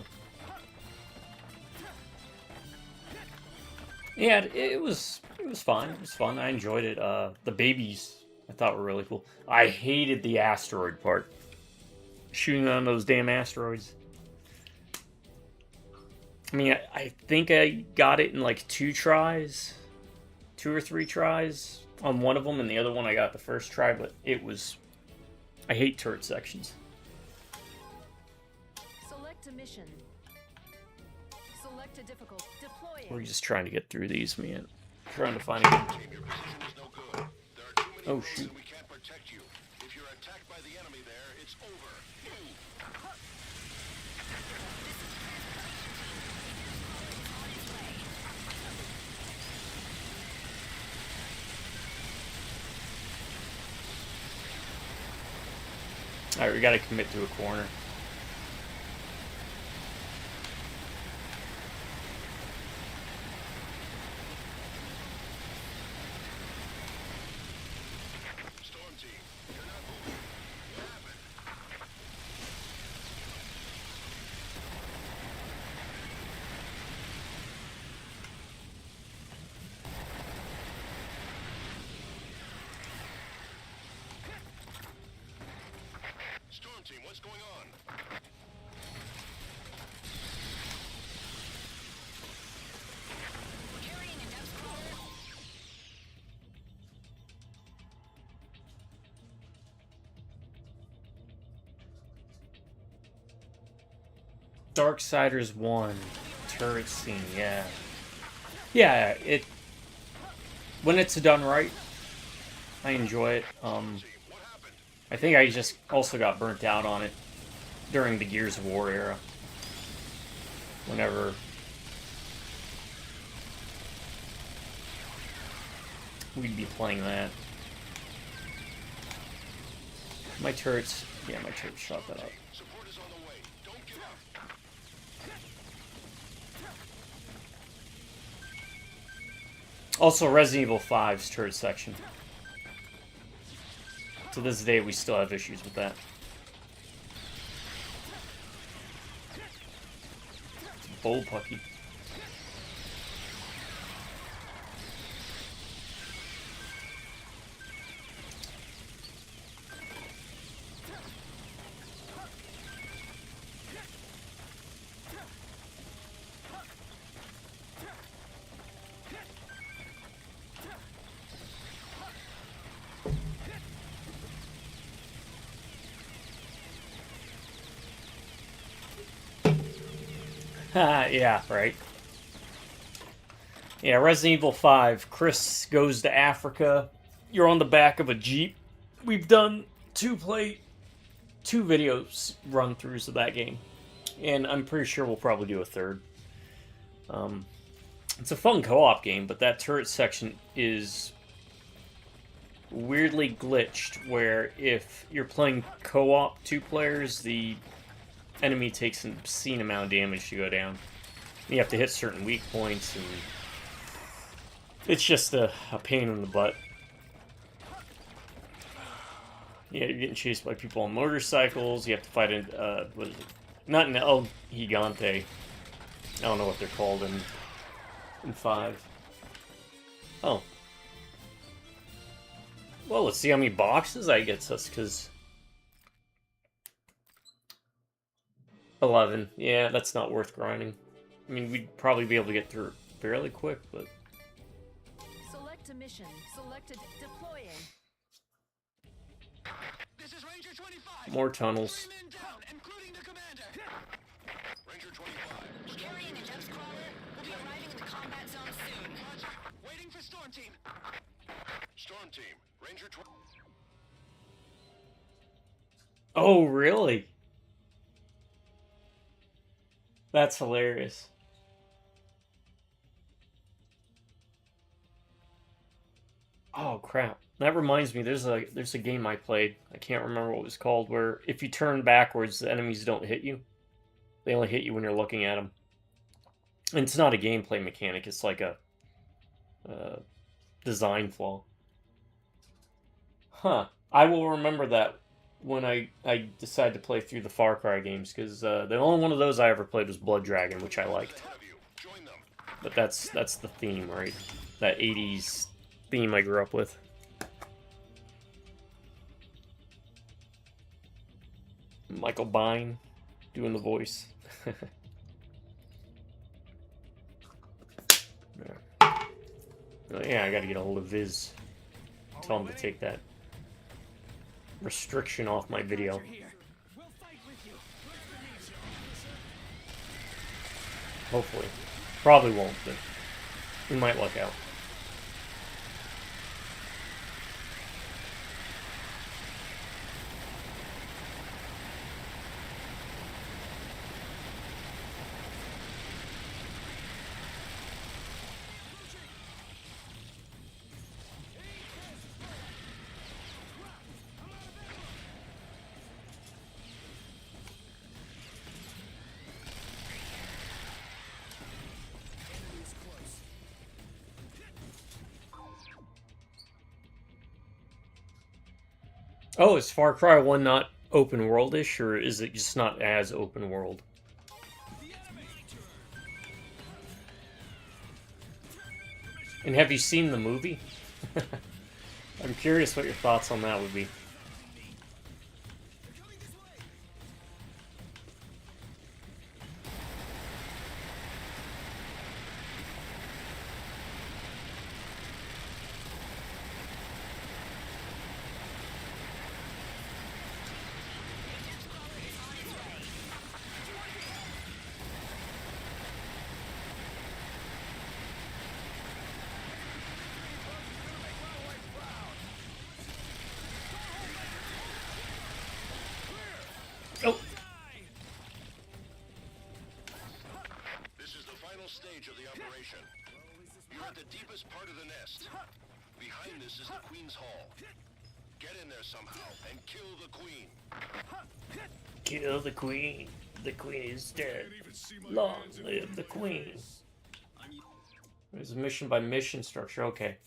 Yeah, it was fine. It was fun. I enjoyed it. The babies I thought were really cool. I hated the asteroid part. Shooting on those damn asteroids. I mean, I think I got it in like 2 tries. 2 or 3 tries on one of them, and the other one I got the first try, but it was... I hate turret sections. Select a mission. Select a difficult. Deploy it. We're just trying to get through these, man. Trying to find a good... Team, your position is no good. There are too many Oh, roads shoot. and we can't protect you. If you're attacked by the enemy there, it's over. Move. Alright, we gotta commit to a corner. Storm team, you're not moving. What happened? Storm team, what's going on? We're carrying a depth crawler. Darksiders 1. Turret scene, yeah. Yeah, it... When it's done right, I enjoy it. Team, what happened? I think I just also got burnt out on it during the Gears of War era. Whenever we'd be playing that. My turrets... Yeah, my turrets shot that up. Support is on the way. Don't give up. Also, Resident Evil 5's turret section. To this day, we still have issues with that. It's a bullpucky. Yeah, right. Yeah, Resident Evil 5. Chris goes to Africa. You're on the back of a Jeep. We've done two videos run-throughs of that game. And I'm pretty sure we'll probably do a third. It's a fun co-op game, but that turret section is weirdly glitched, where if you're playing co-op 2 players, the enemy takes an obscene amount of damage to go down. You have to hit certain weak points, and it's just a pain in the butt. Yeah, you're getting chased by people on motorcycles. You have to fight what is it? Not an El Gigante. I don't know what they're called in 5. Oh. Well, let's see how many boxes that gets us, because 11. Yeah, that's not worth grinding. I mean, we'd probably be able to get through it fairly quick, but... Select a mission. Select a deploying. This is Ranger 25. More tunnels. 3 men down, including the commander. Ranger 25. Carrying a depth crawler. We'll be arriving in the combat zone soon. Waiting for Storm Team. Storm Team. Ranger 20. Oh, really? That's hilarious. Oh, crap. That reminds me, there's a game I played. I can't remember what it was called, where if you turn backwards, the enemies don't hit you. They only hit you when you're looking at them. And it's not a gameplay mechanic, it's like a design flaw. Huh. I will remember that when I decide to play through the Far Cry games, because the only one of those I ever played was Blood Dragon, which I liked. Ahead of you. Join them. But that's the theme, right? That 80s theme I grew up with. Michael Biehn doing the voice. Yeah, I gotta get a hold of Viz. Tell him to take that restriction off my video. Here. We'll fight with you. Hopefully. Probably won't, but we might luck out. Enemies close. Oh, is Far Cry 1 not open world-ish, or is it just not as open world? And have you seen the movie? I'm curious what your thoughts on that would be. Oh, This is the final stage of the operation. You're at the deepest part of the nest. Behind this is the Queen's Hall. Get in there somehow and kill the Queen. kill the queen. The queen is dead. Long live the queen. There's a mission by mission structure. Okay.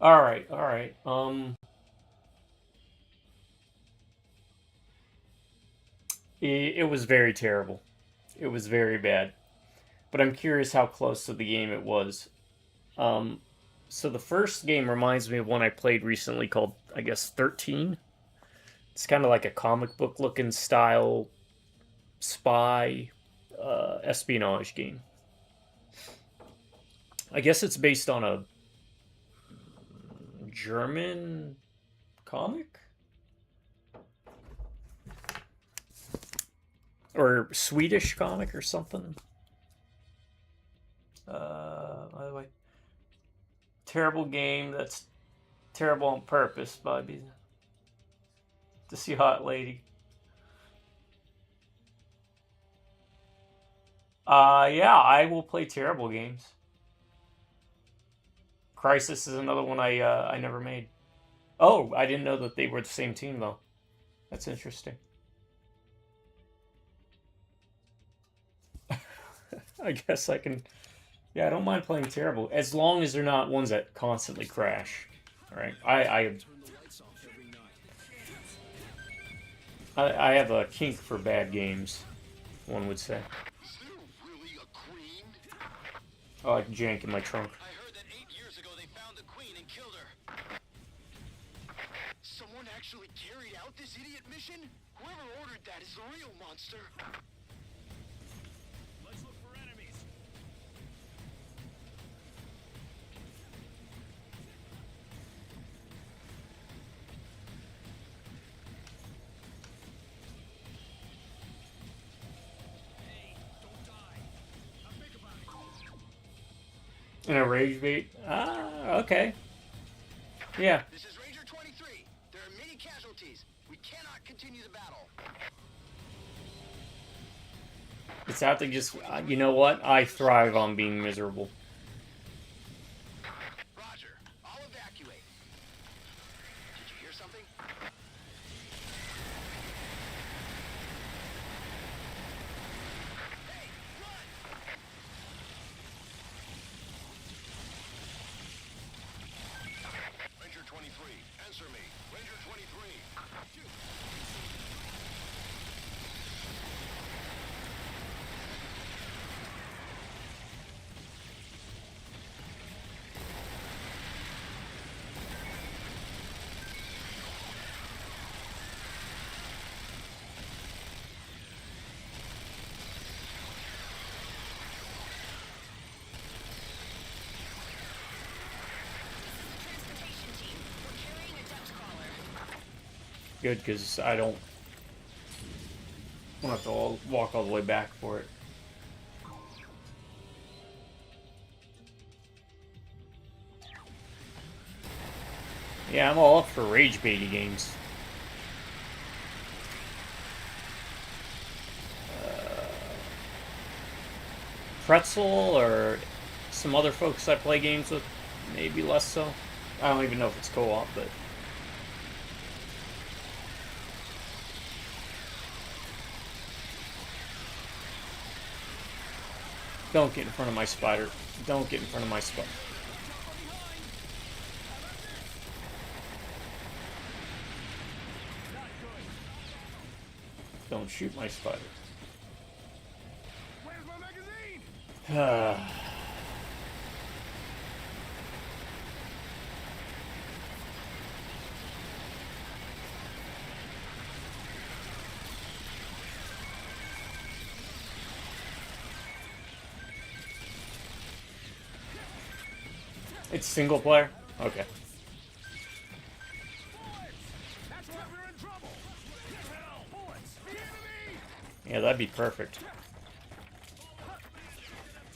Alright, alright. It was very terrible. It was very bad. But I'm curious how close to the game it was. So the first game reminds me of one I played recently called, I guess, 13. It's kind of like a comic book looking style spy espionage game. I guess it's based on a German comic? or Swedish comic or something. By the way, terrible game that's terrible on purpose, Bobby. To see hot lady. Yeah, I will play terrible games. Crisis is another one I never made. Oh, I didn't know that they were the same team though. That's interesting. I guess I can. Yeah, I don't mind playing terrible as long as they're not ones that constantly crash. All right, I have a kink for bad games. One would say. Is there really a queen? I like jank in my trunk. I heard that 8 years ago they found the queen and killed her. Someone actually carried out this idiot mission? Whoever ordered that is the real monster. Let's look for enemies. Hey, don't die. Now think about it. In a rage bait. Ah, okay. Yeah. This is Ranger 23. There are many casualties. We cannot continue the battle. It's out to just, you know what? I thrive on being miserable. Roger. I'll evacuate. Did you hear something? Hey, run! Ranger 23, answer me. Ranger 23. Transportation team, we're carrying a Dutch crawler. Good, because I don't have to walk all the way back for it. Yeah, I'm all up for rage baity games. Pretzel or some other folks I play games with, maybe less so. I don't even know if it's co-op, but don't get in front of my spider. Don't get in front of my spider. Don't shoot my spider. Where's my magazine? It's single player? Okay. That's why we're in trouble. Hell, bullets. The enemy. Yeah, that'd be perfect.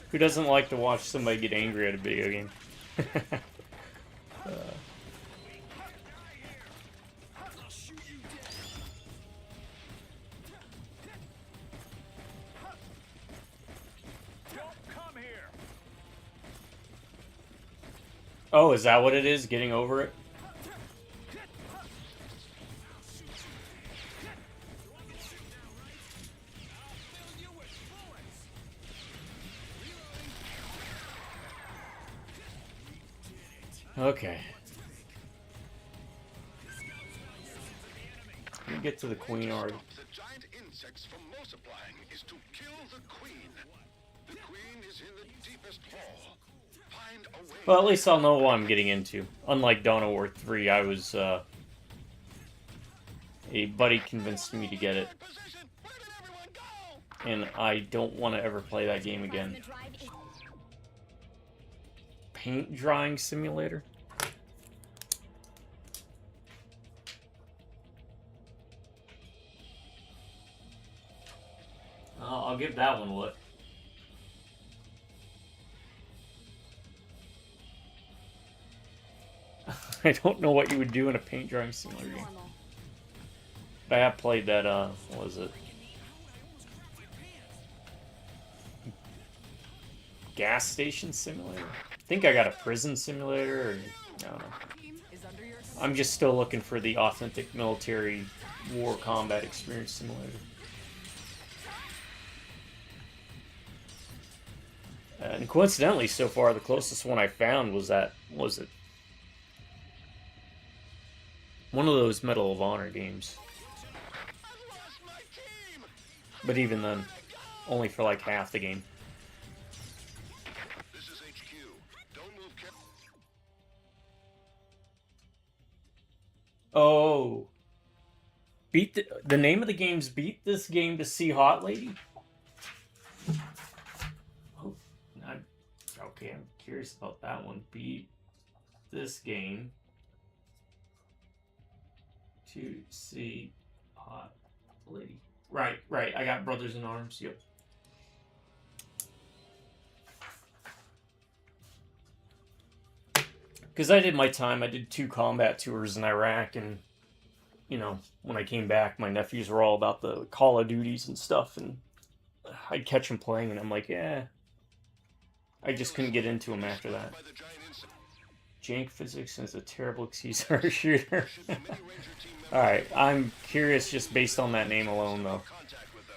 Who doesn't like to watch somebody get angry at a video game? I'll shoot you dead. Don't come here. Oh, is that what it is? Getting over it? Fill you with bullets. Okay. Let me get to the queen already. The giant insects from multiplying is to kill the queen. The queen is in the deepest hall. Find a way. Well, at least I'll know what I'm getting into. Unlike Dawn of War 3, I was, a buddy convinced me to get it. Position. Where did everyone go? And I don't want to ever play that game again. The drive is Paint drying simulator? I'll give that one a look. I don't know what you would do in a paint drying simulator game. Normal. But I have played that, what was it? Gas station simulator? I think I got a prison simulator, or I don't know. Is under your I'm just still looking for the authentic military war combat experience simulator. And coincidentally, so far, the closest one I found was that, what was it? One of those Medal of Honor games. I've lost my team! But even then, only for like half the game. This is HQ. Don't move Oh. Beat the name of the game's Beat This Game to See Hot Lady? Oh, okay, I'm curious about that one. Beat this game to see Hot Lady. Right. I got Brothers in Arms. Yep. Because I did my time. I did 2 combat tours in Iraq, and you know, when I came back, my nephews were all about the Call of Duties and stuff, and I'd catch them playing, and I'm like, yeah. I just couldn't get into them after that. by the giant insect. Jank physics is a terrible excuse for a shooter. Alright, I'm curious just based on that name alone, though. Contact with them.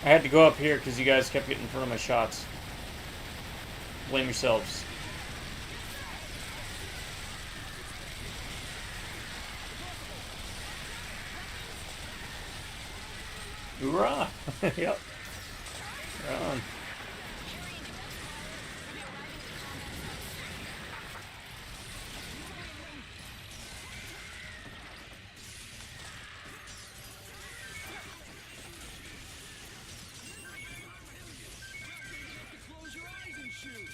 I had to go up here because you guys kept getting in front of my shots. Blame yourselves. Hoorah! Yep. Right on. Close your eyes and shoot.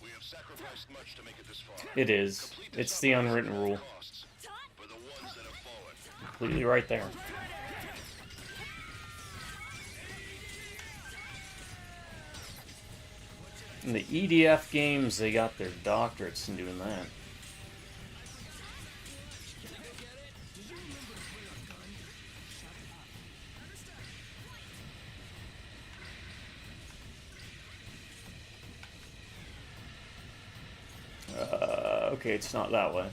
We have sacrificed much to make it this far. It is. It's the unwritten rule. Costs for the ones that have fallen. Completely right there. In the EDF games, they got their doctorates in doing that. Okay, it's not that way.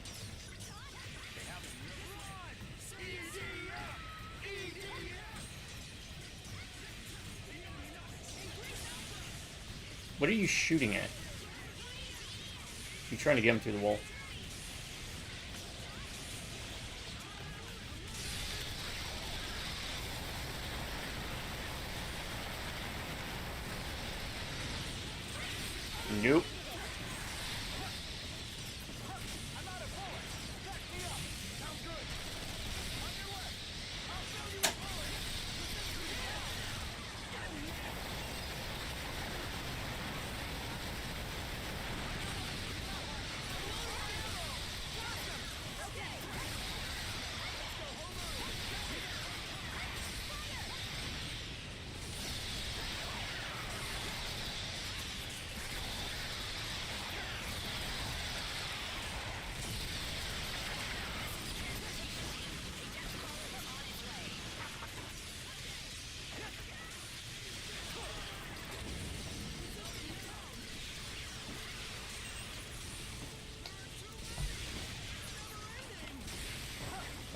What are you shooting at? You trying to get him through the wall? Nope.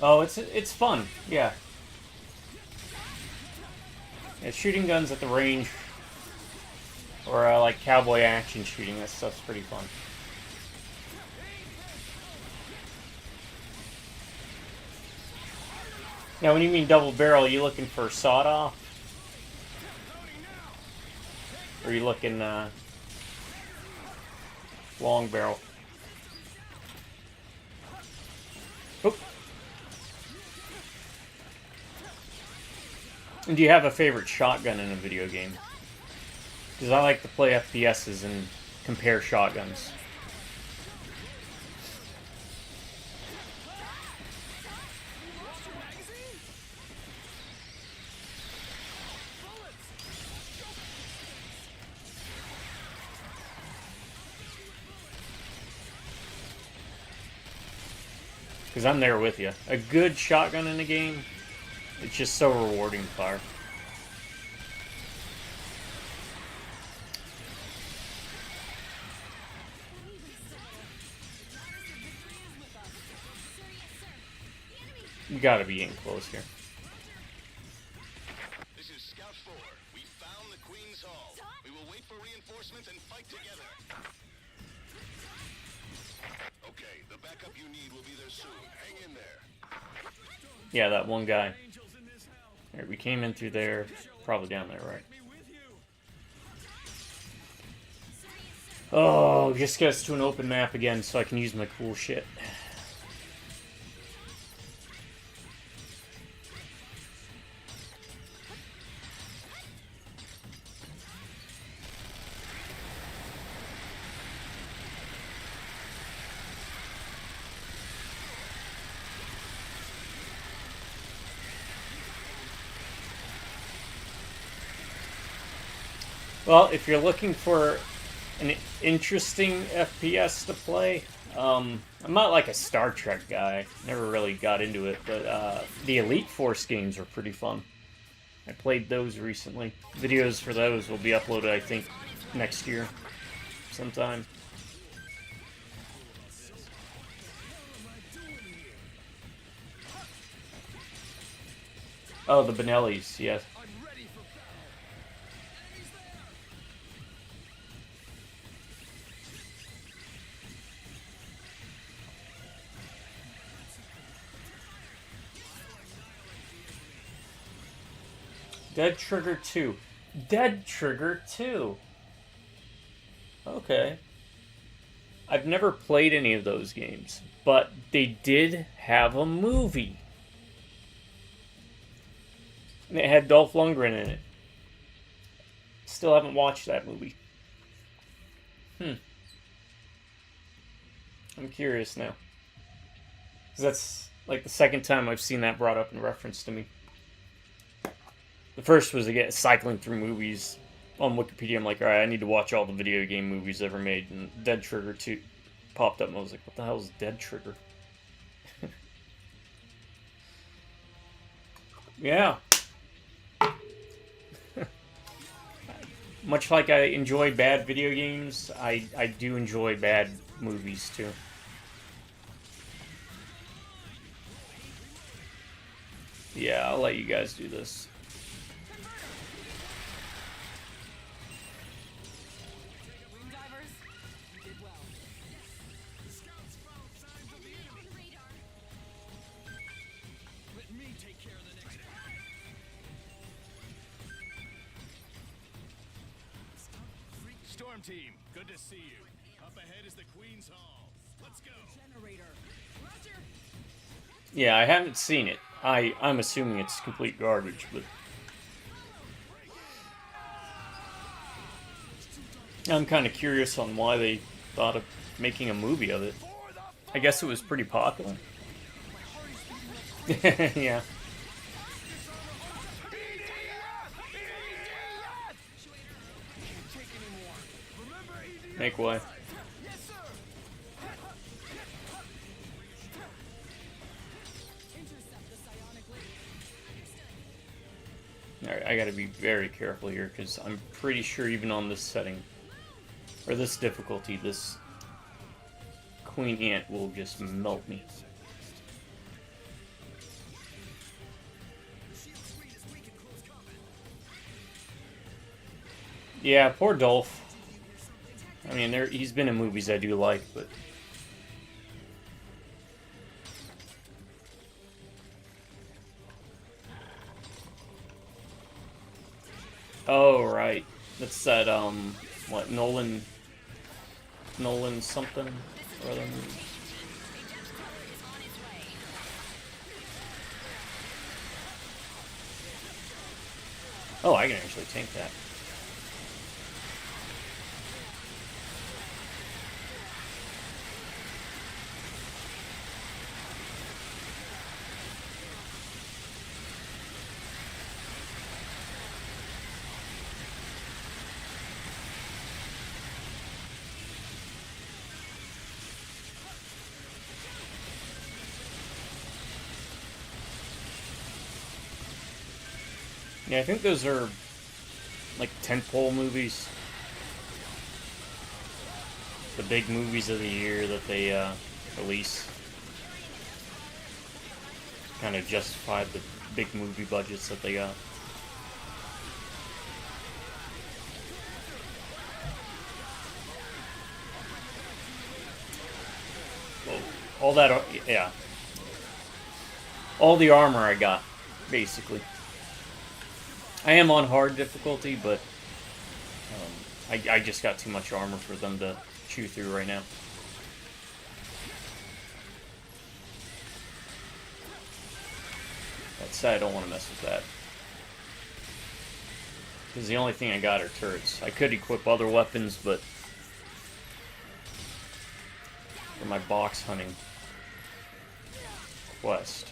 Oh, it's fun, yeah. Yeah, shooting guns at the range. Or like cowboy action shooting. That stuff's pretty fun. Now, when you mean double barrel, are you looking for sawed off? Or are you looking long barrel? Oop. And do you have a favorite shotgun in a video game? Because I like to play FPSs and compare shotguns. Because I'm there with you. A good shotgun in a game, it's just so rewarding to fire. You gotta be in close here. This is Scout 4. We found the Queen's Hall. We will wait for reinforcements and fight together. Okay, the backup you need will be there soon. Hang in there. Yeah, that one guy. Alright, we came in through there. Probably down there, right? Oh, just get us to an open map again so I can use my cool shit. Well, if you're looking for an interesting FPS to play, I'm not like a Star Trek guy. Never really got into it, but the Elite Force games are pretty fun. I played those recently. Videos for those will be uploaded, I think, next year sometime. Oh, the Benellis, yes. Dead Trigger 2. Dead Trigger 2. Okay. I've never played any of those games, but they did have a movie. And it had Dolph Lundgren in it. Still haven't watched that movie. I'm curious now. 'Cause that's like the second time I've seen that brought up in reference to me. The first was, again, cycling through movies on Wikipedia. I'm like, alright, I need to watch all the video game movies ever made. And Dead Trigger 2 popped up and I was like, what the hell is Dead Trigger? Yeah. Much like I enjoy bad video games, I do enjoy bad movies too. Yeah, I'll let you guys do this. Storm team, good to see you. Up ahead is the Queen's Hall. Let's go. Generator. Roger. Yeah, I haven't seen it. I'm assuming it's complete garbage, but I'm kind of curious on why they thought of making a movie of it. I guess it was pretty popular. Yeah. Make way. Alright, I gotta be very careful here, because I'm pretty sure even on this setting, or this difficulty, this Queen Ant will just melt me. Yeah, poor Dolph. I mean, he's been in movies I do like, but... Oh, right. That's that, what, Nolan something or other movie. Oh, I can actually tank that. Yeah, I think those are like tentpole movies. The big movies of the year that they release. Kind of justify the big movie budgets that they got. Well, all that, yeah. All the armor I got, basically. I am on hard difficulty, but I just got too much armor for them to chew through right now. That said, I don't want to mess with that. Because the only thing I got are turrets. I could equip other weapons, but for my box hunting quest.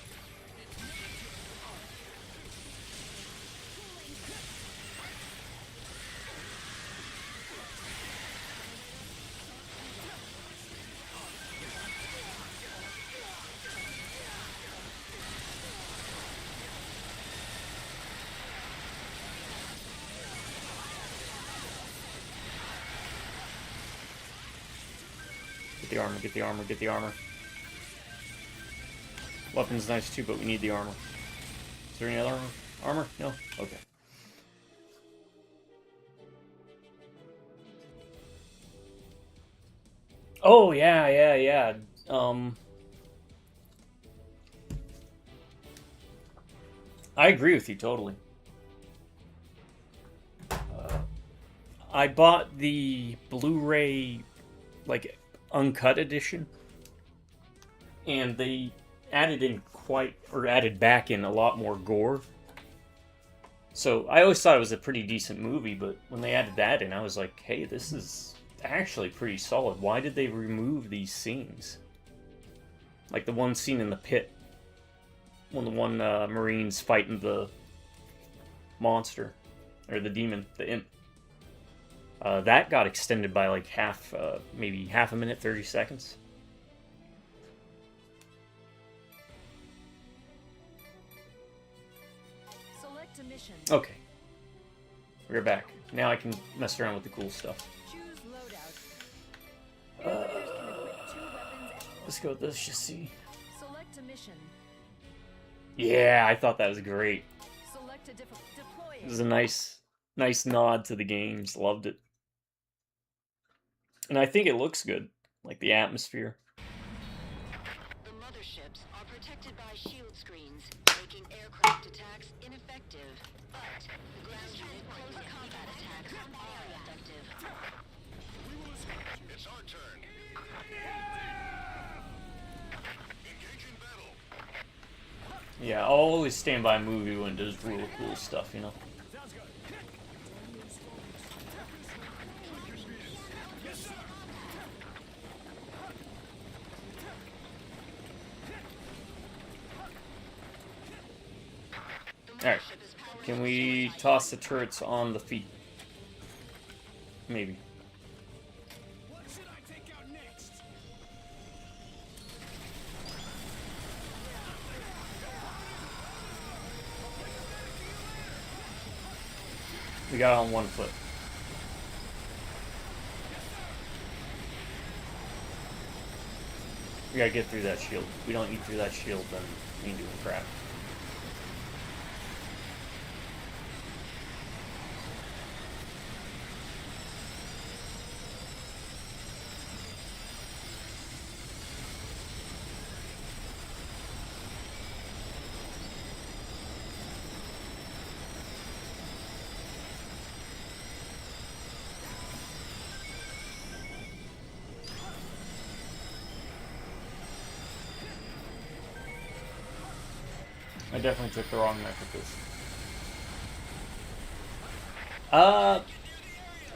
Get the armor, get the armor, get the armor. Weapon's nice too, but we need the armor. Is there any other armor? No? Okay. Oh, yeah. I agree with you totally. I bought the Blu-ray, like, uncut edition, and they added back in a lot more gore. So I always thought it was a pretty decent movie, but when they added that in, I was like, hey, this is actually pretty solid. Why did they remove these scenes? Like the one scene in the pit, when the one Marine's fighting the monster, or the demon, the imp. That got extended by like maybe half a minute, 30 seconds. Select a mission. Okay. We're back. Now I can mess around with the cool stuff. Choose loadout. Airraiders can equip 2 weapons. Let's go with this, just see. Select a mission. Yeah, I thought that was great. Select a deploy It was a nice nod to the games. Loved it. And I think it looks good. Like the atmosphere. The motherships are protected by shield screens, making aircraft attacks ineffective. But the ground unit close combat attacks are effective. It's our turn. Engaging battle. Yeah, I'll always stand by a movie when it does real cool stuff, you know? Alright. Can we toss the turrets on the feet? Maybe. What should I take out next? We got it on one foot. We gotta get through that shield. If we don't get through that shield, then we ain't doing crap. I definitely took the wrong map with this.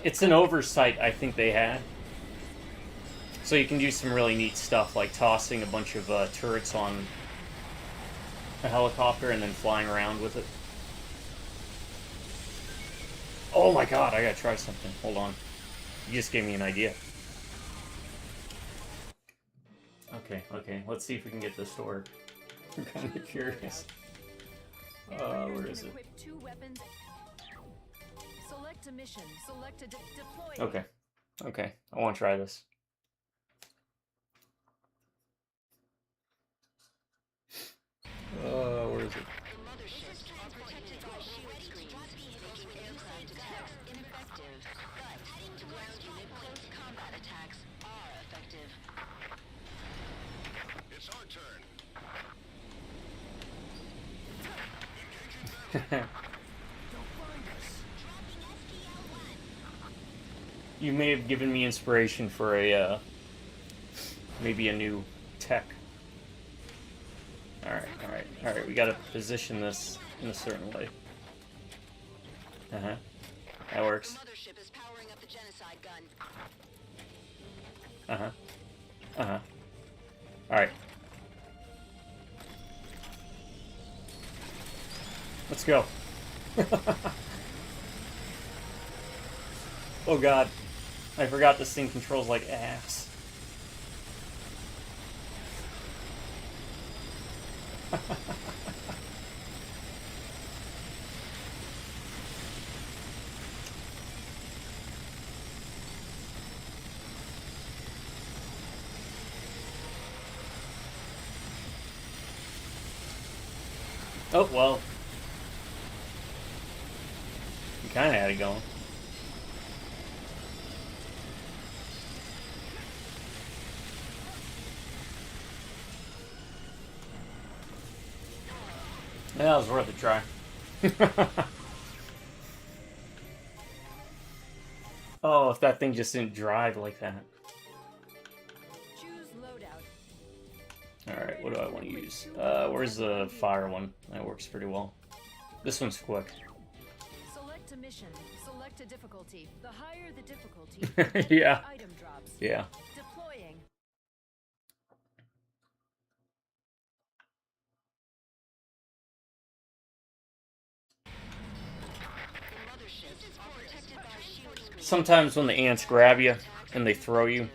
It's an oversight I think they had. So you can do some really neat stuff, like tossing a bunch of turrets on a helicopter and then flying around with it. Oh my god, I gotta try something. Hold on. You just gave me an idea. Okay, let's see if we can get this to work. I'm kind of curious. Where is it? Equip 2 weapons. Select a mission. Select a deploy. Okay, I want to try this. Where is it? The motherships are protected by shield screens, making aircraft attacks ineffective. But ground unit close combat attacks are effective. It's our turn. You may have given me inspiration for a, maybe a new tech. Alright, we gotta position this in a certain way. That works. The mothership is powering up the genocide gun. Alright. Let's go. Oh god. I forgot this thing controls like ass. Oh, well. You kind of had it going. Yeah, that was worth a try. Oh, if that thing just didn't drive like that. Choose loadout. Alright, what do I want to use? Where's the fire one? That works pretty well. This one's quick. Select a mission. Select a difficulty. The higher the difficulty, the Yeah. more item drops. Yeah. Deploying. The motherships are protected by shield screens. Sometimes when the ants grab you and they throw you,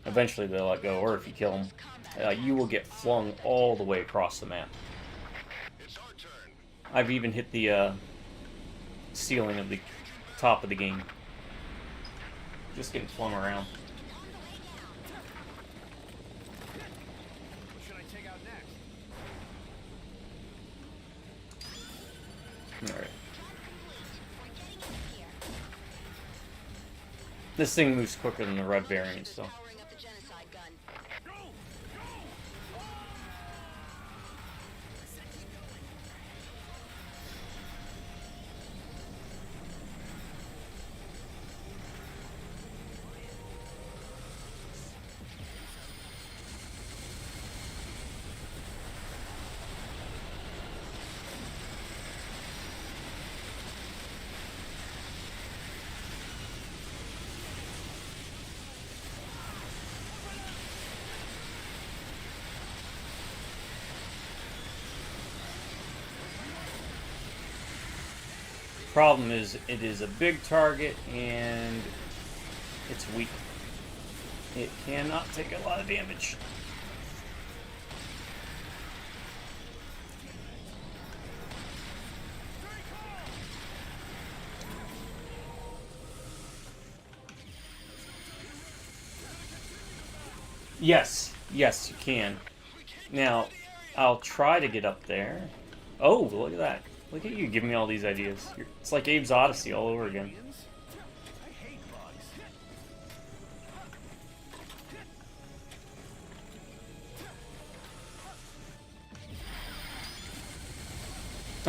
eventually they'll let go, or if you kill them, you will get flung all the way across the map. It's our turn. I've even hit the ceiling of the top of the game. Just getting flung around. What should I take out next? Alright. This thing moves quicker than the red variant, so. Powering up the genocide gun. Problem is, it is a big target and it's weak. It cannot take a lot of damage. Yes, yes, you can. Now, I'll try to get up there. Oh, look at that. Look at you giving me all these ideas. It's like Abe's Odyssey all over again. I hate bugs.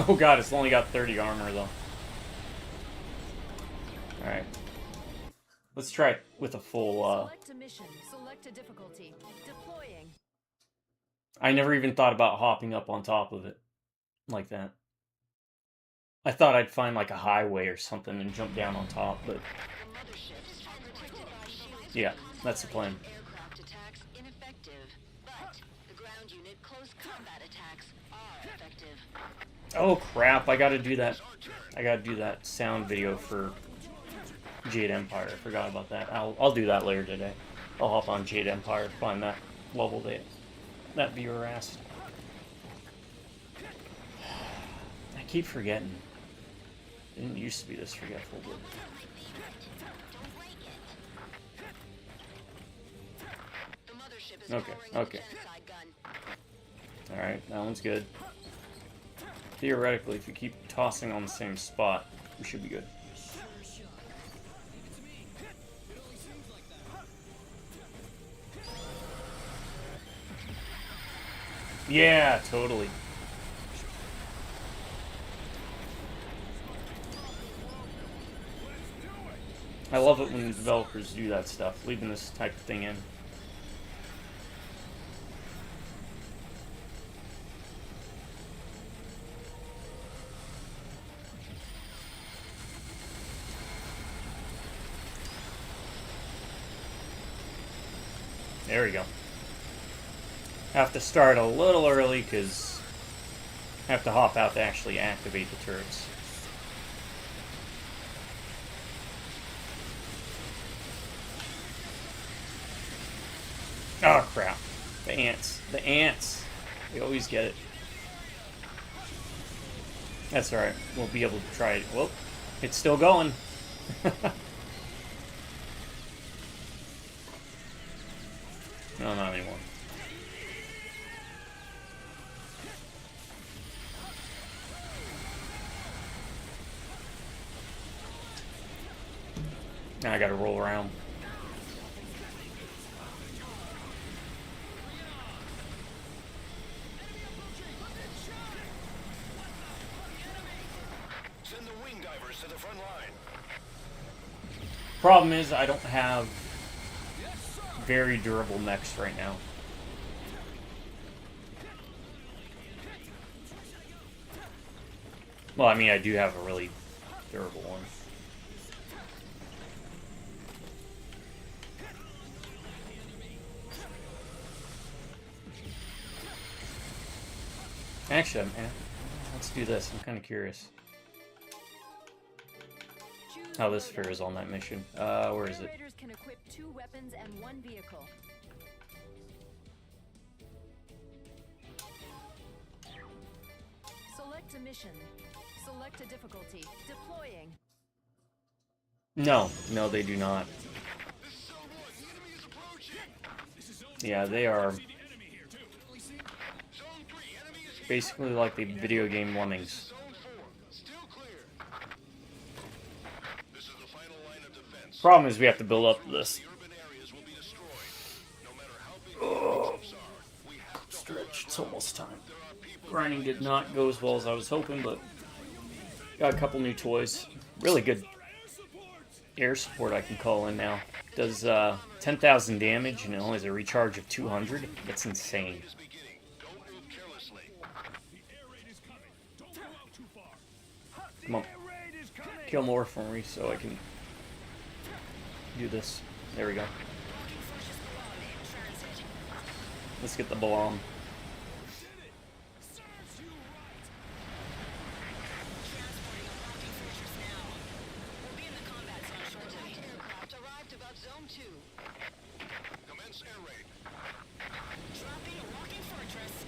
Oh god, it's only got 30 armor though. Alright. Let's try it with a full, Select a mission. Select a difficulty. Deploying. I never even thought about hopping up on top of it. like that. I thought I'd find like a highway or something and jump down on top, but The motherships are protected by shields. yeah, that's the plan. Aircraft attacks ineffective, but the ground unit close combat attacks are effective. Oh crap, I gotta do that. I gotta do that sound video for Jade Empire. I forgot about that. I'll do that later today. I'll hop on Jade Empire, find that level that viewer asked. I keep forgetting. It didn't used to be this forgetful, but The mothership is Okay, powering okay. the genocide gun. alright, that one's good. Theoretically, if you keep tossing on the same spot, we should be good. Yeah, totally. I love it when developers do that stuff, leaving this type of thing in. There we go. Have to start a little early because I have to hop out to actually activate the turrets. Oh crap. The ants. The ants. They always get it. That's alright. We'll be able to try it. Whoop. It's still going. No, not anymore. Now I gotta roll around. Send the wing divers to the front line. Problem is, I don't have very durable mechs right now. Well, I mean, I do have a really durable one. Actually, let's do this. I'm kind of curious how this fares on that mission. Where is Air it? Raiders can equip 2 weapons and 1 vehicle. Select a mission. Select a difficulty. Deploying. No, no, they do not. Yeah, they are basically like the video game lemmings. Zone 4, still clear. This is the final line of defense. Problem is, we have to build up to this. The urban areas will be destroyed. No matter how big the enemy troops are, we have to hold our Stretch, it's ground. almost time. There are people Grinding did not go as well as I was hoping, but got a couple new toys. Really good air support I can call in now. Does 10,000 damage and it only has a recharge of 200. That's insane. is beginning. Don't move carelessly. Come on. Kill more for me so I can do this. There we go. Let's get the bomb. Aircraft arrived above Zone 2. Commence air raid. Dropping a walking fortress.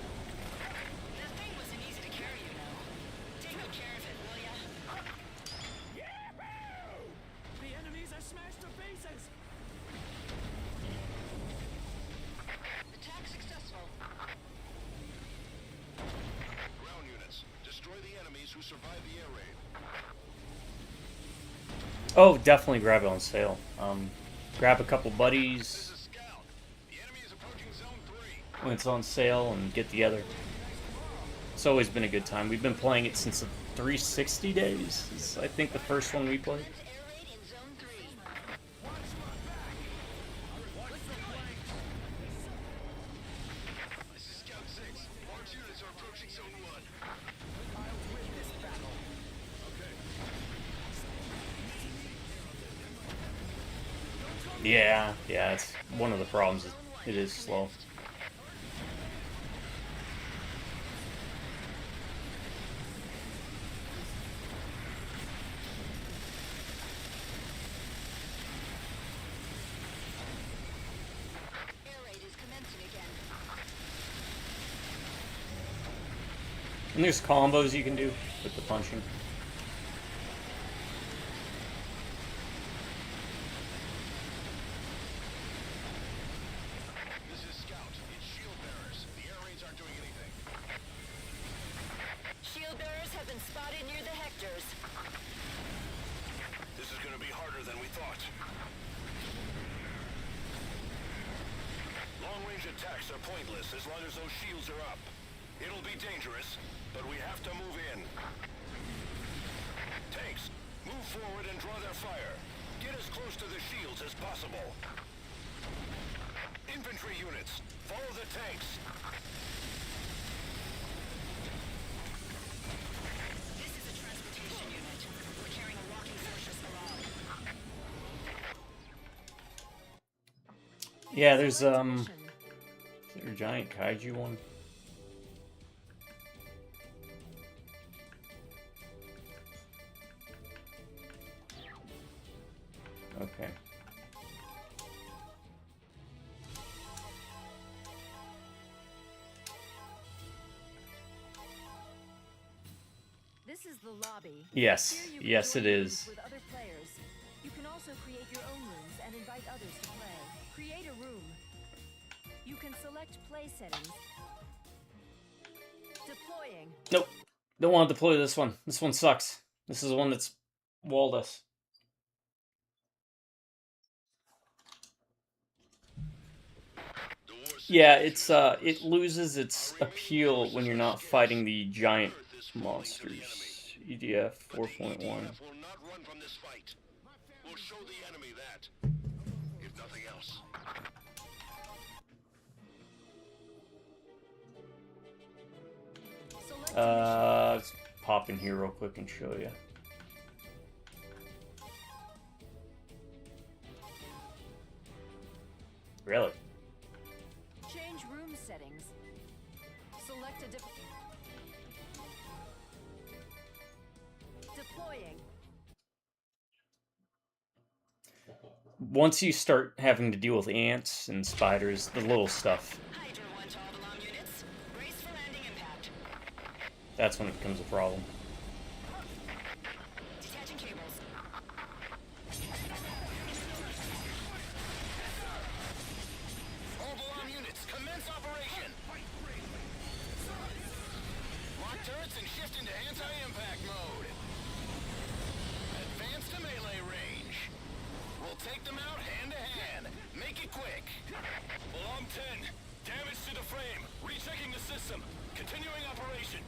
That thing wasn't easy to carry, you know. Take good care of it, will ya? The enemies are smashed to pieces! Attack successful. Ground units, destroy the enemies who survive the air raid. Oh, definitely grab it on sale. Grab a couple buddies This is Scout. The enemy is approaching Zone 3. when it's on sale and get together. It's always been a good time. We've been playing it since the 360 days. It's, I think, the first one we played. Air raid in Zone 3. Yeah, it's one of the problems. It is slow. Air raid is commencing again. And there's combos you can do with the punching. This is Scout. It's shield bearers. The air raids aren't doing anything. Shield bearers have been spotted near the Hectors. This is going to be harder than we thought. Long-range attacks are pointless as long as those shields are up. It'll be dangerous, but we have to move in. Tanks, move forward and draw their fire. Get as close to the shields as possible. Infantry units, follow the tanks. This is a transportation unit. We're carrying a walking fortress along. Yeah, there's Select a is mission. there a giant kaiju one? Okay. This is the lobby. Yes, Here you can yes join it rooms is. with other players. You can also create your own rooms and invite others to play. Create a room. You can select play settings. Deploying. Nope. Don't want to deploy this one. This one sucks. This is the one that's walled us. The war Yeah, it's it loses its appeal when you're not fighting the giant monsters. EDF 4.1. EDF will not run from this fight. We'll show the enemy that. If nothing else. Select a mission. Let's pop in here real quick and show you. Really? Change room settings. Select a deploying. Once you start having to deal with ants and spiders, the little stuff, Hydra 1 to all alarm units. Brace for landing impact. that's when it becomes a problem. Detaching cables. All alarm units, commence operation. Lock turrets and shift into anti-impact mode. Advance to melee range. We'll take them out hand to hand. Make it quick. Alarm 10. Damage to the frame. Rechecking the system. Continuing operation.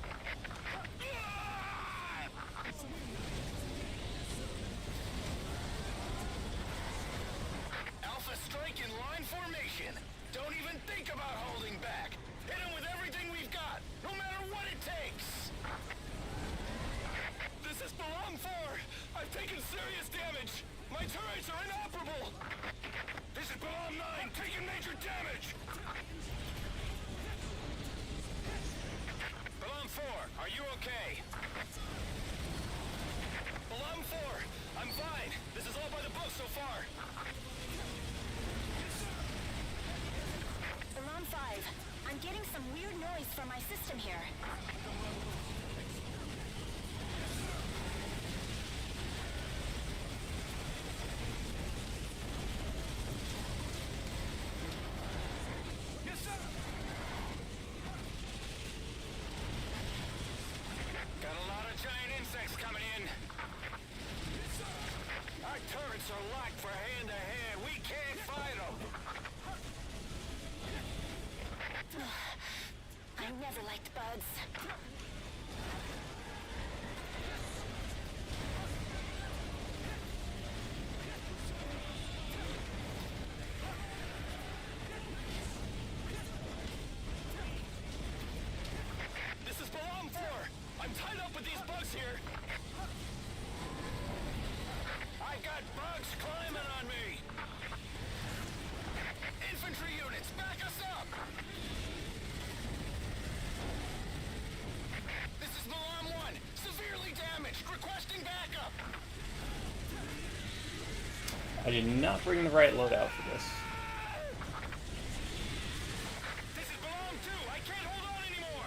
Alpha strike in line formation. Don't even think about holding back. Hit him with everything we've got, no matter what it takes. This is Balam 4. I've taken serious damage. My turrets are inoperable. This is Balam 9, taking major damage. Balam 4, are you okay? Balam 4, I'm fine. This is all by the book so far. Alarm 5. I'm getting some weird noise from my system here. Yes, sir. Got a lot of giant insects coming in. Our turrets are locked for hand-to-hand. We can't fight them. I never liked bugs. This is Balam 4. I'm tied up with these bugs here. I got bugs climbing on me. Infantry units, back us up! This is Milan 1, severely damaged, requesting backup! I did not bring the right loadout for this. This is Milan 2, I can't hold on anymore!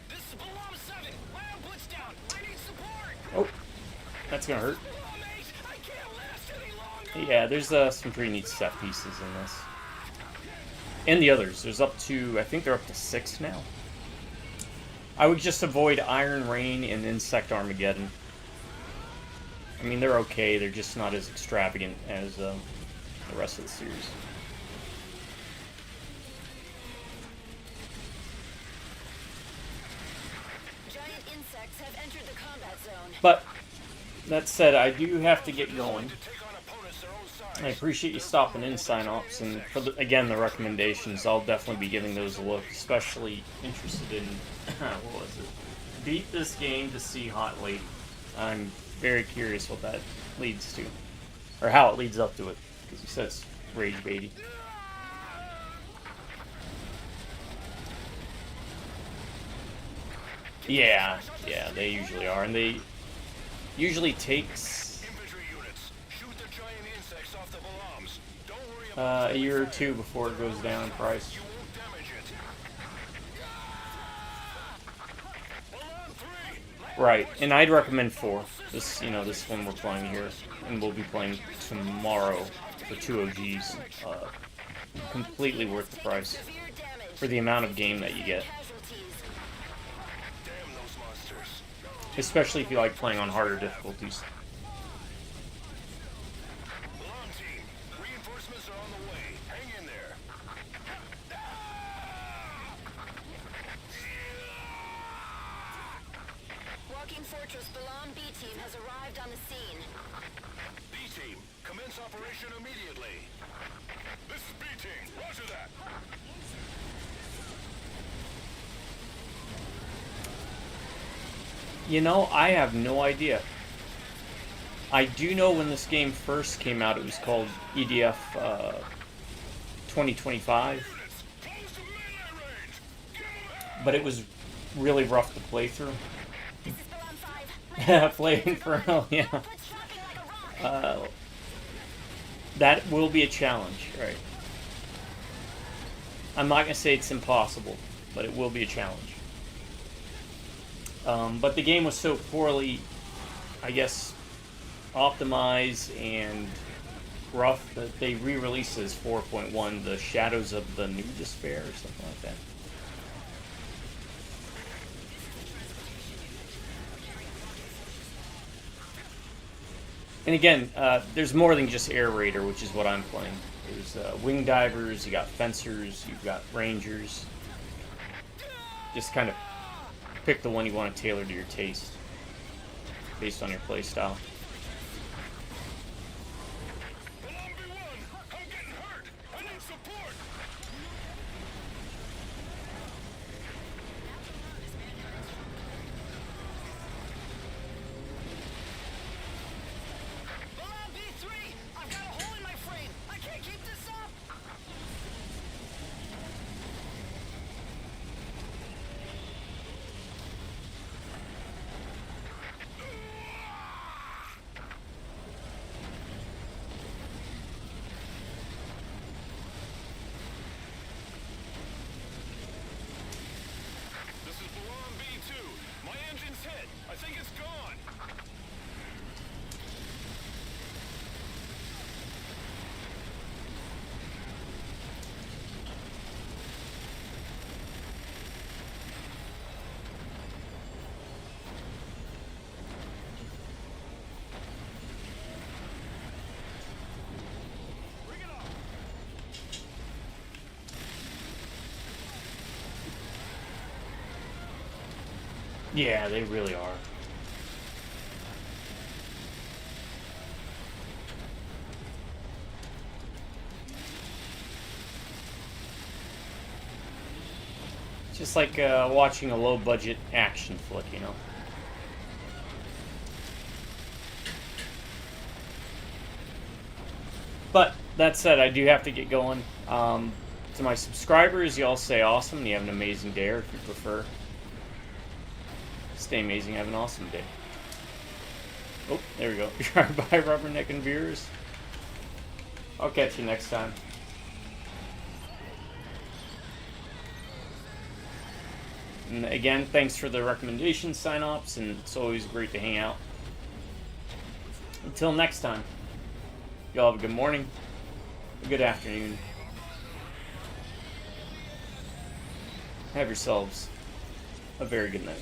This is Milan 7, Ion Blitz down, I need support! Oh, that's gonna hurt. Milan 8, I can't last any longer! Yeah, there's some pretty neat set pieces in this. And the others. There's up to, I think they're up to 6 now. I would just avoid Iron Rain and Insect Armageddon. I mean, they're okay. They're just not as extravagant as the rest of the series. Giant insects have entered the combat zone. But, that said, I do have to get going. To take on opponents their own size. I appreciate you stopping in, Sign-Ops, and for again, the recommendations, I'll definitely be giving those a look, especially interested in, what was it? Beat this game to see Hot Lady. I'm very curious what that leads to, or how it leads up to it, because he says rage baity. Yeah, they usually are, and they usually takes Infantry units, shoot the giant insects off the bombs. Don't worry about a year or two before it goes down in price. you won't damage it. Milan 3, Right, and I'd recommend 4. This, this one we're playing here, and we'll be playing tomorrow for 2 OGs. Completely worth the price Severe damage. for the amount of game that you get, Casualties. damn those monsters. especially if you like playing on harder difficulties. Milan team, reinforcements are on the way. Hang in there. Walking Fortress Balam B team has arrived on the scene. B team, commence operation immediately. This is B team. Roger that. I have no idea. I do know when this game first came out, it was called EDF 2025, Close to melee range. Give 'em hell. but it was really rough to play through. This is Balam 5. Play Inferno, yeah. Quit dropping like a rock. That will be a challenge, right? I'm not gonna say it's impossible, but it will be a challenge. But the game was so poorly, I guess, optimized and rough that they re-released it as 4.1, The Shadows of the New Despair, or something like that. And again, there's more than just Air Raider, which is what I'm playing. There's Wing Divers, you got Fencers, you've got Rangers. Just kind of pick the one you want to tailor to your taste, based on your playstyle. Milan B1, I'm getting hurt. I need support. Milan B3, I've got a hole in my frame! I can't keep this up! Yeah, they really are. It's just like watching a low-budget action flick, you know? But, that said, I do have to get going. To my subscribers, y'all stay awesome and you have an amazing day, or if you prefer, stay amazing, have an awesome day. Oh, there we go. Bye, Rubberneck and viewers. I'll catch you next time. And again, thanks for the recommendation sign-ups, and it's always great to hang out. Until next time, y'all have a good morning, a good afternoon. Have yourselves a very good night.